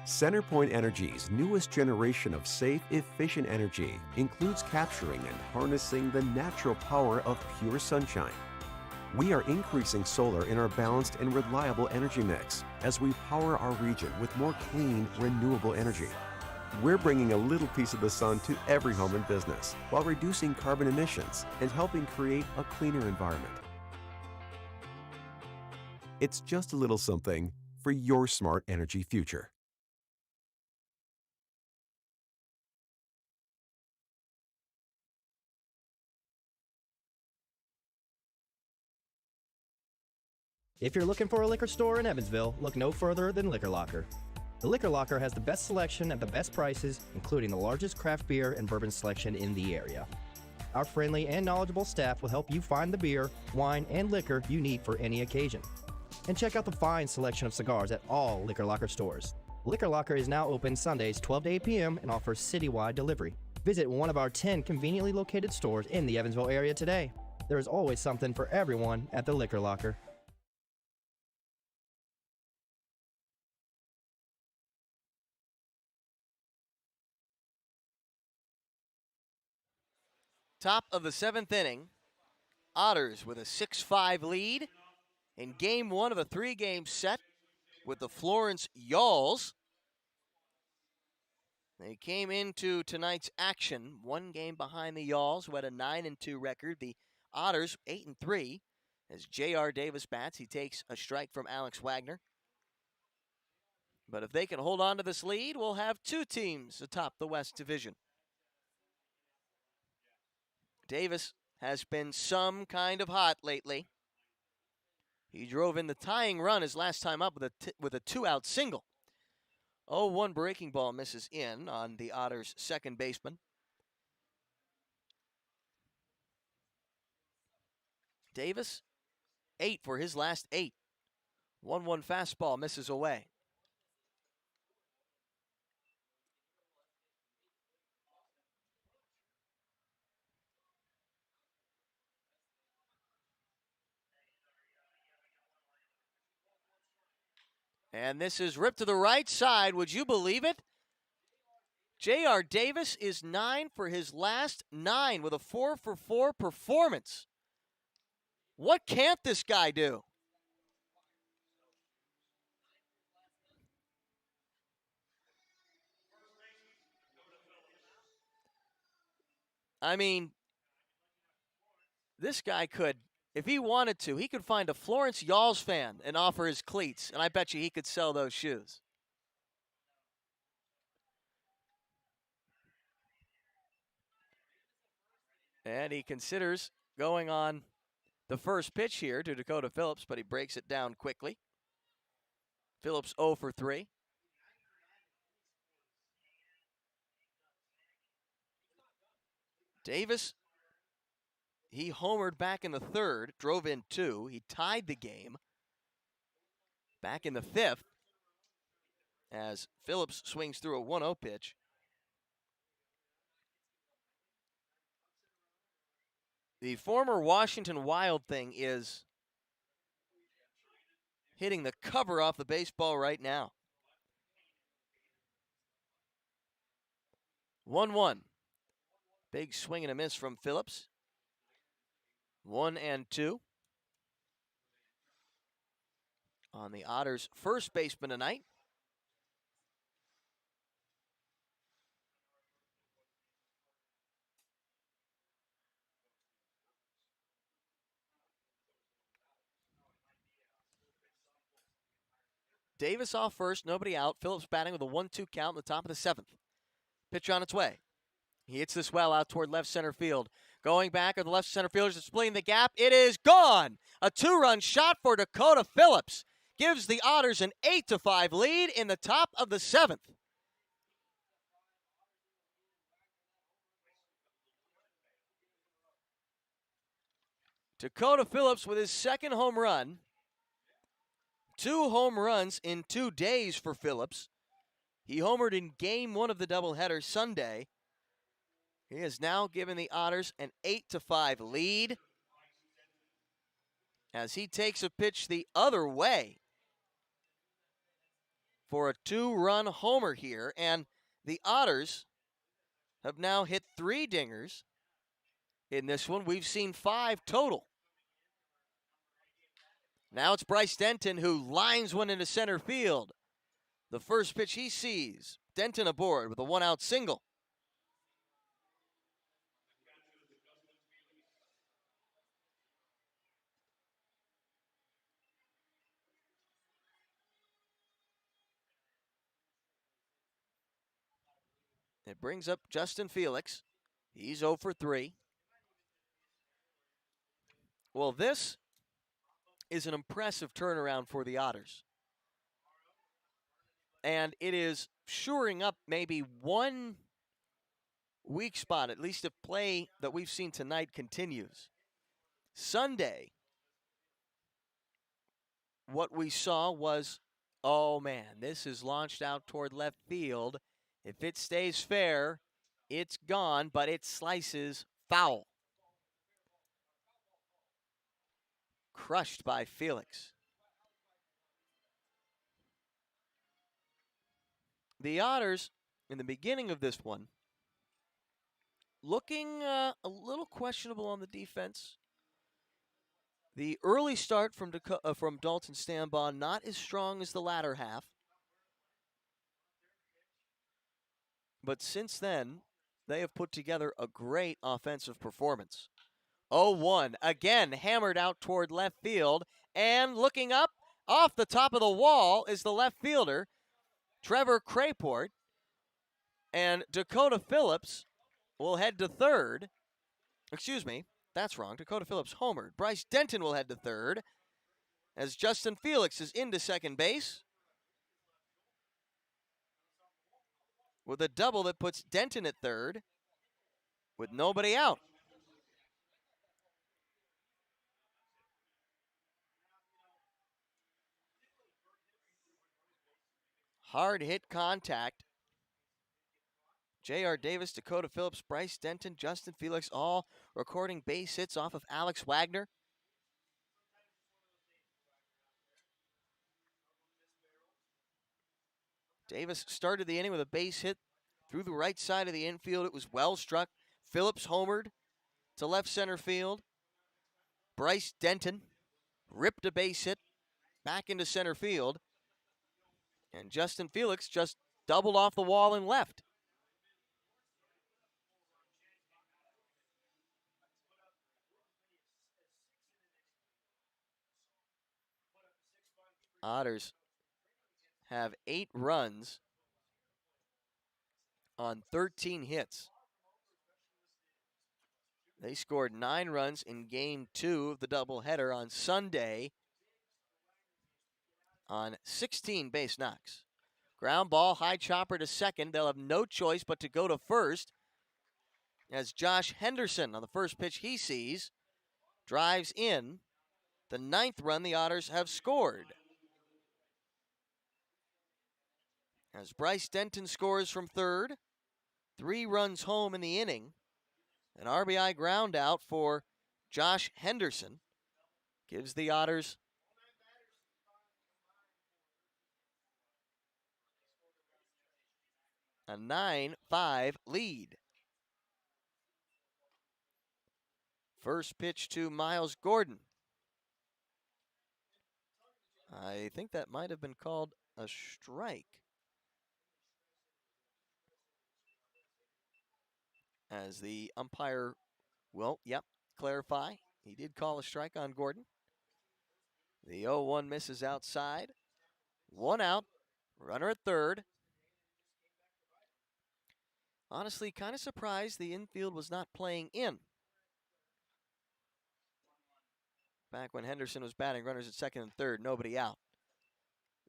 Centerpoint Energy's newest generation of safe, efficient energy includes capturing and harnessing the natural power of pure sunshine. We are increasing solar in our balanced and reliable energy mix as we power our region with more clean, renewable energy. We're bringing a little piece of the sun to every home and business while reducing carbon emissions and helping create a cleaner environment. It's just a little something for your smart energy future. If you're looking for a liquor store in Evansville, look no further than Liquor Locker. The Liquor Locker has the best selection at the best prices, including the largest craft beer and bourbon selection in the area. Our friendly and knowledgeable staff will help you find the beer, wine, and liquor you need for any occasion. And check out the fine selection of cigars at all Liquor Locker stores. Liquor Locker is now open Sundays 12 to 8 p.m. and offers citywide delivery. Visit one of our 10 conveniently located stores in the Evansville area today. There is always something for everyone at the Liquor Locker. Top of the 7th inning, Otters with a 6-5 lead in Game 1 of a 3-game set with the Florence Yalls. They came into tonight's action 1 game behind the Yalls, who had a 9-2 record. The Otters 8-3. As J.R. Davis bats, he takes a strike from Alex Wagner. But if they can hold on to this lead, we'll have 2 teams atop the West Division. Davis has been some kind of hot lately. He drove in the tying run his last time up with a 2-out single. 0-1 breaking ball misses in on the Otters' second baseman. Davis, 8 for his last 8. 1-1 fastball misses away. And this is ripped to the right side. Would you believe it? J.R. Davis is 9 for his last 9 with a 4-for-4 performance. What can't this guy do? I mean, this guy could, if he wanted to, he could find a Florence Y'alls fan and offer his cleats, and I bet you he could sell those shoes. And he considers going on the first pitch here to Dakota Phillips, but he breaks it down quickly. Phillips 0 for 3. Davis, he homered back in the 3rd, drove in 2. He tied the game back in the 5th as Phillips swings through a 1-0 pitch. The former Washington Wild thing is hitting the cover off the baseball right now. 1-1. Big swing and a miss from Phillips. 1-2. On the Otters' first baseman tonight. Davis off first, nobody out. Phillips batting with a 1-2 count in the top of the 7th. Pitch on its way. He hits this well out toward left center field. Going back at the left center fielders is splitting the gap. It is gone. A 2-run shot for Dakota Phillips gives the Otters an 8-5 lead in the top of the 7th. Dakota Phillips with his second home run. 2 home runs in 2 days for Phillips. He homered in Game 1 of the doubleheader Sunday. He has now given the Otters an 8-5 lead as he takes a pitch the other way for a 2-run homer here. And the Otters have now hit 3 dingers in this one. We've seen 5 total. Now it's Bryce Denton who lines one into center field. The first pitch he sees, Denton aboard with a 1-out single. It brings up Justin Felix. He's 0 for 3. Well, this is an impressive turnaround for the Otters. And it is shoring up maybe one weak spot, at least if play that we've seen tonight continues. Sunday, what we saw was, oh man, this is launched out toward left field. If it stays fair, it's gone, but it slices foul. Crushed by Felix. The Otters, in the beginning of this one, looking a little questionable on the defense. The early start from Dalton Stambaugh, not as strong as the latter half. But since then, they have put together a great offensive performance. 0-1, again hammered out toward left field, and looking up, off the top of the wall is the left fielder, Trevor Crayport, and Dakota Phillips will head to third. Excuse me, that's wrong. Dakota Phillips homered. Bryce Denton will head to third as Justin Felix is into second base with a double that puts Denton at third with nobody out. hard hit contact. J.R. Davis, Dakota Phillips, Bryce Denton, Justin Felix, all recording base hits off of Alex Wagner. Davis started the inning with a base hit through the right side of the infield. It was well struck. Phillips homered to left center field. Bryce Denton ripped a base hit back into center field. And Justin Felix just doubled off the wall and left. Otters have 8 runs on 13 hits. They scored 9 runs in Game 2 of the doubleheader on Sunday on 16 base knocks. Ground ball, high chopper to second. They'll have no choice but to go to first as Josh Henderson, on the first pitch he sees, drives in the 9th run the Otters have scored. As Bryce Denton scores from third, 3 runs home in the inning. An RBI ground out for Josh Henderson gives the Otters a 9-5 lead. First pitch to Miles Gordon. I think that might have been called a strike. As the umpire will, clarify. He did call a strike on Gordon. The 0-1 misses outside. 1 out. Runner at third. Honestly, kind of surprised the infield was not playing in. Back when Henderson was batting, runners at second and third, nobody out.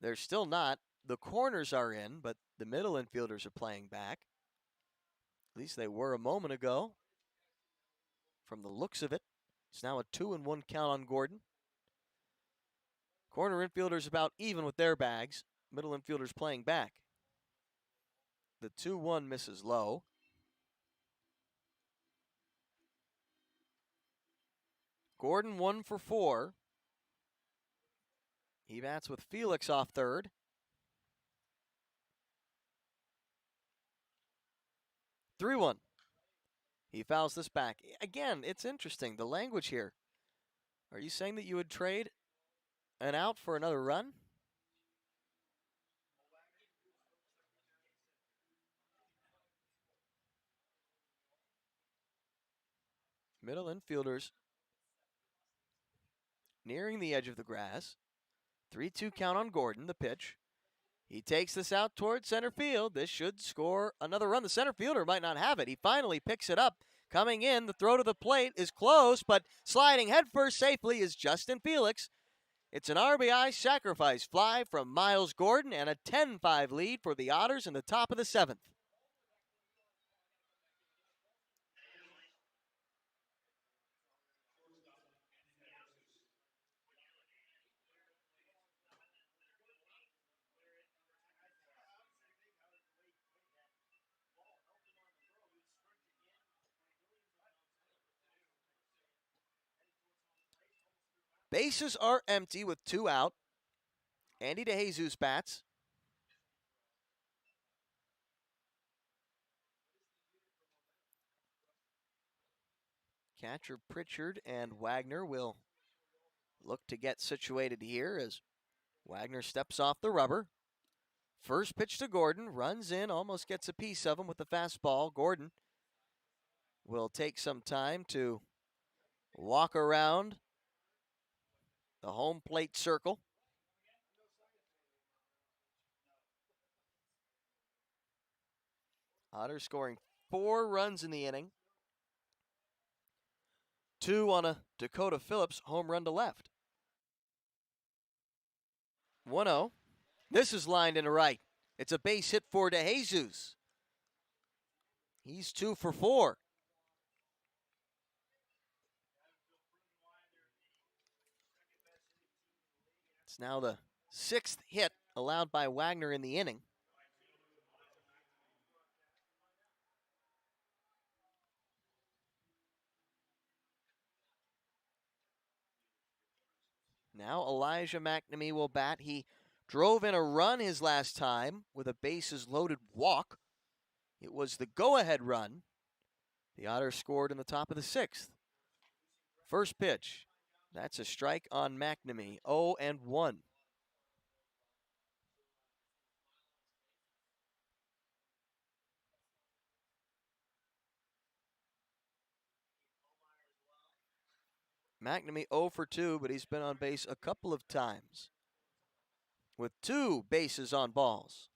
They're still not. The corners are in, but the middle infielders are playing back. At least they were a moment ago. From the looks of it, it's now a 2-1 count on Gordon. Corner infielders about even with their bags. Middle infielders playing back. The 2-1 misses low. Gordon 1 for 4. He bats with Felix off third. Three-1. He fouls this back. Again, it's interesting, the language here. Are you saying that you would trade an out for another run? Middle infielders nearing the edge of the grass. 3-2 count on Gordon, the pitch. He takes this out toward center field. This should score another run. The center fielder might not have it. He finally picks it up. Coming in, the throw to the plate is close, but sliding headfirst safely is Justin Felix. It's an RBI sacrifice fly from Miles Gordon and a 10-5 lead for the Otters in the top of the 7th. Bases are empty with 2 out. Andy DeJesus bats. Catcher Pritchard and Wagner will look to get situated here as Wagner steps off the rubber. First pitch to Gordon, runs in, almost gets a piece of him with the fastball. Gordon will take some time to walk around the home plate circle. Otters scoring 4 runs in the inning. 2 on a Dakota Phillips home run to left. 1-0. This is lined into right. It's a base hit for DeJesus. He's 2 for 4. It's now the 6th hit allowed by Wagner in the inning. Now Elijah Mcnamee will bat. He drove in a run his last time with a bases-loaded walk. It was the go-ahead run. The Otters scored in the top of the 6th. First pitch. That's a strike on Mcnamee. 0-1. Mcnamee 0 for 2, but he's been on base a couple of times with 2 bases on balls.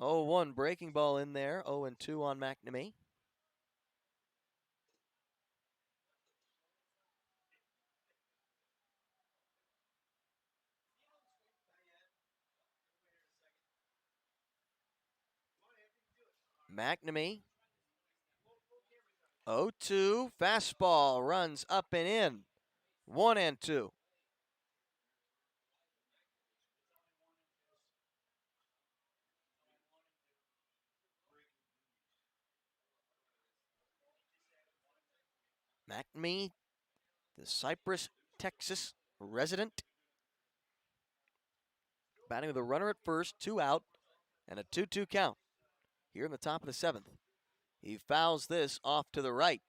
0-1 breaking ball in there. 0-2 on Mcnamee. Mcnamee 0-2. Fastball runs up and in. 1-2. Mcnamee, the Cypress, Texas resident, batting with a runner at first, 2 out, and a 2-2 count here in the top of the 7th. He fouls this off to the right.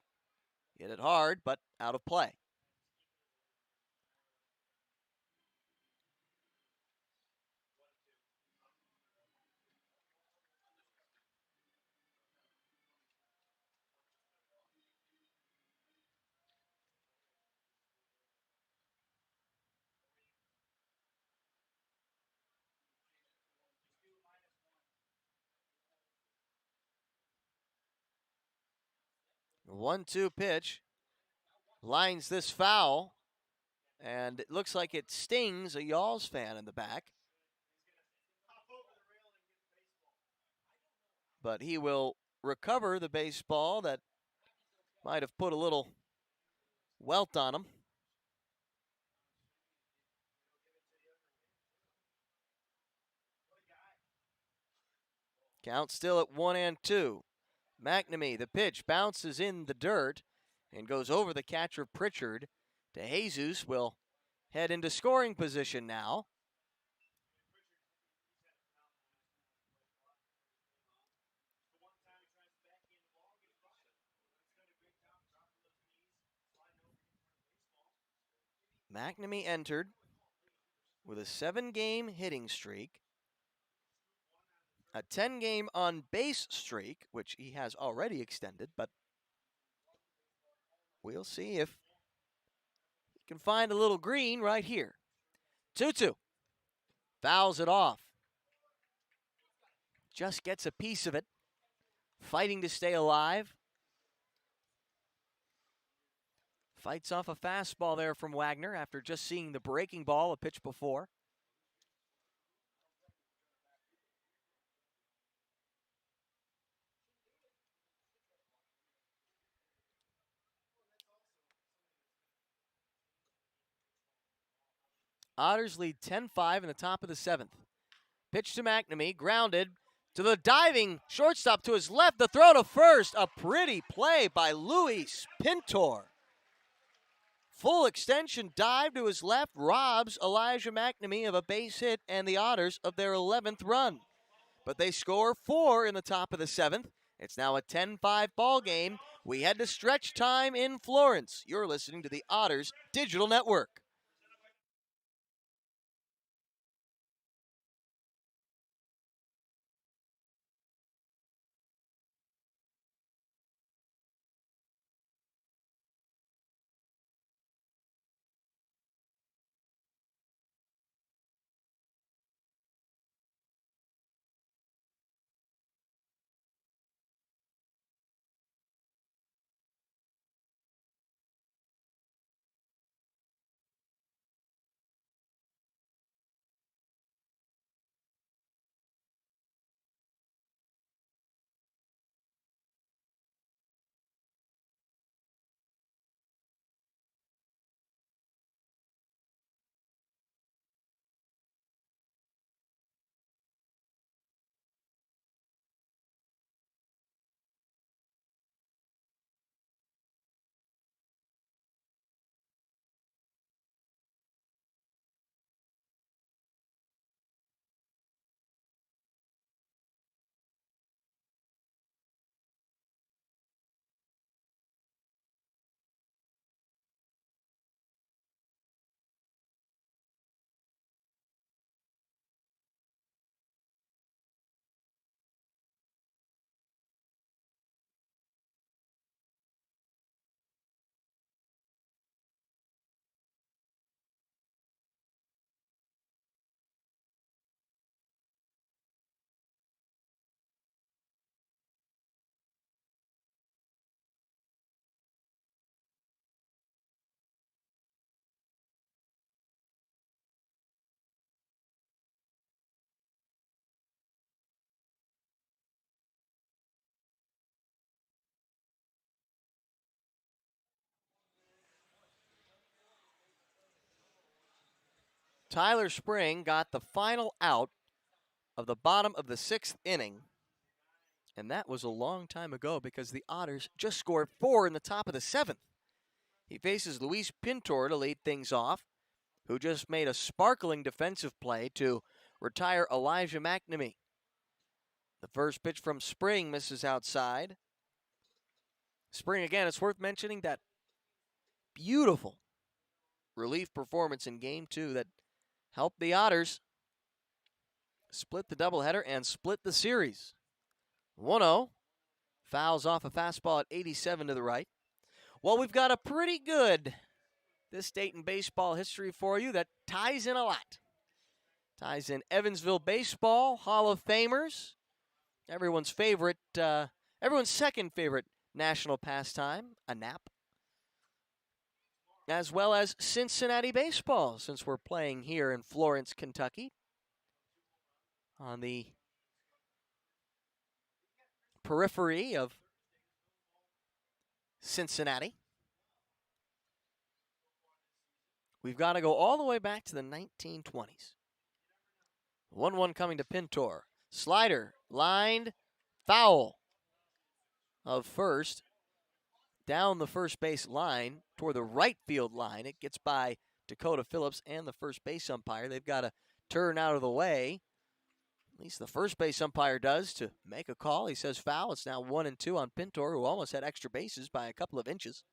Hit it hard, but out of play. The 1-2 pitch lines this foul, and it looks like it stings a Y'alls fan in the back. But he will recover the baseball that might have put a little welt on him. Count still at 1-2. Mcnamee, the pitch bounces in the dirt and goes over the catcher Pritchard. DeJesus will head into scoring position now. Mcnamee entered with a 7-game hitting streak, a 10-game on-base streak, which he has already extended, but we'll see if he can find a little green right here. 2-2. Fouls it off. Just gets a piece of it. Fighting to stay alive. Fights off a fastball there from Wagner after just seeing the breaking ball a pitch before. Otters lead 10-5 in the top of the 7th. Pitch to Mcnamee, grounded to the diving shortstop to his left. The throw to first. A pretty play by Luis Pintor. Full extension dive to his left robs Elijah Mcnamee of a base hit and the Otters of their 11th run. But they score 4 in the top of the 7th. It's now a 10-5 ball game. We head to stretch time in Florence. You're listening to the Otters Digital Network. Tyler Spring got the final out of the bottom of the 6th inning. And that was a long time ago because the Otters just scored 4 in the top of the 7th. He faces Luis Pintor to lead things off, who just made a sparkling defensive play to retire Elijah Mcnamee. The first pitch from Spring misses outside. Spring, again, it's worth mentioning that beautiful relief performance in Game 2 that helped the Otters split the doubleheader and split the series. 1-0. Fouls off a fastball at 87 to the right. Well, we've got a pretty good this date in baseball history for you that ties in a lot. Ties in Evansville baseball, Hall of Famers, everyone's second favorite national pastime, a nap, as well as Cincinnati baseball, since we're playing here in Florence, Kentucky, on the periphery of Cincinnati. We've got to go all the way back to the 1920s. 1-1 coming to Pintor. Slider, lined, foul of first. Down the first base line toward the right field line. It gets by Dakota Phillips and the first base umpire. They've got to turn out of the way. At least the first base umpire does to make a call. He says foul. It's now 1-2 on Pintor, who almost had extra bases by a couple of inches.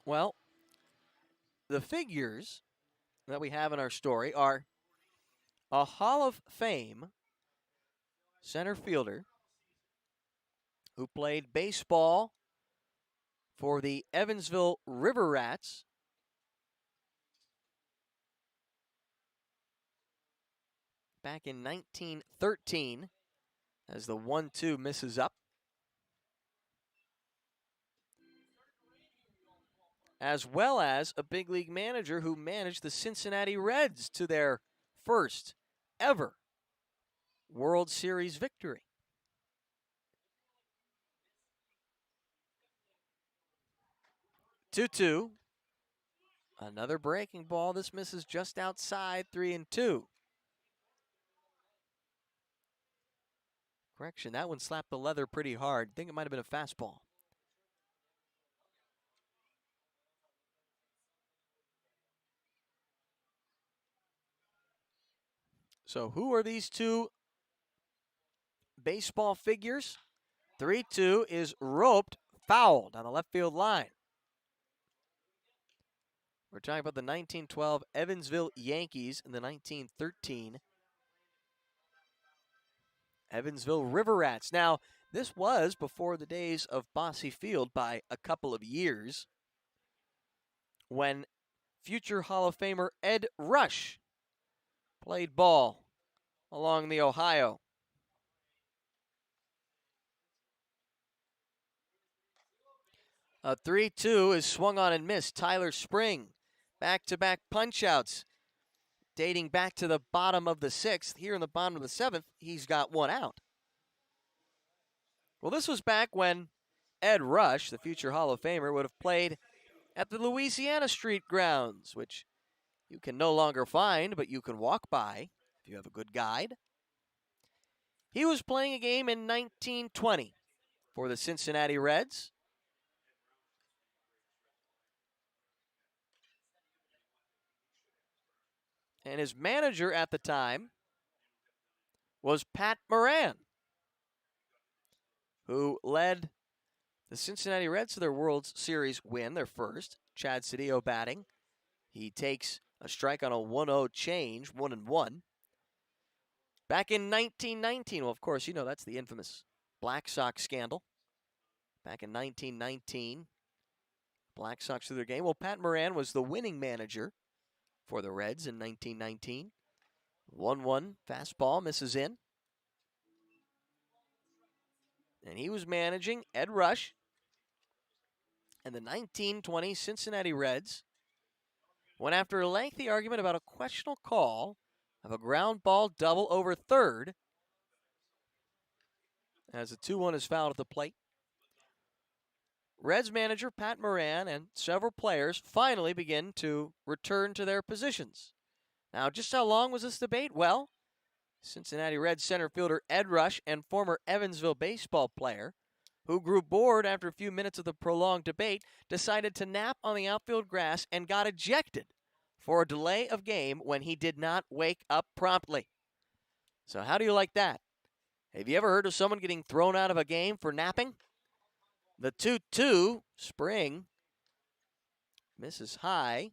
Well, the figures that we have in our story are a Hall of Fame center fielder who played baseball for the Evansville River Rats back in 1913 as the 1-2 misses up. As well as a big league manager who managed the Cincinnati Reds to their first ever World Series victory. Two. Another breaking ball. This misses just outside, 3-2. Correction, that one slapped the leather pretty hard. I think it might have been a fastball. So who are these two baseball figures? 3-2 is roped, fouled on the left field line. We're talking about the 1912 Evansville Yankees and the 1913 Evansville River Rats. Now, this was before the days of Bosse Field by a couple of years, when future Hall of Famer Ed Rush played ball along the Ohio. A 3-2 is swung on and missed. Tyler Spring, back-to-back punch-outs dating back to the bottom of the 6th. Here in the bottom of the 7th, he's got one out. Well, this was back when Ed Rush, the future Hall of Famer, would have played at the Louisiana Street grounds, which you can no longer find, but you can walk by if you have a good guide. He was playing a game in 1920 for the Cincinnati Reds. And his manager at the time was Pat Moran, who led the Cincinnati Reds to their World Series win, their first. Chad Cedillo batting. He takes a strike on a 1-0 change, 1-1. Back in 1919, well, of course, you know that's the infamous Black Sox scandal. Back in 1919, Black Sox threw their game. Well, Pat Moran was the winning manager for the Reds in 1919. 1-1 fastball misses in. And he was managing Ed Rush and the 1920 Cincinnati Reds went after a lengthy argument about a questionable call of a ground ball double over third. as the 2-1 is fouled at the plate. Reds manager Pat Moran and several players finally begin to return to their positions. Now, just how long was this debate? Well, Cincinnati Reds center fielder Ed Rush and former Evansville baseball player, who grew bored after a few minutes of the prolonged debate, decided to nap on the outfield grass and got ejected for a delay of game when he did not wake up promptly. So how do you like that? Have you ever heard of someone getting thrown out of a game for napping? The 2-2, Spring misses high.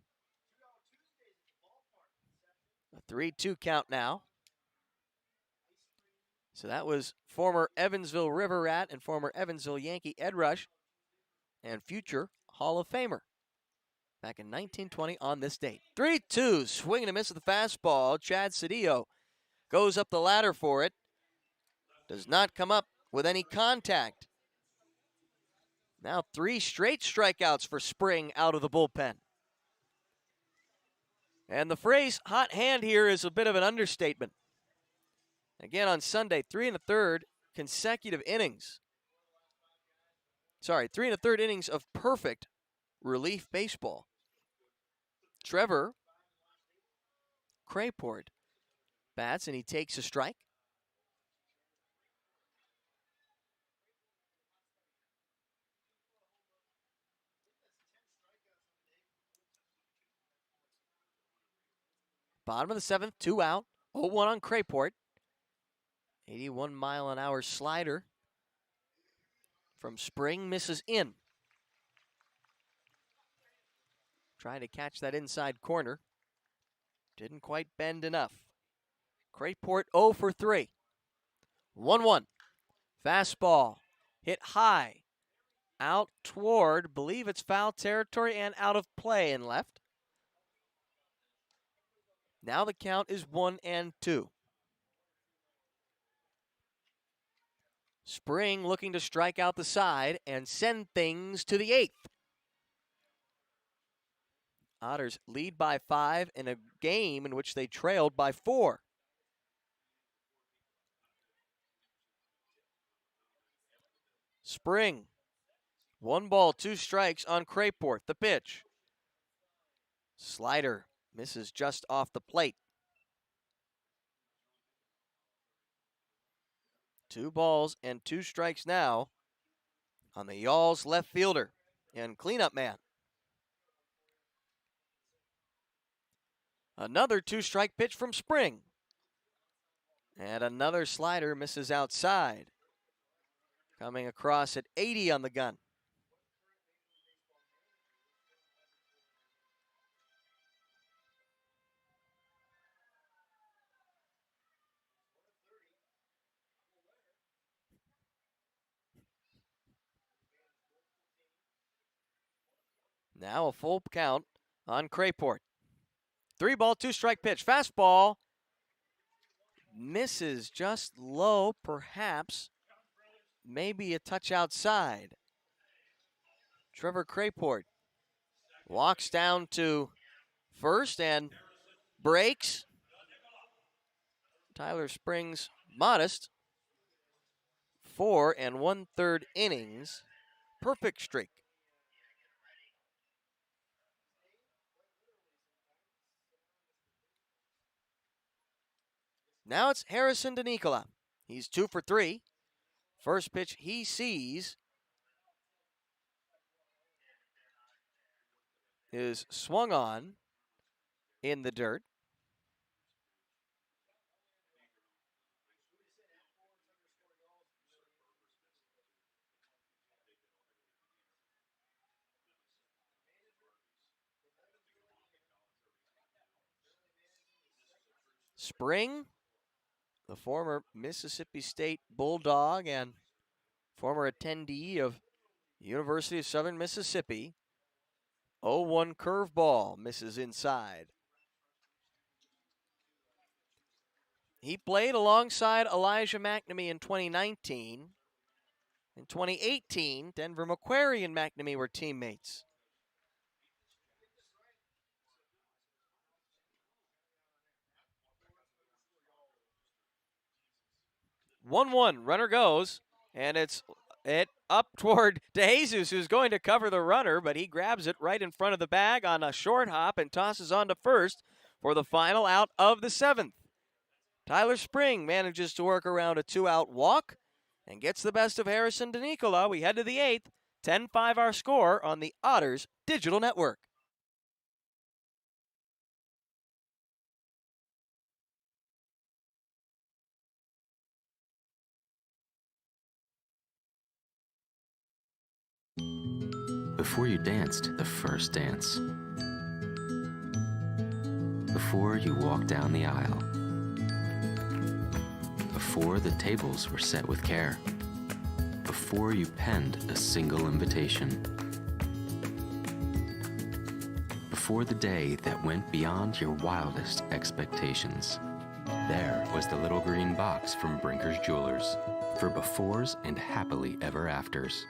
A 3-2 count now. So that was former Evansville River Rat and former Evansville Yankee Ed Rush and future Hall of Famer back in 1920 on this date. 3-2, swing and a miss with the fastball. Chad Cedillo goes up the ladder for it. Does not come up with any contact. Now 3 straight strikeouts for Spring out of the bullpen. And the phrase hot hand here is a bit of an understatement. Again on Sunday, 3 1/3 consecutive innings. 3 1/3 innings of perfect relief baseball. Trevor Crayport bats and he takes a strike. Bottom of the 7th, 2 out, 0-1 on Crayport. 81-mile-an-hour slider from Spring misses in. Trying to catch that inside corner. Didn't quite bend enough. Crayport 0 for 3. 1-1. Fastball hit high. Out toward, believe it's foul territory and out of play and left. Now the count is 1-2. Spring looking to strike out the side and send things to the 8th. Otters lead by 5 in a game in which they trailed by 4. Spring, 1 ball, 2 strikes on Crayport. The pitch. Slider misses just off the plate. 2 balls and 2 strikes now on the Y'all's left fielder and cleanup man. Another 2-strike pitch from Spring. And another slider misses outside. Coming across at 80 on the gun. Now a full count on Crayport. 3 ball, 2-strike pitch. Fastball misses just low, perhaps. Maybe a touch outside. Trevor Crayport walks down to first and breaks. Tyler Spring's modest 4 1/3 innings. Perfect streak. Now it's Harrison DeNicola. He's 2 for 3. First pitch he sees is swung on in the dirt. Spring, the former Mississippi State Bulldog and former attendee of University of Southern Mississippi. 0-1 curveball misses inside. He played alongside Elijah Mcnamee in 2019. In 2018, Denver McQuarrie and Mcnamee were teammates. One, runner goes, And it's up toward DeJesus, who's going to cover the runner, but he grabs it right in front of the bag on a short hop and tosses on to first for the final out of the 7th. Tyler Spring manages to work around a 2-out walk and gets the best of Harrison DeNicola. We head to the 8th. 10-5 our score on the Otters Digital Network. Before you danced the first dance. Before you walked down the aisle. Before the tables were set with care. Before you penned a single invitation. Before the day that went beyond your wildest expectations. There was the little green box from Brinker's Jewelers for befores and happily ever afters.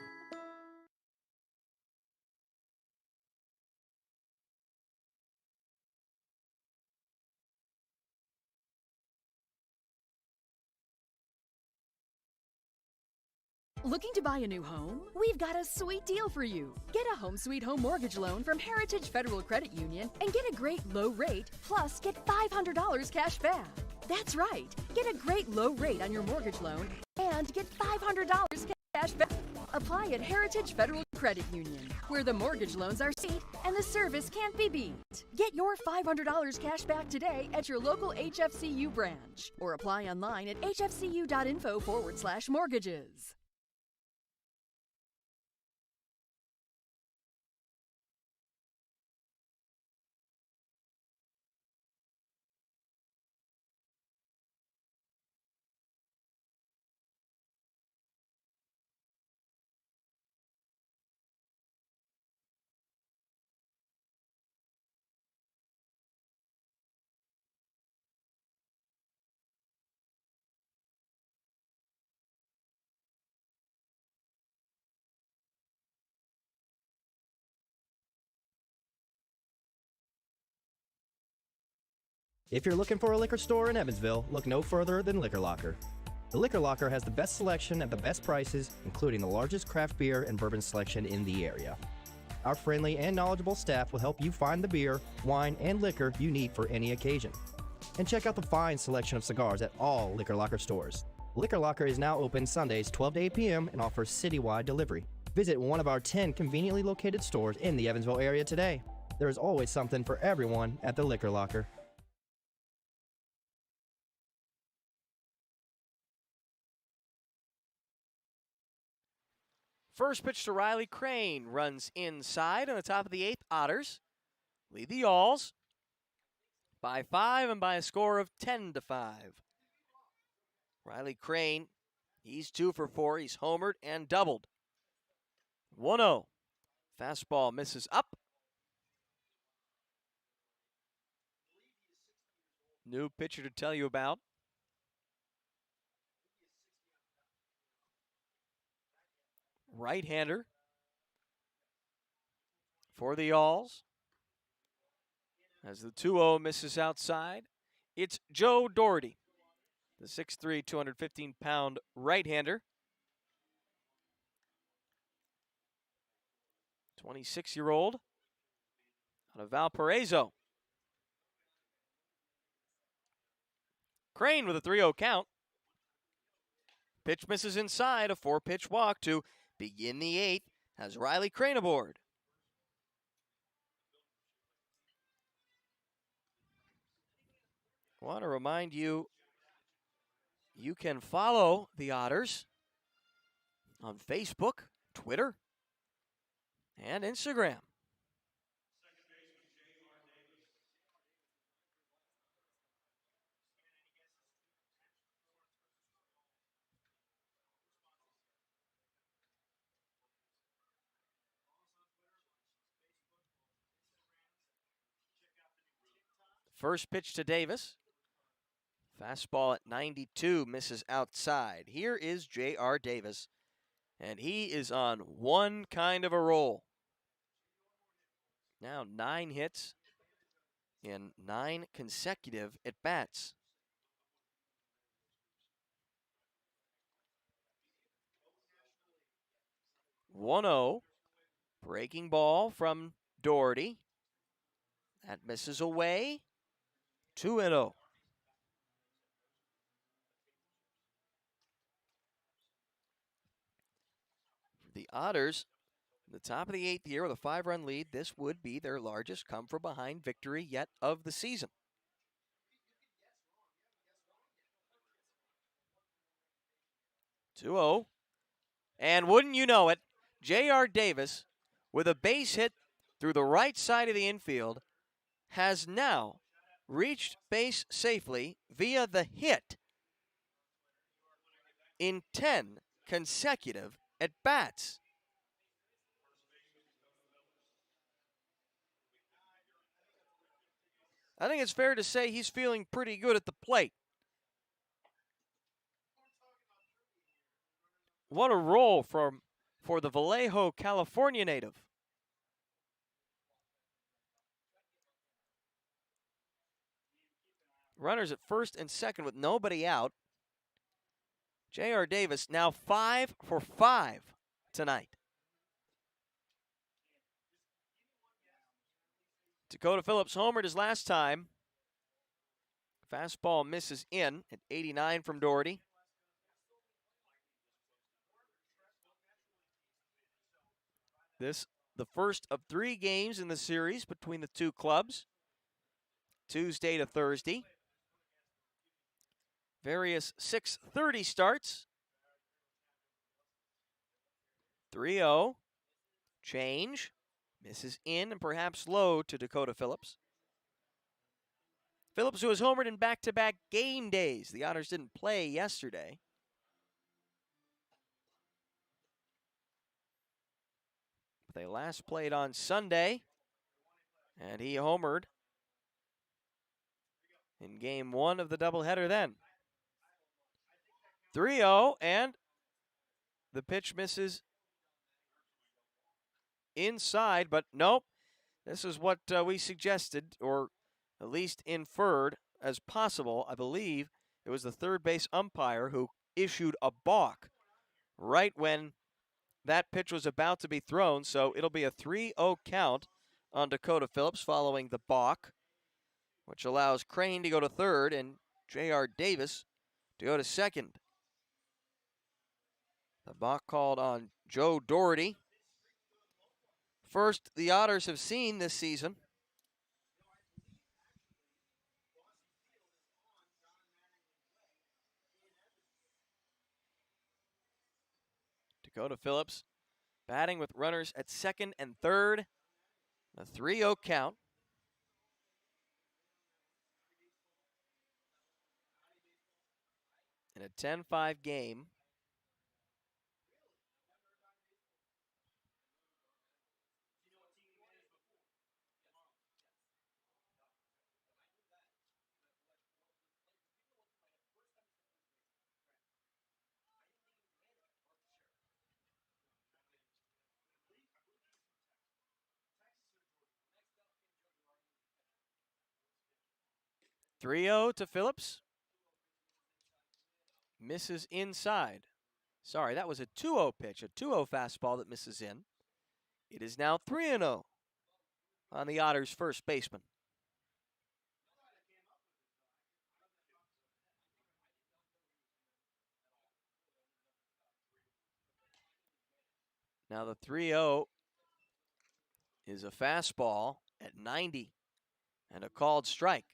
Looking to buy a new home? We've got a sweet deal for you. Get a home sweet home mortgage loan from Heritage Federal Credit Union and get a great low rate, plus get $500 cash back. That's right. Get a great low rate on your mortgage loan and get $500 cash back. Apply at Heritage Federal Credit Union, where the mortgage loans are sweet and the service can't be beat. Get your $500 cash back today at your local HFCU branch or apply online at hfcu.info/mortgages. If you're looking for a liquor store in Evansville, look no further than Liquor Locker. The Liquor Locker has the best selection at the best prices, including the largest craft beer and bourbon selection in the area. Our friendly and knowledgeable staff will help you find the beer, wine, and liquor you need for any occasion. And check out the fine selection of cigars at all Liquor Locker stores. Liquor Locker is now open Sundays 12 to 8 p.m. and offers citywide delivery. Visit one of our 10 conveniently located stores in the Evansville area today. There is always something for everyone at the Liquor Locker. First pitch to Riley Crane runs inside on the top of the 8th. Otters lead the Yalls by 5 and by a score of 10-5. Riley Crane, he's 2 for 4. He's homered and doubled. 1-0. Fastball misses up. New pitcher to tell you about. Right-hander for the Yalls. As the 2-0 misses outside, it's Joe Doherty, the 6'3", 215-pound right-hander. 26-year-old out of Valparaiso. Crane with a 3-0 count. Pitch misses inside, a 4-pitch walk to begin the 8th, has Riley Crane aboard. I want to remind you, you can follow the Otters on Facebook, Twitter, and Instagram. First pitch to Davis. Fastball at 92 misses outside. Here is J.R. Davis, and he is on one kind of a roll. Now 9 hits in 9 consecutive at-bats. 1-0. Breaking ball from Doherty. That misses away. 2-0. The Otters, the top of the 8th year with a 5-run lead, this would be their largest come-from-behind victory yet of the season. (2-0). And wouldn't you know it, J.R. Davis, with a base hit through the right side of the infield, has now reached base safely via the hit in 10 consecutive at-bats. I think it's fair to say he's feeling pretty good at the plate. What a role for the Vallejo, California native. Runners at first and second with nobody out. J.R. Davis now 5 for 5 tonight. Dakota Phillips homered his last time. Fastball misses in at 89 from Doherty. This the first of 3 games in the series between the two clubs. Tuesday to Thursday. Various 6:30 starts. 3-0. Change. Misses in and perhaps low to Dakota Phillips. Phillips, who has homered in back-to-back game days. The Otters didn't play yesterday. But they last played on Sunday, and he homered in game 1 of the doubleheader then. 3-0, and the pitch misses inside, but nope. This is what we suggested, or at least inferred as possible. I believe it was the third base umpire who issued a balk right when that pitch was about to be thrown. So it'll be a 3-0 count on Dakota Phillips following the balk, which allows Crane to go to third and J.R. Davis to go to second. The balk called on Joe Doherty. First the Otters have seen this season. Dakota Phillips batting with runners at second and third. A 3-0 count. In a 10-5 game. (3-0) to Phillips. Misses inside. Sorry, that was a 2-0 pitch, a 2-0 fastball that misses in. It is now 3-0 on the Otters' first baseman. Now the 3-0 is a fastball at 90 and a called strike.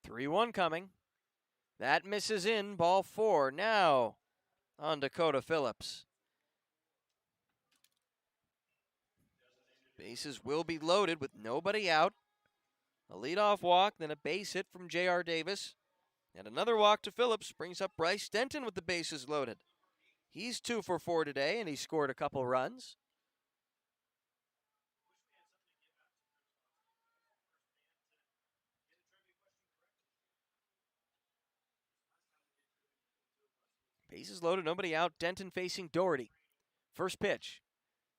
(3-1) coming. That misses in, ball 4. Now on Dakota Phillips. Bases will be loaded with nobody out. A leadoff walk, then a base hit from J.R. Davis. And another walk to Phillips brings up Bryce Denton with the bases loaded. He's 2 for 4 today, and he scored a couple runs. Bases loaded, nobody out. Denton facing Doherty. First pitch.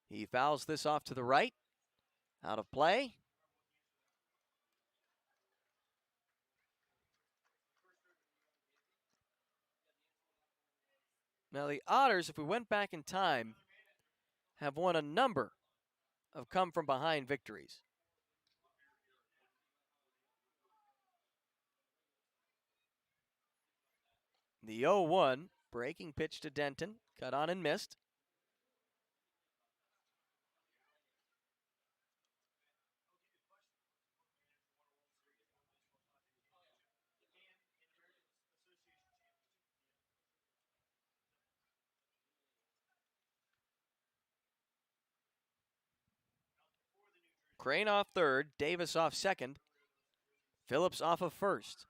He fouls this off to the right. Out of play. Now the Otters, if we went back in time, have won a number of come-from-behind victories. The 0-1 breaking pitch to Denton, cut on and missed. Crane off third, Davis off second, Phillips off of first.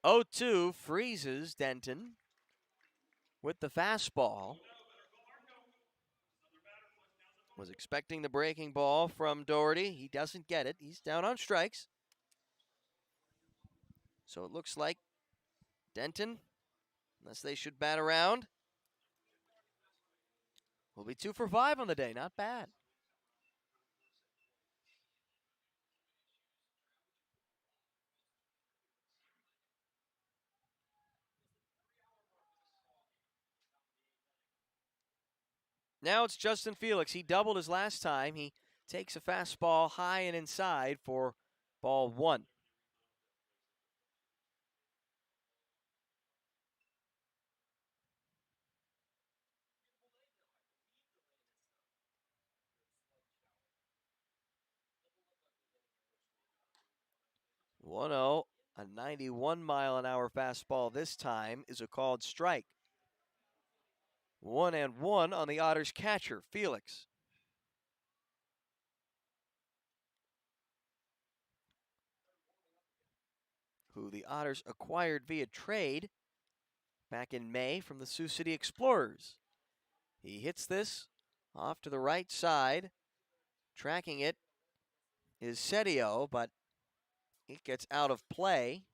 0-2 freezes Denton with the fastball. Was expecting the breaking ball from Doherty. He doesn't get it. He's down on strikes. So it looks like Denton, unless they should bat around, will be 2 for 5 on the day. Not bad. Now it's Justin Felix. He doubled his last time. He takes a fastball high and inside for ball 1. A 91-mile-an-hour fastball this time is a called strike. 1-1 on the Otters catcher, Felix. Who the Otters acquired via trade back in May from the Sioux City Explorers. He hits this off to the right side. Tracking it is Setio, but it gets out of play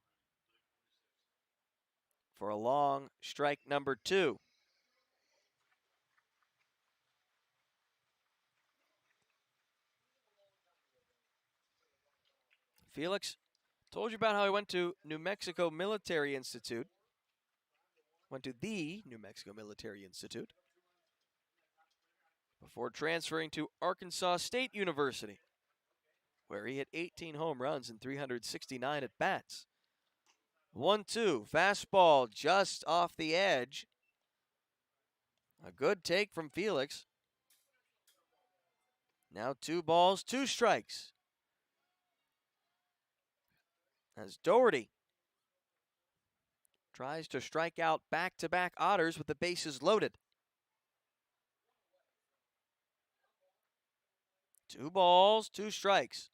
for a long strike number 2. Felix, told you about how he went to New Mexico Military Institute. Went to the New Mexico Military Institute before transferring to Arkansas State University, where he hit 18 home runs and 369 at-bats. 1-2, fastball just off the edge. A good take from Felix. Now 2 balls, 2 strikes. As Doherty tries to strike out back-to-back Otters with the bases loaded. 2 balls, 2 strikes.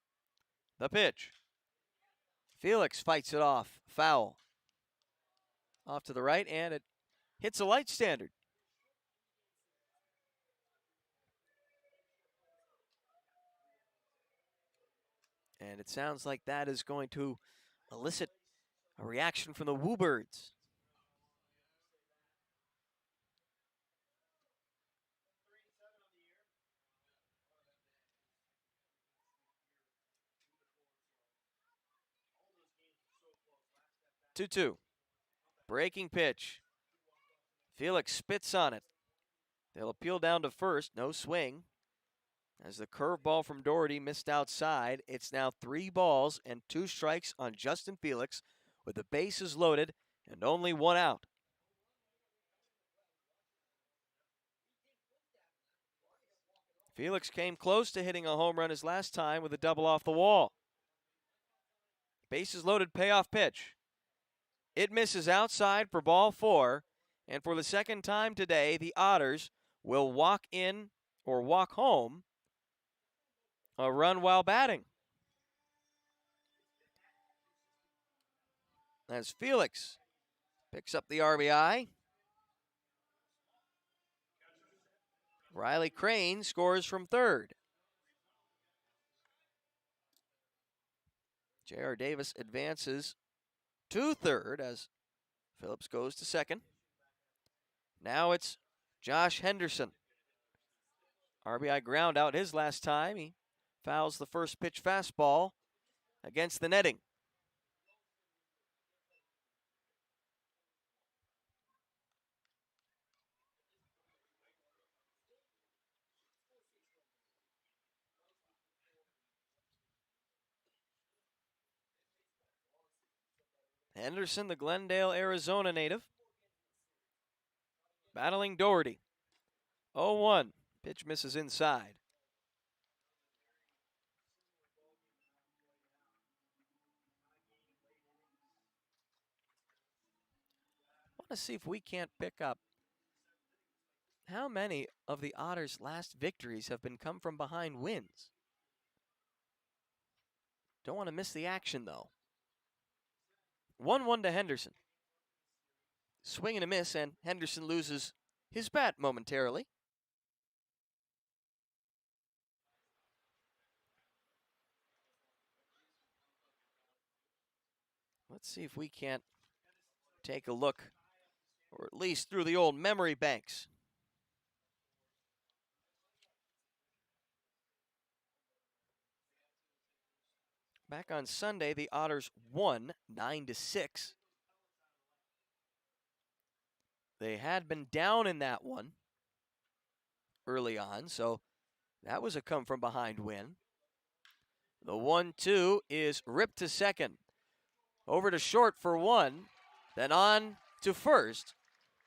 The pitch. Felix fights it off, foul. Off to the right, and it hits a light standard. And it sounds like that is going to elicit a reaction from the Woobirds. Two. Breaking pitch. Felix spits on it. They'll appeal down to first. No swing. As the curveball from Doherty missed outside, it's now 3 balls and 2 strikes on Justin Felix with the bases loaded and only 1 out. Felix came close to hitting a home run his last time with a double off the wall. Bases loaded payoff pitch. It misses outside for ball 4, and for the second time today, the Otters will walk in or walk home a run while batting. As Felix picks up the RBI. Riley Crane scores from third. J.R. Davis advances to third as Phillips goes to second. Now it's Josh Henderson. RBI ground out his last time. He Fouls the first pitch fastball against the netting. Henderson, the Glendale, Arizona native, battling Doherty. 0-1. Pitch misses inside. I want to see if we can't pick up how many of the Otters' last victories have been come from behind wins. Don't want to miss the action, though. 1-1 to Henderson. Swing and a miss, and Henderson loses his bat momentarily. Let's see if we can't take a look, or at least through the old memory banks. Back on Sunday, the Otters won 9-6. They had been down in that one early on, so that was a come-from-behind win. The 1-2 is ripped to second. Over to short for one, then on to first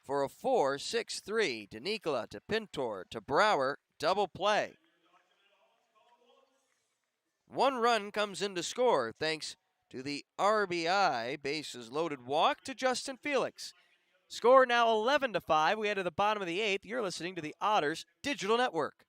for a 4-6-3. To Nicola, to Pintor, to Brower, double play. One run comes in to score thanks to the RBI bases loaded walk to Justin Felix. Score now 11-5. We head to the bottom of the 8th. You're listening to the Otters Digital Network.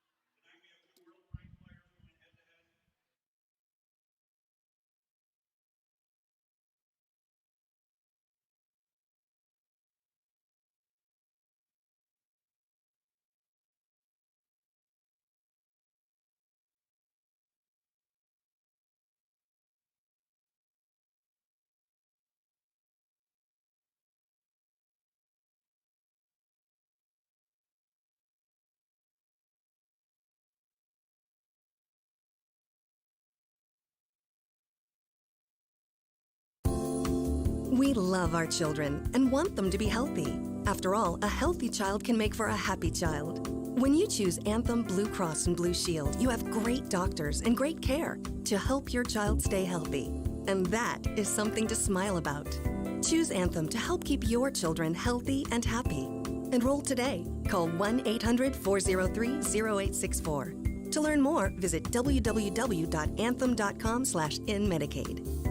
We love our children and want them to be healthy. After all, a healthy child can make for a happy child. When you choose Anthem Blue Cross and Blue Shield, you have great doctors and great care to help your child stay healthy. And that is something to smile about. Choose Anthem to help keep your children healthy and happy. Enroll today. Call 1-800-403-0864. To learn more, visit www.anthem.com/inmedicaid.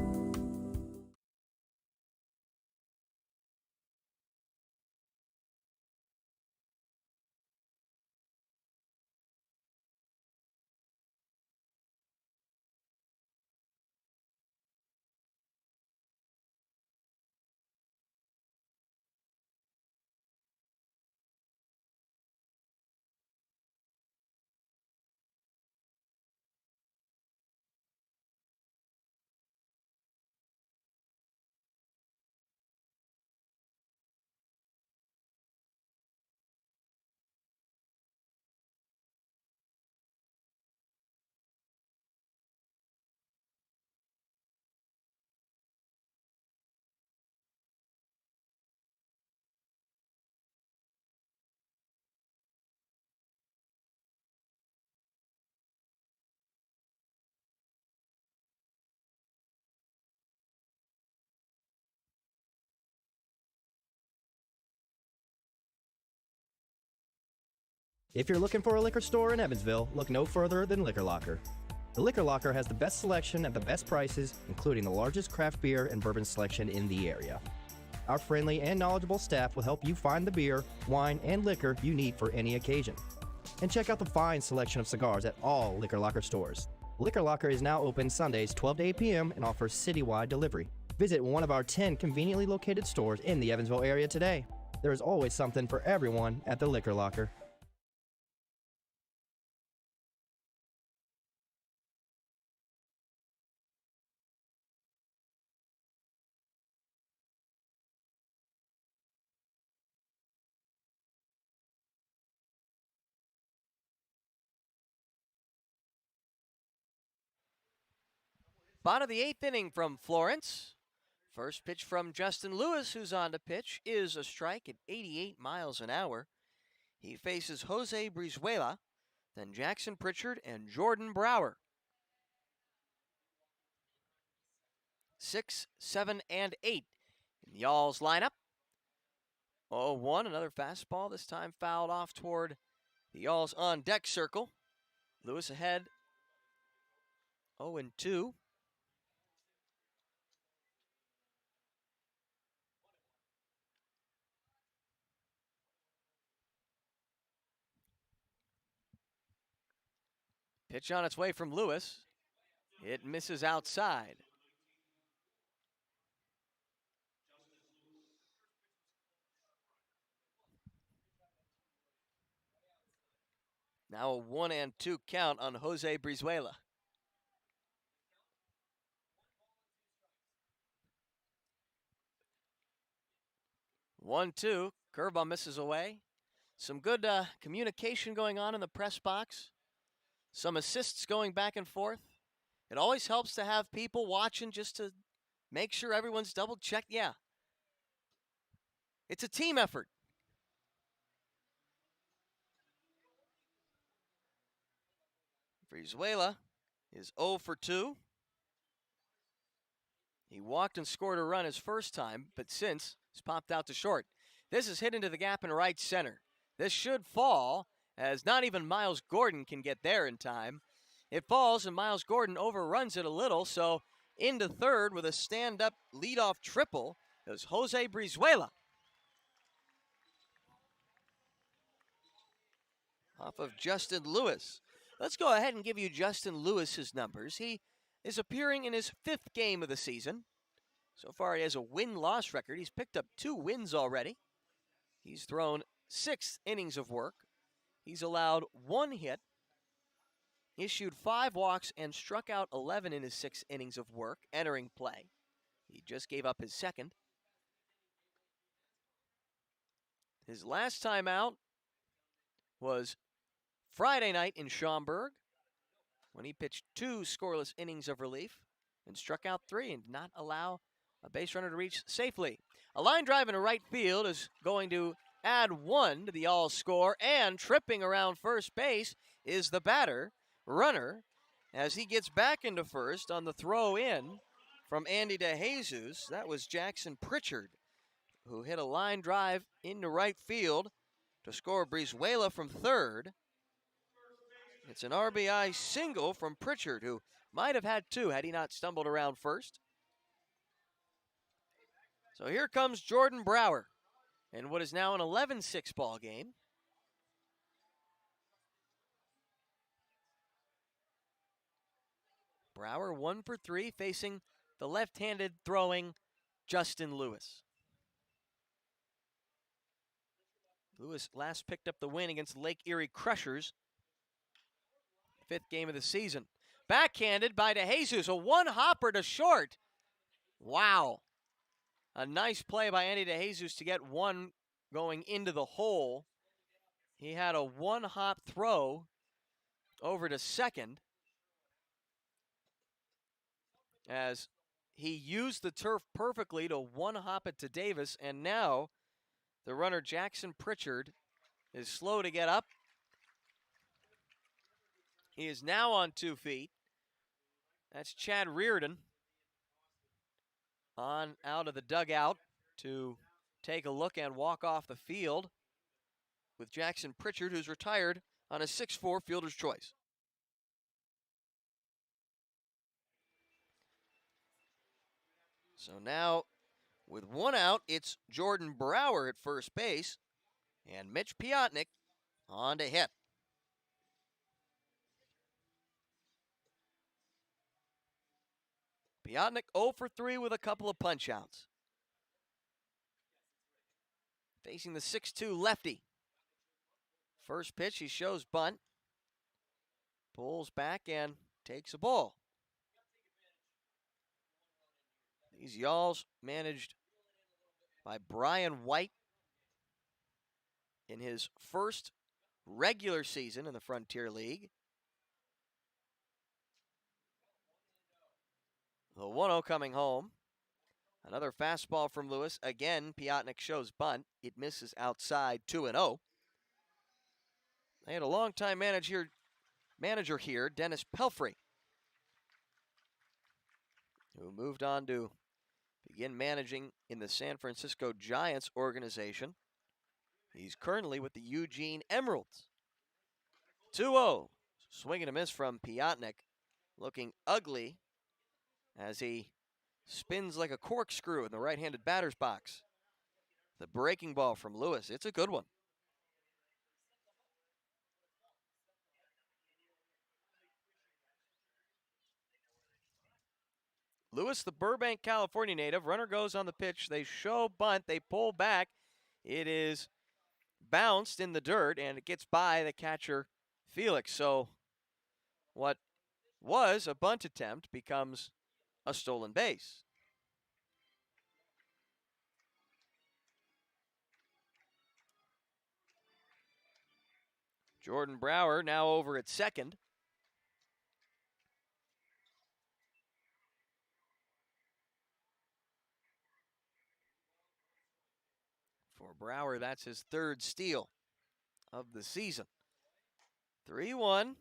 If you're looking for a liquor store in Evansville, look no further than Liquor Locker. The Liquor Locker has the best selection at the best prices, including the largest craft beer and bourbon selection in the area. Our friendly and knowledgeable staff will help you find the beer, wine, and liquor you need for any occasion. And check out the fine selection of cigars at all Liquor Locker stores. Liquor Locker is now open Sundays 12 to 8 p.m. and offers citywide delivery. Visit one of our 10 conveniently located stores in the Evansville area today. There is always something for everyone at the Liquor Locker. Bottom of the 8th inning from Florence. First pitch from Justin Lewis, who's on the pitch, is a strike at 88 miles an hour. He faces Jose Brizuela, then Jackson Pritchard and Jordan Brower. 6, 7, and 8 in the Y'all's lineup. 0-1, another fastball, this time fouled off toward the Y'all's on-deck circle. Lewis ahead, 0-2. Pitch on its way from Lewis. It misses outside. Now a 1-2 count on Jose Brizuela. One-two, curveball misses away. Some good communication going on in the press box. Some assists going back and forth. It always helps to have people watching just to make sure everyone's double-checked. Yeah. It's a team effort. Brizuela is 0-2. He walked and scored a run his first time, but since he's popped out to short. This is hit into the gap in right center. This should fall, as not even Miles Gordon can get there in time. It falls, and Miles Gordon overruns it a little, so into third with a stand-up leadoff triple is Jose Brizuela. Off of Justin Lewis. Let's go ahead and give you Justin Lewis's numbers. He is appearing in his 5th game of the season. So far, he has a win-loss record. He's picked up 2 wins already. He's thrown 6 innings of work. He's allowed 1 hit, issued 5 walks, and struck out 11 in his 6 innings of work entering play. He just gave up his 2nd. His last time out was Friday night in Schaumburg when he pitched 2 scoreless innings of relief and struck out 3 and did not allow a base runner to reach safely. A line drive into right field is going to add 1 to the all score, and tripping around first base is the batter, runner, as he gets back into first on the throw in from Andy DeJesus. That was Jackson Pritchard, who hit a line drive into right field to score Brizuela from third. It's an RBI single from Pritchard, who might have had 2 had he not stumbled around first. So here comes Jordan Brower in what is now an 11-6 ball game. Brower 1 for 3, facing the left-handed throwing Justin Lewis. Lewis last picked up the win against Lake Erie Crushers. 5th game of the season. Backhanded by DeJesus, a 1-hopper to short. Wow. A nice play by Andy DeJesus to get 1 going into the hole. He had a 1-hop throw over to second as he used the turf perfectly to 1-hop it to Davis, and now the runner Jackson Pritchard is slow to get up. He is now on 2 feet. That's Chad Reardon on out of the dugout to take a look and walk off the field with Jackson Pritchard, who's retired on a 6'4" fielder's choice. So now, with 1 out, it's Jordan Brower at first base and Mitch Piotnik on to hit. Piotnik 0 for 3 with a couple of punch-outs. Facing the 6'2" lefty. First pitch, he shows bunt. Pulls back and takes a ball. These Y'alls managed by Brian White in his first regular season in the Frontier League. The 1-0 coming home. Another fastball from Lewis. Again, Piotnik shows bunt. It misses outside, 2-0. They had a longtime manager here, Dennis Pelfrey, who moved on to begin managing in the San Francisco Giants organization. He's currently with the Eugene Emeralds. 2-0. Swing and a miss from Piotnik. Looking ugly as he spins like a corkscrew in the right-handed batter's box. The breaking ball from Lewis. It's a good one. Lewis, the Burbank, California native. Runner goes on the pitch. They show bunt. They pull back. It is bounced in the dirt, and it gets by the catcher, Felix. So what was a bunt attempt becomes a stolen base. Jordan Brower now over at second. For Brower, that's his third steal of the season. 3-1.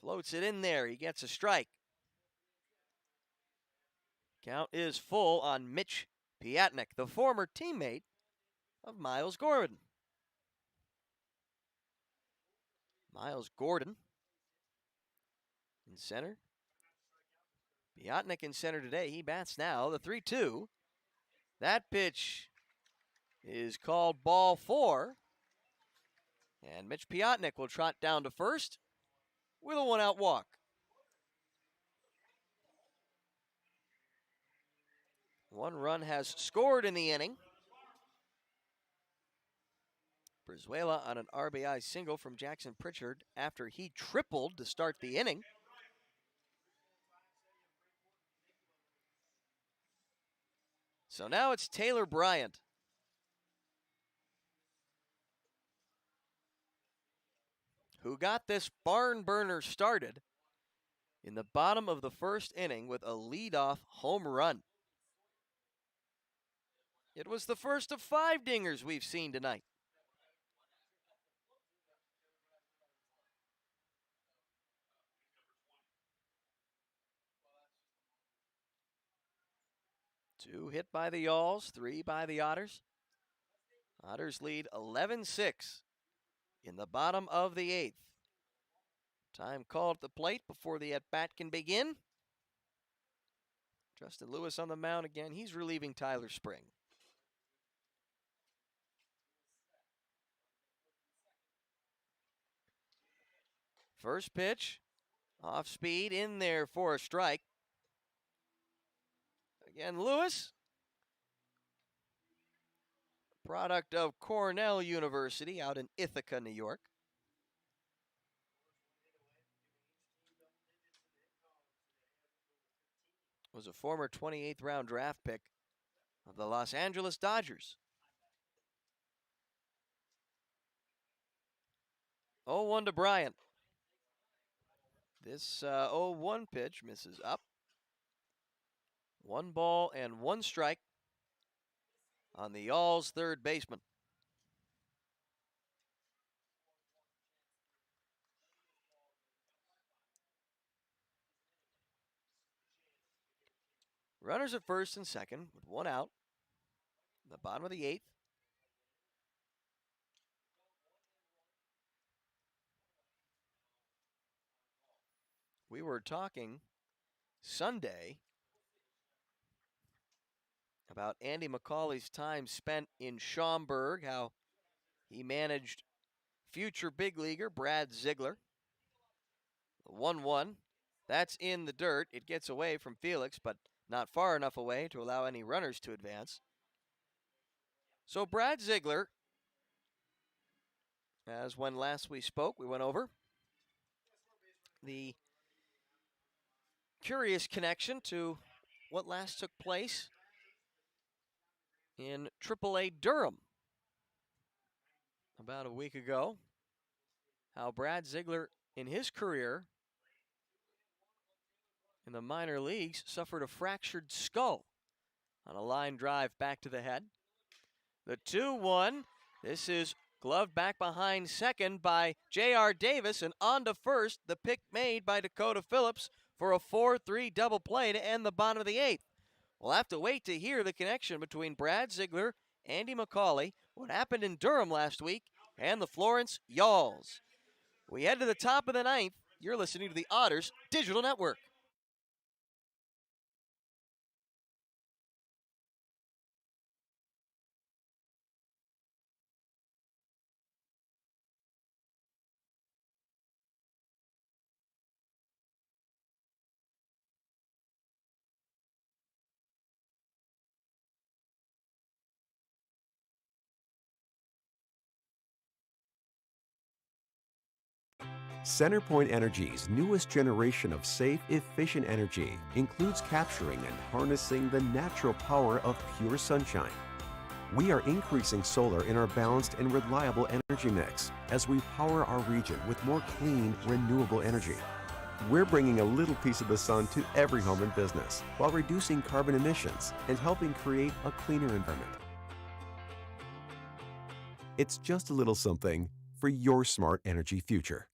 Floats it in there. He gets a strike. Count is full on Mitch Piotnik, the former teammate of Miles Gordon. Miles Gordon in center. Piotnik in center today. He bats now. The 3-2. That pitch is called ball 4. And Mitch Piotnik will trot down to first with a 1-out walk. One run has scored in the inning. Brizuela on an RBI single from Jackson Pritchard after he tripled to start the inning. So now it's Taylor Bryant. Who got this barn burner started in the bottom of the first inning with a leadoff home run. It was the first of 5 dingers we've seen tonight. Two hit by the Yalls, 3 by the Otters. Otters lead 11-6 in the bottom of the 8th. Time called at the plate before the at-bat can begin. Justin Lewis on the mound again. He's relieving Tyler Spring. First pitch, off speed, in there for a strike. Again, Lewis, product of Cornell University out in Ithaca, New York. Was a former 28th round draft pick of the Los Angeles Dodgers. 0-1 to Bryant. This 0-1 pitch misses up. 1 ball and 1 strike on the Yalls' third baseman. Runners at first and second with 1 out. In the bottom of the 8th. We were talking Sunday about Andy McCauley's time spent in Schaumburg, how he managed future big leaguer Brad Ziegler. 1-1. That's in the dirt. It gets away from Felix, but not far enough away to allow any runners to advance. So Brad Ziegler, as when last we spoke, we went over the curious connection to what last took place in AAA Durham about a week ago. How Brad Ziegler, in his career in the minor leagues suffered a fractured skull on a line drive back to the head. The 2-1. This is gloved back behind second by J.R. Davis, and on to first, the pick made by Dakota Phillips for a 4-3 double play to end the bottom of the 8th. We'll have to wait to hear the connection between Brad Ziegler, Andy McCauley, what happened in Durham last week, and the Florence Yalls. We head to the top of the 9th. You're listening to the Otters Digital Network. Centerpoint Energy's newest generation of safe, efficient energy includes capturing and harnessing the natural power of pure sunshine. We are increasing solar in our balanced and reliable energy mix as we power our region with more clean, renewable energy. We're bringing a little piece of the sun to every home and business while reducing carbon emissions and helping create a cleaner environment. It's just a little something for your smart energy future.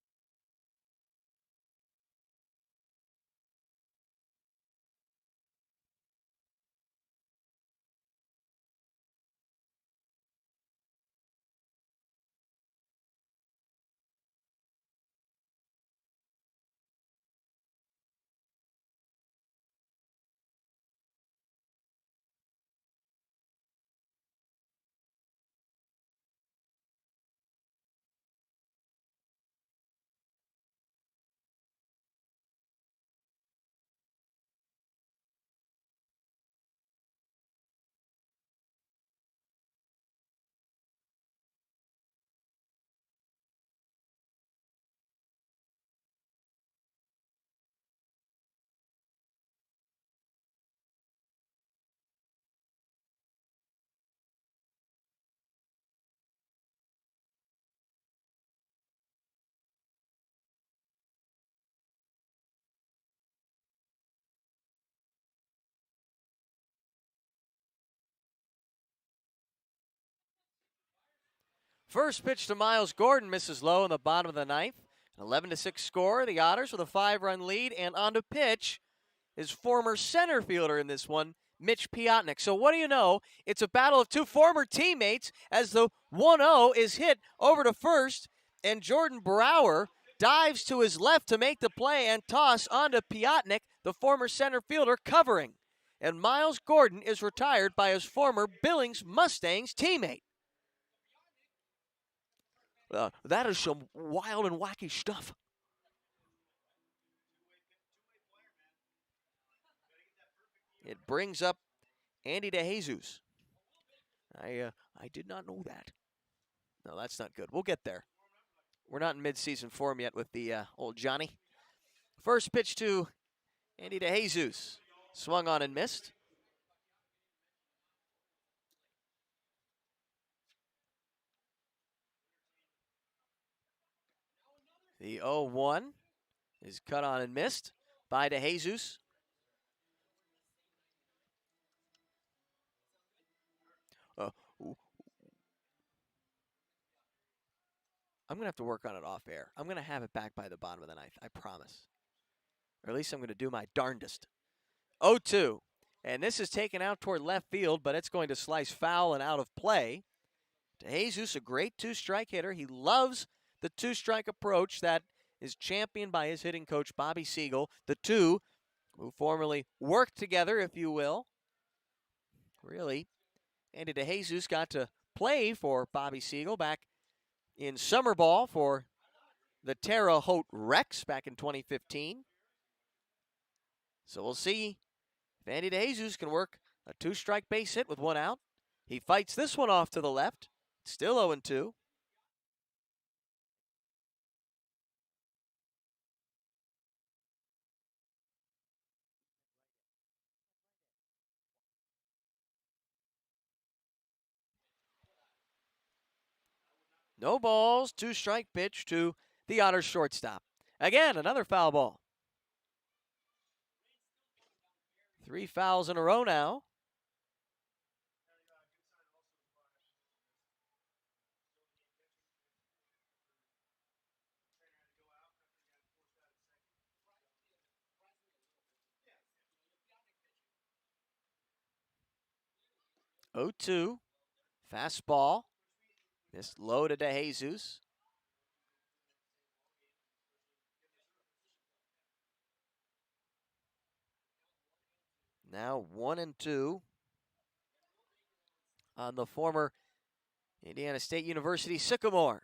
First pitch to Miles Gordon misses low in the bottom of the 9th. An 11-6 score. The Otters with a 5-run lead, and on to pitch is former center fielder in this one, Mitch Piotnik. So what do you know? It's a battle of two former teammates as the 1-0 is hit over to first, and Jordan Brower dives to his left to make the play and toss onto Piotnik, the former center fielder, covering. And Miles Gordon is retired by his former Billings Mustangs teammate. That is some wild and wacky stuff. It brings up Andy DeJesus. I did not know that. No, that's not good. We'll get there. We're not in midseason form yet with the old Johnny. First pitch to Andy DeJesus. Swung on and missed. The 0-1 is cut on and missed by DeJesus. I'm going to have to work on it off air. I'm going to have it back by the bottom of the 9th, I promise. Or at least I'm going to do my darndest. 0-2. And this is taken out toward left field, but it's going to slice foul and out of play. DeJesus, a great two-strike hitter. He loves the two-strike approach that is championed by his hitting coach, Bobby Siegel. The two who formerly worked together, if you will. Really, Andy DeJesus got to play for Bobby Siegel back in summer ball for the Terre Haute Rex back in 2015. So we'll see if Andy DeJesus can work a two-strike base hit with one out. He fights this one off to the left. Still 0-2. No balls, two-strike pitch to the Otters shortstop. Again, another foul ball. 3 fouls in a row now. Oh, 2. Fastball. This low to DeJesus. Now 1-2 on the former Indiana State University Sycamore.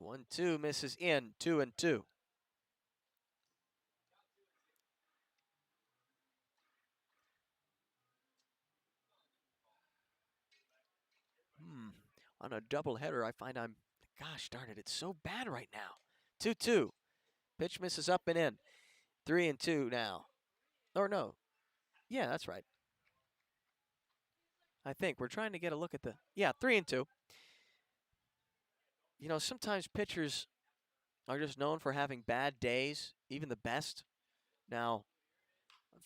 1-2 misses in, 2-2. On a doubleheader, I find gosh darn it, it's so bad right now. 2-2. Pitch misses up and in. 3-2 now. Or no. Yeah, that's right. I think we're trying to get a look at 3-2. You know, sometimes pitchers are just known for having bad days, even the best. Now,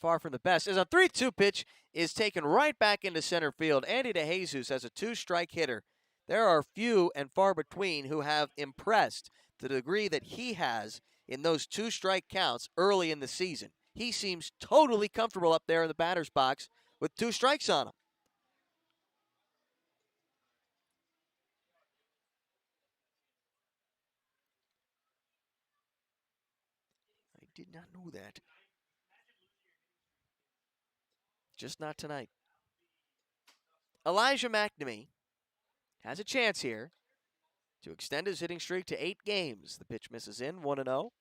far from the best, as a 3-2 pitch is taken right back into center field. Andy DeJesus has a 2-strike hitter. There are few and far between who have impressed to the degree that he has in those 2-strike counts early in the season. He seems totally comfortable up there in the batter's box with 2 strikes on him. I did not know that. Just not tonight. Elijah Mcnamee has a chance here to extend his hitting streak to 8 games. The pitch misses in, 1-0.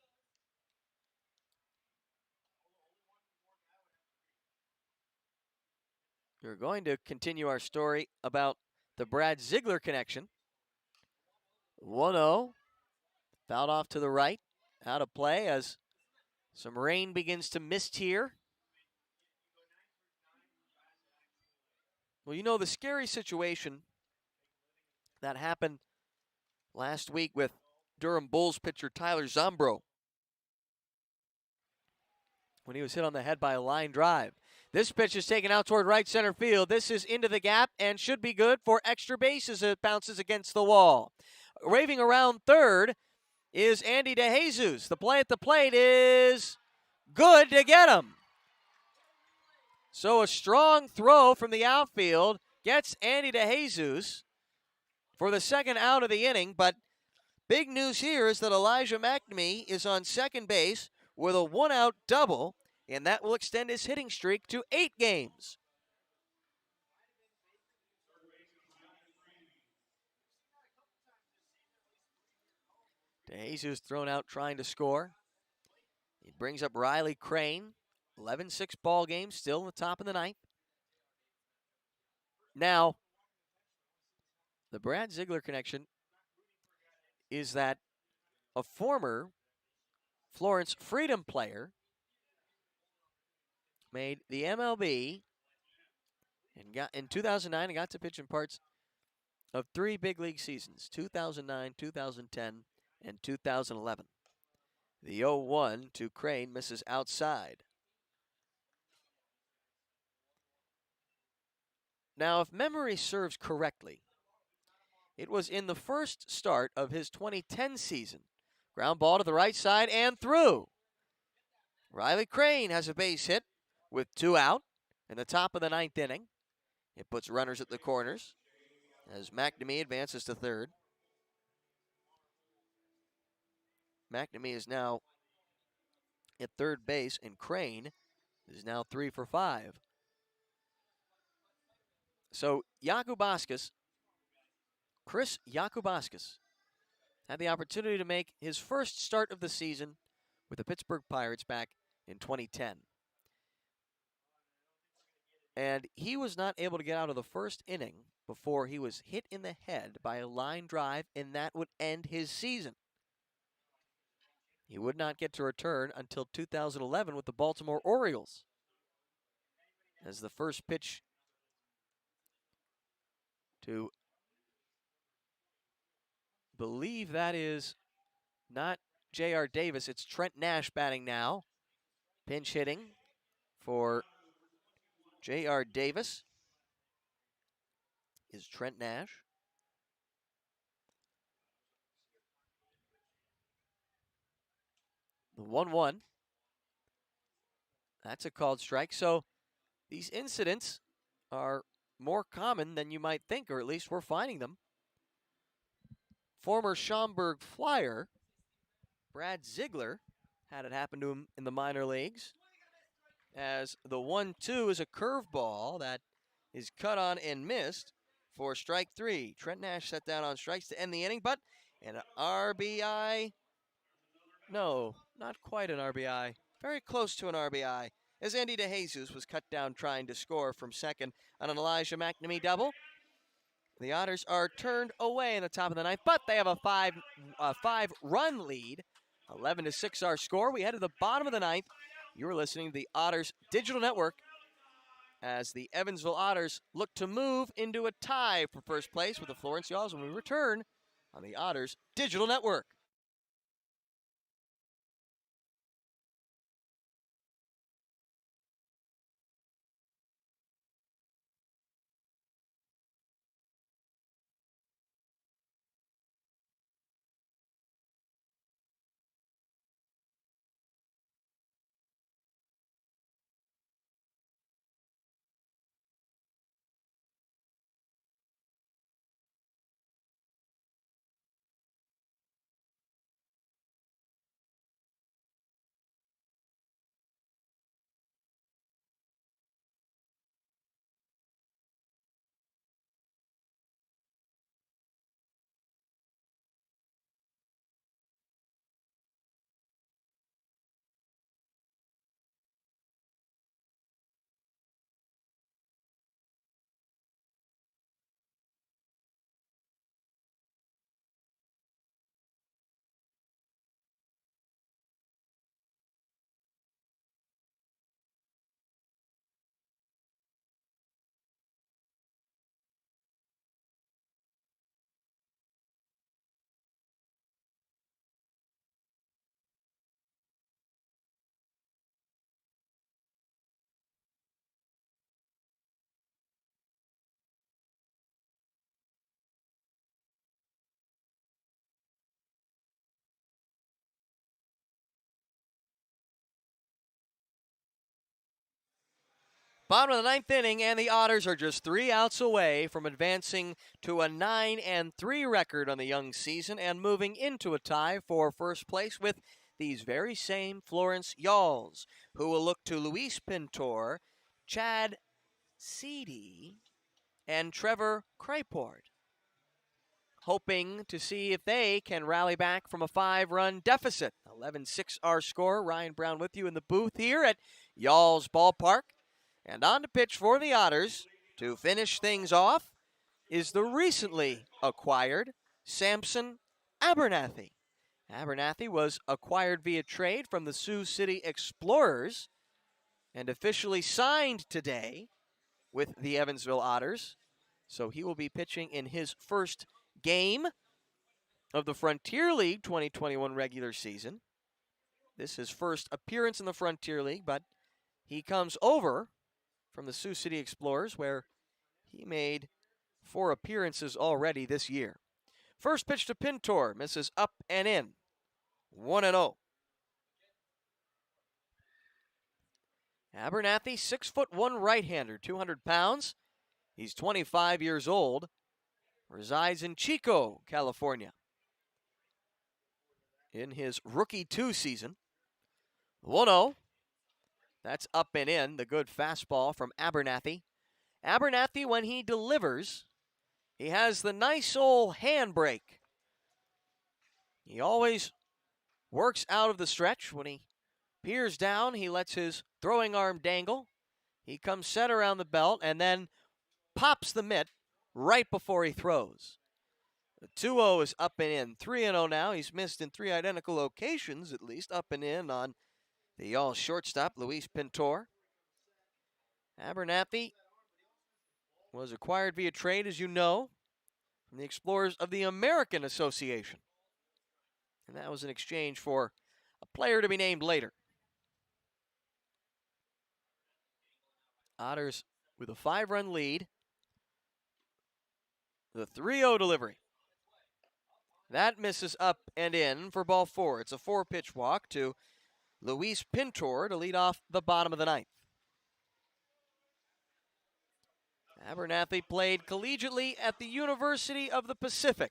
We're going to continue our story about the Brad Ziegler connection. 1-0. Fouled off to the right. Out of play as some rain begins to mist here. Well, you know, the scary situation that happened last week with Durham Bulls pitcher Tyler Zombro when he was hit on the head by a line drive. This pitch is taken out toward right center field. This is into the gap and should be good for extra bases. It bounces against the wall. Raving around third is Andy DeJesus. The play at the plate is good to get him. So a strong throw from the outfield gets Andy DeJesus for the second out of the inning. But big news here is that Elijah Mcnamee is on second base with a 1-out double, and that will extend his hitting streak to 8 games. DeJesus thrown out trying to score. He brings up Riley Crane. 11-6 ball game, still in the top of the ninth. Now, the Brad Ziegler connection is that a former Florence Freedom player made the MLB and got in 2009 and got to pitch in parts of 3 big league seasons, 2009, 2010, and 2011. The 0-1 to Crane misses outside. Now, if memory serves correctly, it was in the first start of his 2010 season. Ground ball to the right side and through. Riley Crane has a base hit with 2 out in the top of the 9th inning. It puts runners at the corners as Mcnamee advances to third. Mcnamee is now at third base, and Crane is now 3 for 5. So Chris Yakubauskas, had the opportunity to make his first start of the season with the Pittsburgh Pirates back in 2010. And he was not able to get out of the first inning before he was hit in the head by a line drive, and that would end his season. He would not get to return until 2011 with the Baltimore Orioles, as the first pitch to believe that is not J.R. Davis. It's Trent Nash batting now. Pinch hitting for J.R. Davis is Trent Nash. The 1-1. That's a called strike. So these incidents are more common than you might think, or at least we're finding them. Former Schaumburg Flyer, Brad Ziegler, had it happen to him in the minor leagues. As the 1-2 is a curveball that is cut on and missed for strike 3. Trent Nash set down on strikes to end the inning, but an RBI. No, not quite an RBI. Very close to an RBI, as Andy DeJesus was cut down trying to score from second on an Elijah Mcnamee double. The Otters are turned away in the top of the ninth, but they have a five-run lead. 11-6 our score. We head to the bottom of the ninth. You're listening to the Otters Digital Network as the Evansville Otters look to move into a tie for first place with the Florence Yaws when we return on the Otters Digital Network. Bottom of the ninth inning, and the Otters are just 3 outs away from advancing to a 9-3 record on the young season and moving into a tie for first place with these very same Florence Yaws, who will look to Luis Pintor, Chad Seedy, and Trevor Crayport, hoping to see if they can rally back from a 5-run deficit. 11-6 our score. Ryan Brown with you in the booth here at Y'all's Ballpark. And on to pitch for the Otters to finish things off is the recently acquired Samson Abernathy. Abernathy was acquired via trade from the Sioux City Explorers and officially signed today with the Evansville Otters. So he will be pitching in his first game of the Frontier League 2021 regular season. This is his first appearance in the Frontier League, but he comes over from the Sioux City Explorers, where he made 4 appearances already this year. First pitch to Pintor, misses up and in. 1-0. Abernathy, 6'1" right-hander, 200 pounds. He's 25 years old, resides in Chico, California. In his rookie 2 season. 1-0. That's up and in, the good fastball from Abernathy. Abernathy, when he delivers, he has the nice old handbrake. He always works out of the stretch. When he peers down, he lets his throwing arm dangle. He comes set around the belt and then pops the mitt right before he throws. The 2-0 is up and in. 3-0 now. He's missed in 3 identical locations, at least, up and in on the Y'all shortstop, Luis Pintor. Abernathy was acquired via trade, as you know, from the Explorers of the American Association. And that was in exchange for a player to be named later. Otters with a 5-run lead. The 3-0 delivery. That misses up and in for ball 4. It's a 4-pitch walk to Luis Pintor to lead off the bottom of the 9th. Abernathy played collegiately at the University of the Pacific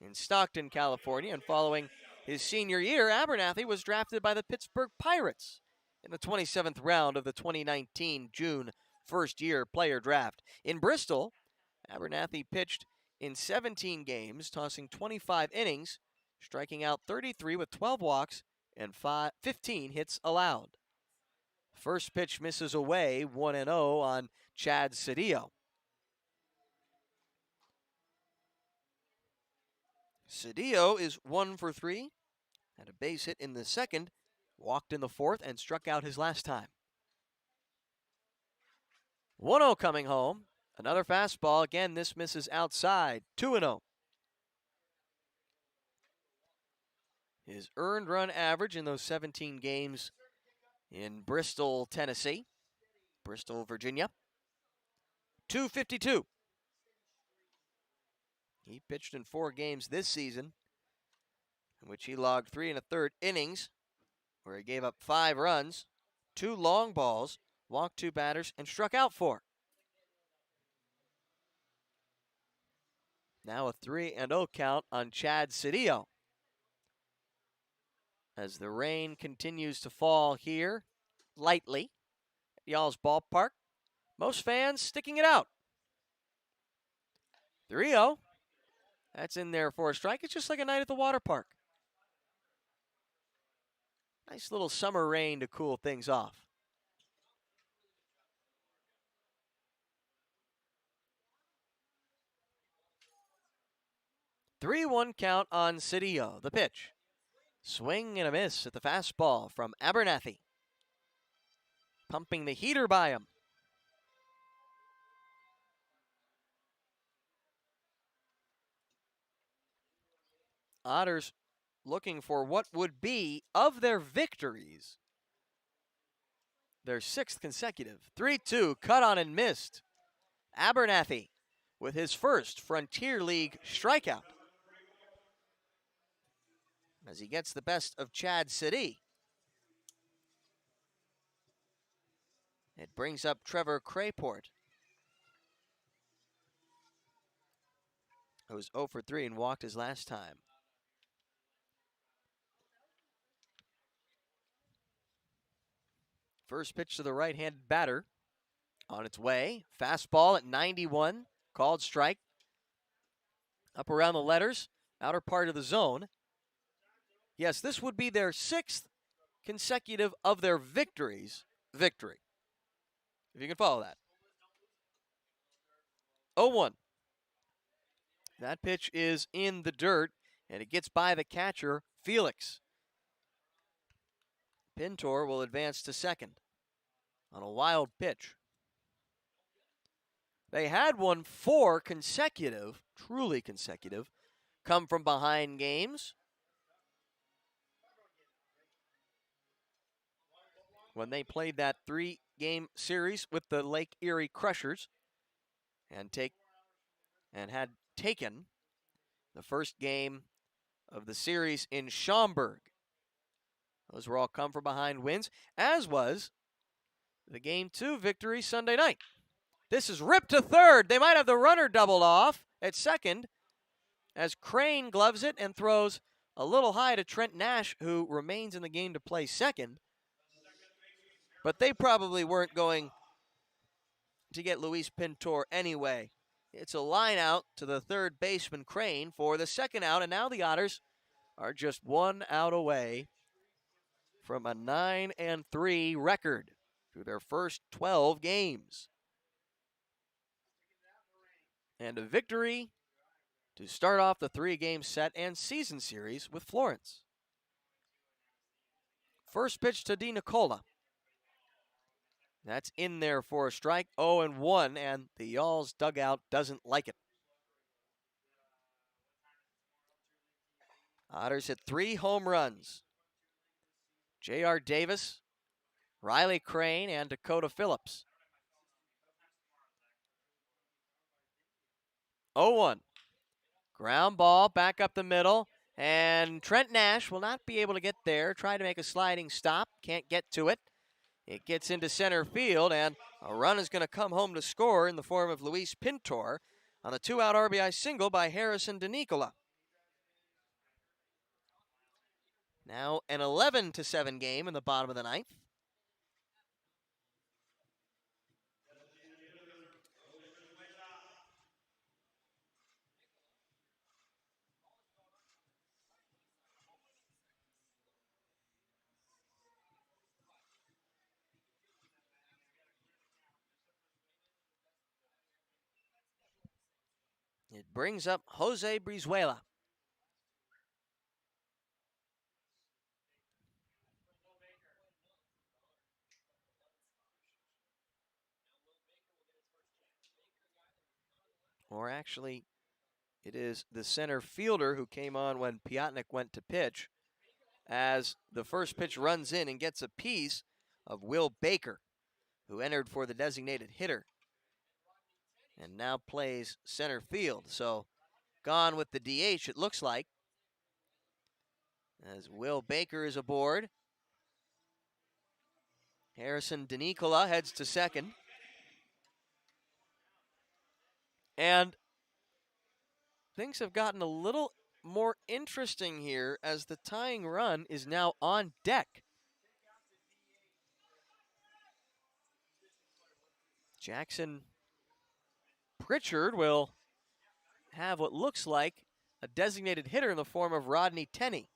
in Stockton, California, and following his senior year, Abernathy was drafted by the Pittsburgh Pirates in the 27th round of the 2019 June first-year player draft. In Bristol, Abernathy pitched in 17 games, tossing 25 innings, striking out 33 with 12 walks and 15 hits allowed. First pitch misses away, 1-0 on Chad Cedillo. Cedillo is 1 for 3, had a base hit in the second, walked in the fourth, and struck out his last time. 1-0 coming home. Another fastball. Again, this misses outside. 2-0. His earned run average in those 17 games in Bristol, Tennessee, Bristol, Virginia, 252. He pitched in 4 games this season, in which he logged 3 1/3 innings, where he gave up 5 runs, 2 long balls, walked 2 batters, and struck out 4. Now a 3-0 count on Chad Cedillo. As the rain continues to fall here, lightly, at Y'all's Ballpark, most fans sticking it out. 3-0. That's in there for a strike. It's just like a night at the water park. Nice little summer rain to cool things off. Three-one count on Cedillo. The pitch. Swing and a miss at the fastball from Abernathy. Pumping the heater by him. Otters looking for what would be, of their victories, their 6th consecutive. 3-2, cut on and missed. Abernathy with his first Frontier League strikeout, as he gets the best of Chad Cedillo. It brings up Trevor Crayport, who was 0 for 3 and walked his last time. First pitch to the right-handed batter. On its way. Fastball at 91. Called strike. Up around the letters. Outer part of the zone. Yes, this would be their 6th consecutive of their victories. Victory. If you can follow that. 0-1. That pitch is in the dirt, and it gets by the catcher, Felix. Pintor will advance to second on a wild pitch. They had won 4 consecutive, truly consecutive, come from behind games when they played that 3-game series with the Lake Erie Crushers and had taken the first game of the series in Schaumburg. Those were all come-from-behind wins, as was the Game 2 victory Sunday night. This is ripped to third. They might have the runner doubled off at second, as Crane gloves it and throws a little high to Trent Nash, who remains in the game to play second. But they probably weren't going to get Luis Pintor anyway. It's a line out to the third baseman, Crane, for the second out, and now the Otters are just 1 out away from a 9-3 record through their first 12 games. And a victory to start off the 3-game set and season series with Florence. First pitch to Di Nicola. That's in there for a strike, 0-1, and the Y'all's dugout doesn't like it. Otters hit 3 home runs. J.R. Davis, Riley Crane, and Dakota Phillips. 0-1. Ground ball back up the middle. And Trent Nash will not be able to get there. Try to make a sliding stop. Can't get to it. It gets into center field, and a run is going to come home to score in the form of Luis Pintor on the 2-out RBI single by Harrison DeNicola. Now an 11-7 game in the bottom of the ninth. It brings up Jose Brizuela. Or actually, it is the center fielder who came on when Piotnik went to pitch, as the first pitch runs in and gets a piece of Will Baker, who entered for the designated hitter and now plays center field. So gone with the DH, it looks like, as Will Baker is aboard. Harrison DeNicola heads to second. And things have gotten a little more interesting here as the tying run is now on deck. Jackson Pritchard will have what looks like a designated hitter in the form of Rodney Tenney.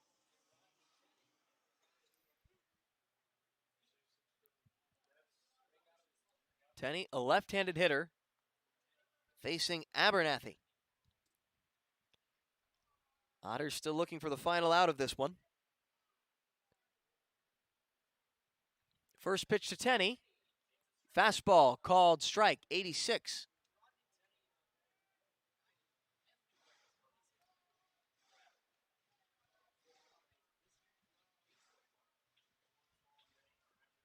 Tenney, a left-handed hitter, facing Abernathy. Otters still looking for the final out of this one. First pitch to Tenney. Fastball called strike, 86.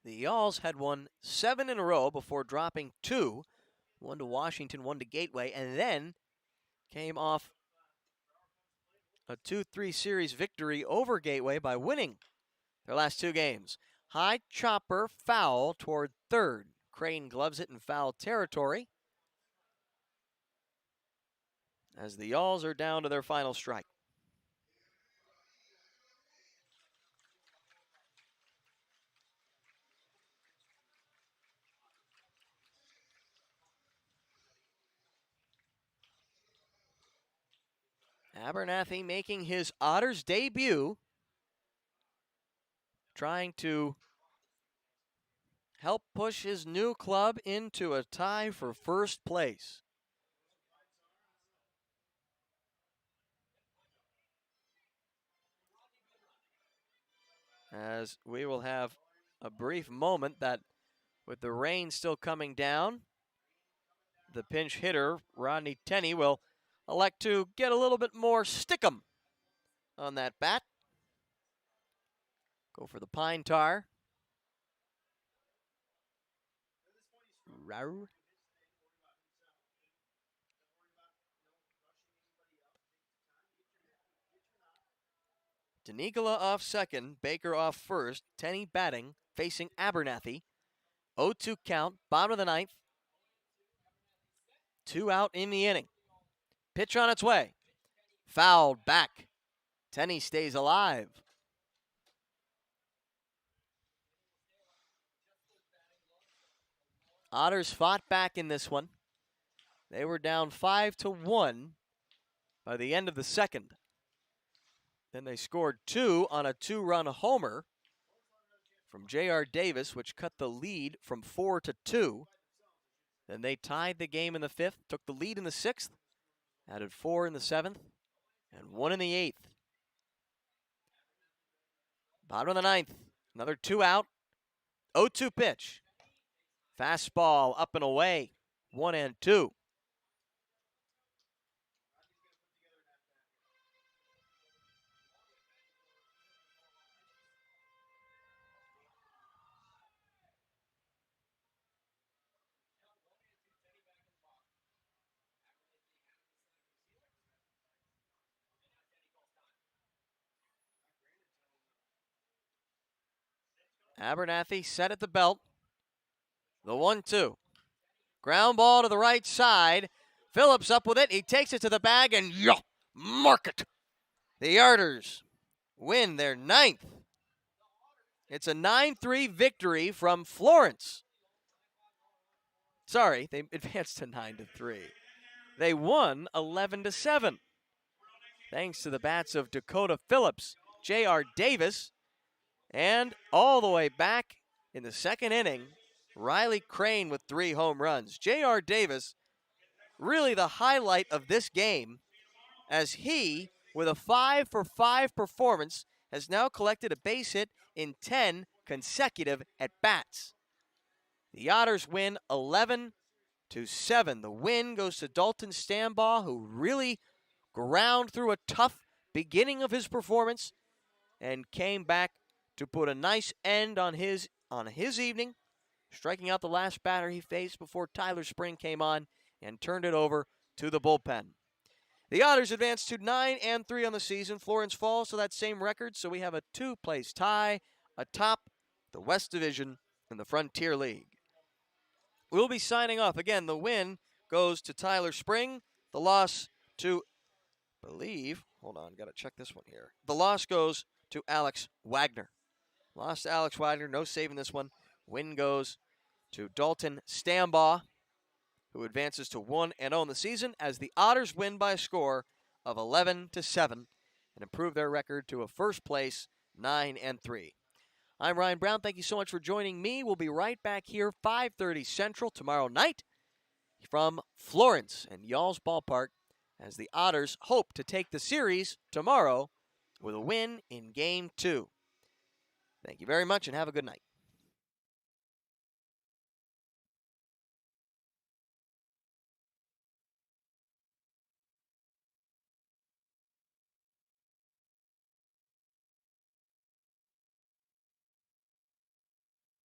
The Yalls had won 7 in a row before dropping 2. 1 to Washington, 1 to Gateway, and then came off a 2-3 series victory over Gateway by winning their last 2 games. High chopper foul toward third. Crane gloves it in foul territory as the Yalls are down to their final strike. Abernathy making his Otters debut, trying to help push his new club into a tie for first place. As we will have a brief moment that, with the rain still coming down, the pinch hitter, Rodney Tenney, will elect to get a little bit more stickum on that bat. Go for the pine tar. Rawr. DeNicola off second, Baker off first, Tenney batting, facing Abernathy. 0-2 count, bottom of the ninth. 2 out in the inning. Pitch on its way. Fouled back. Tenney stays alive. Otters fought back in this one. They were down 5-1 by the end of the second. Then they scored 2 on a 2-run homer from J.R. Davis, which cut the lead from 4-2. Then they tied the game in the 5th, took the lead in the 6th, added 4 in the 7th, and 1 in the 8th. Bottom of the 9th, another 2 out, 0-2 pitch. Fastball up and away, 1-2. Abernathy set at the belt. The 1-2. Ground ball to the right side. Phillips up with it. He takes it to the bag and mark it. The Otters win their 9th. It's a 9-3 victory from Florence. Sorry, they advanced to 9-3. They won 11-7. Thanks to the bats of Dakota Phillips, J.R. Davis, and all the way back in the second inning, Riley Crane with 3 home runs. J.R. Davis, really the highlight of this game, as he, with a 5-for-5 performance, has now collected a base hit in 10 consecutive at-bats. The Otters win 11-7. The win goes to Dalton Stambaugh, who really ground through a tough beginning of his performance and came back to put a nice end on his evening, striking out the last batter he faced before Tyler Spring came on and turned it over to the bullpen. The Otters advance to 9-3 on the season. Florence falls to that same record, so we have a 2-place tie atop the West Division in the Frontier League. We'll be signing off. Again, the win goes to Tyler Spring. The loss to, got to check this one here. The loss goes to Alex Wagner. Lost to Alex Wagner, no saving this one. Win goes to Dalton Stambaugh, who advances to 1-0 in the season as the Otters win by a score of 11-7 and improve their record to a first place 9-3. I'm Ryan Brown. Thank you so much for joining me. We'll be right back here 5:30 Central tomorrow night from Florence and Y'all's Ballpark as the Otters hope to take the series tomorrow with a win in Game 2. Thank you very much and have a good night.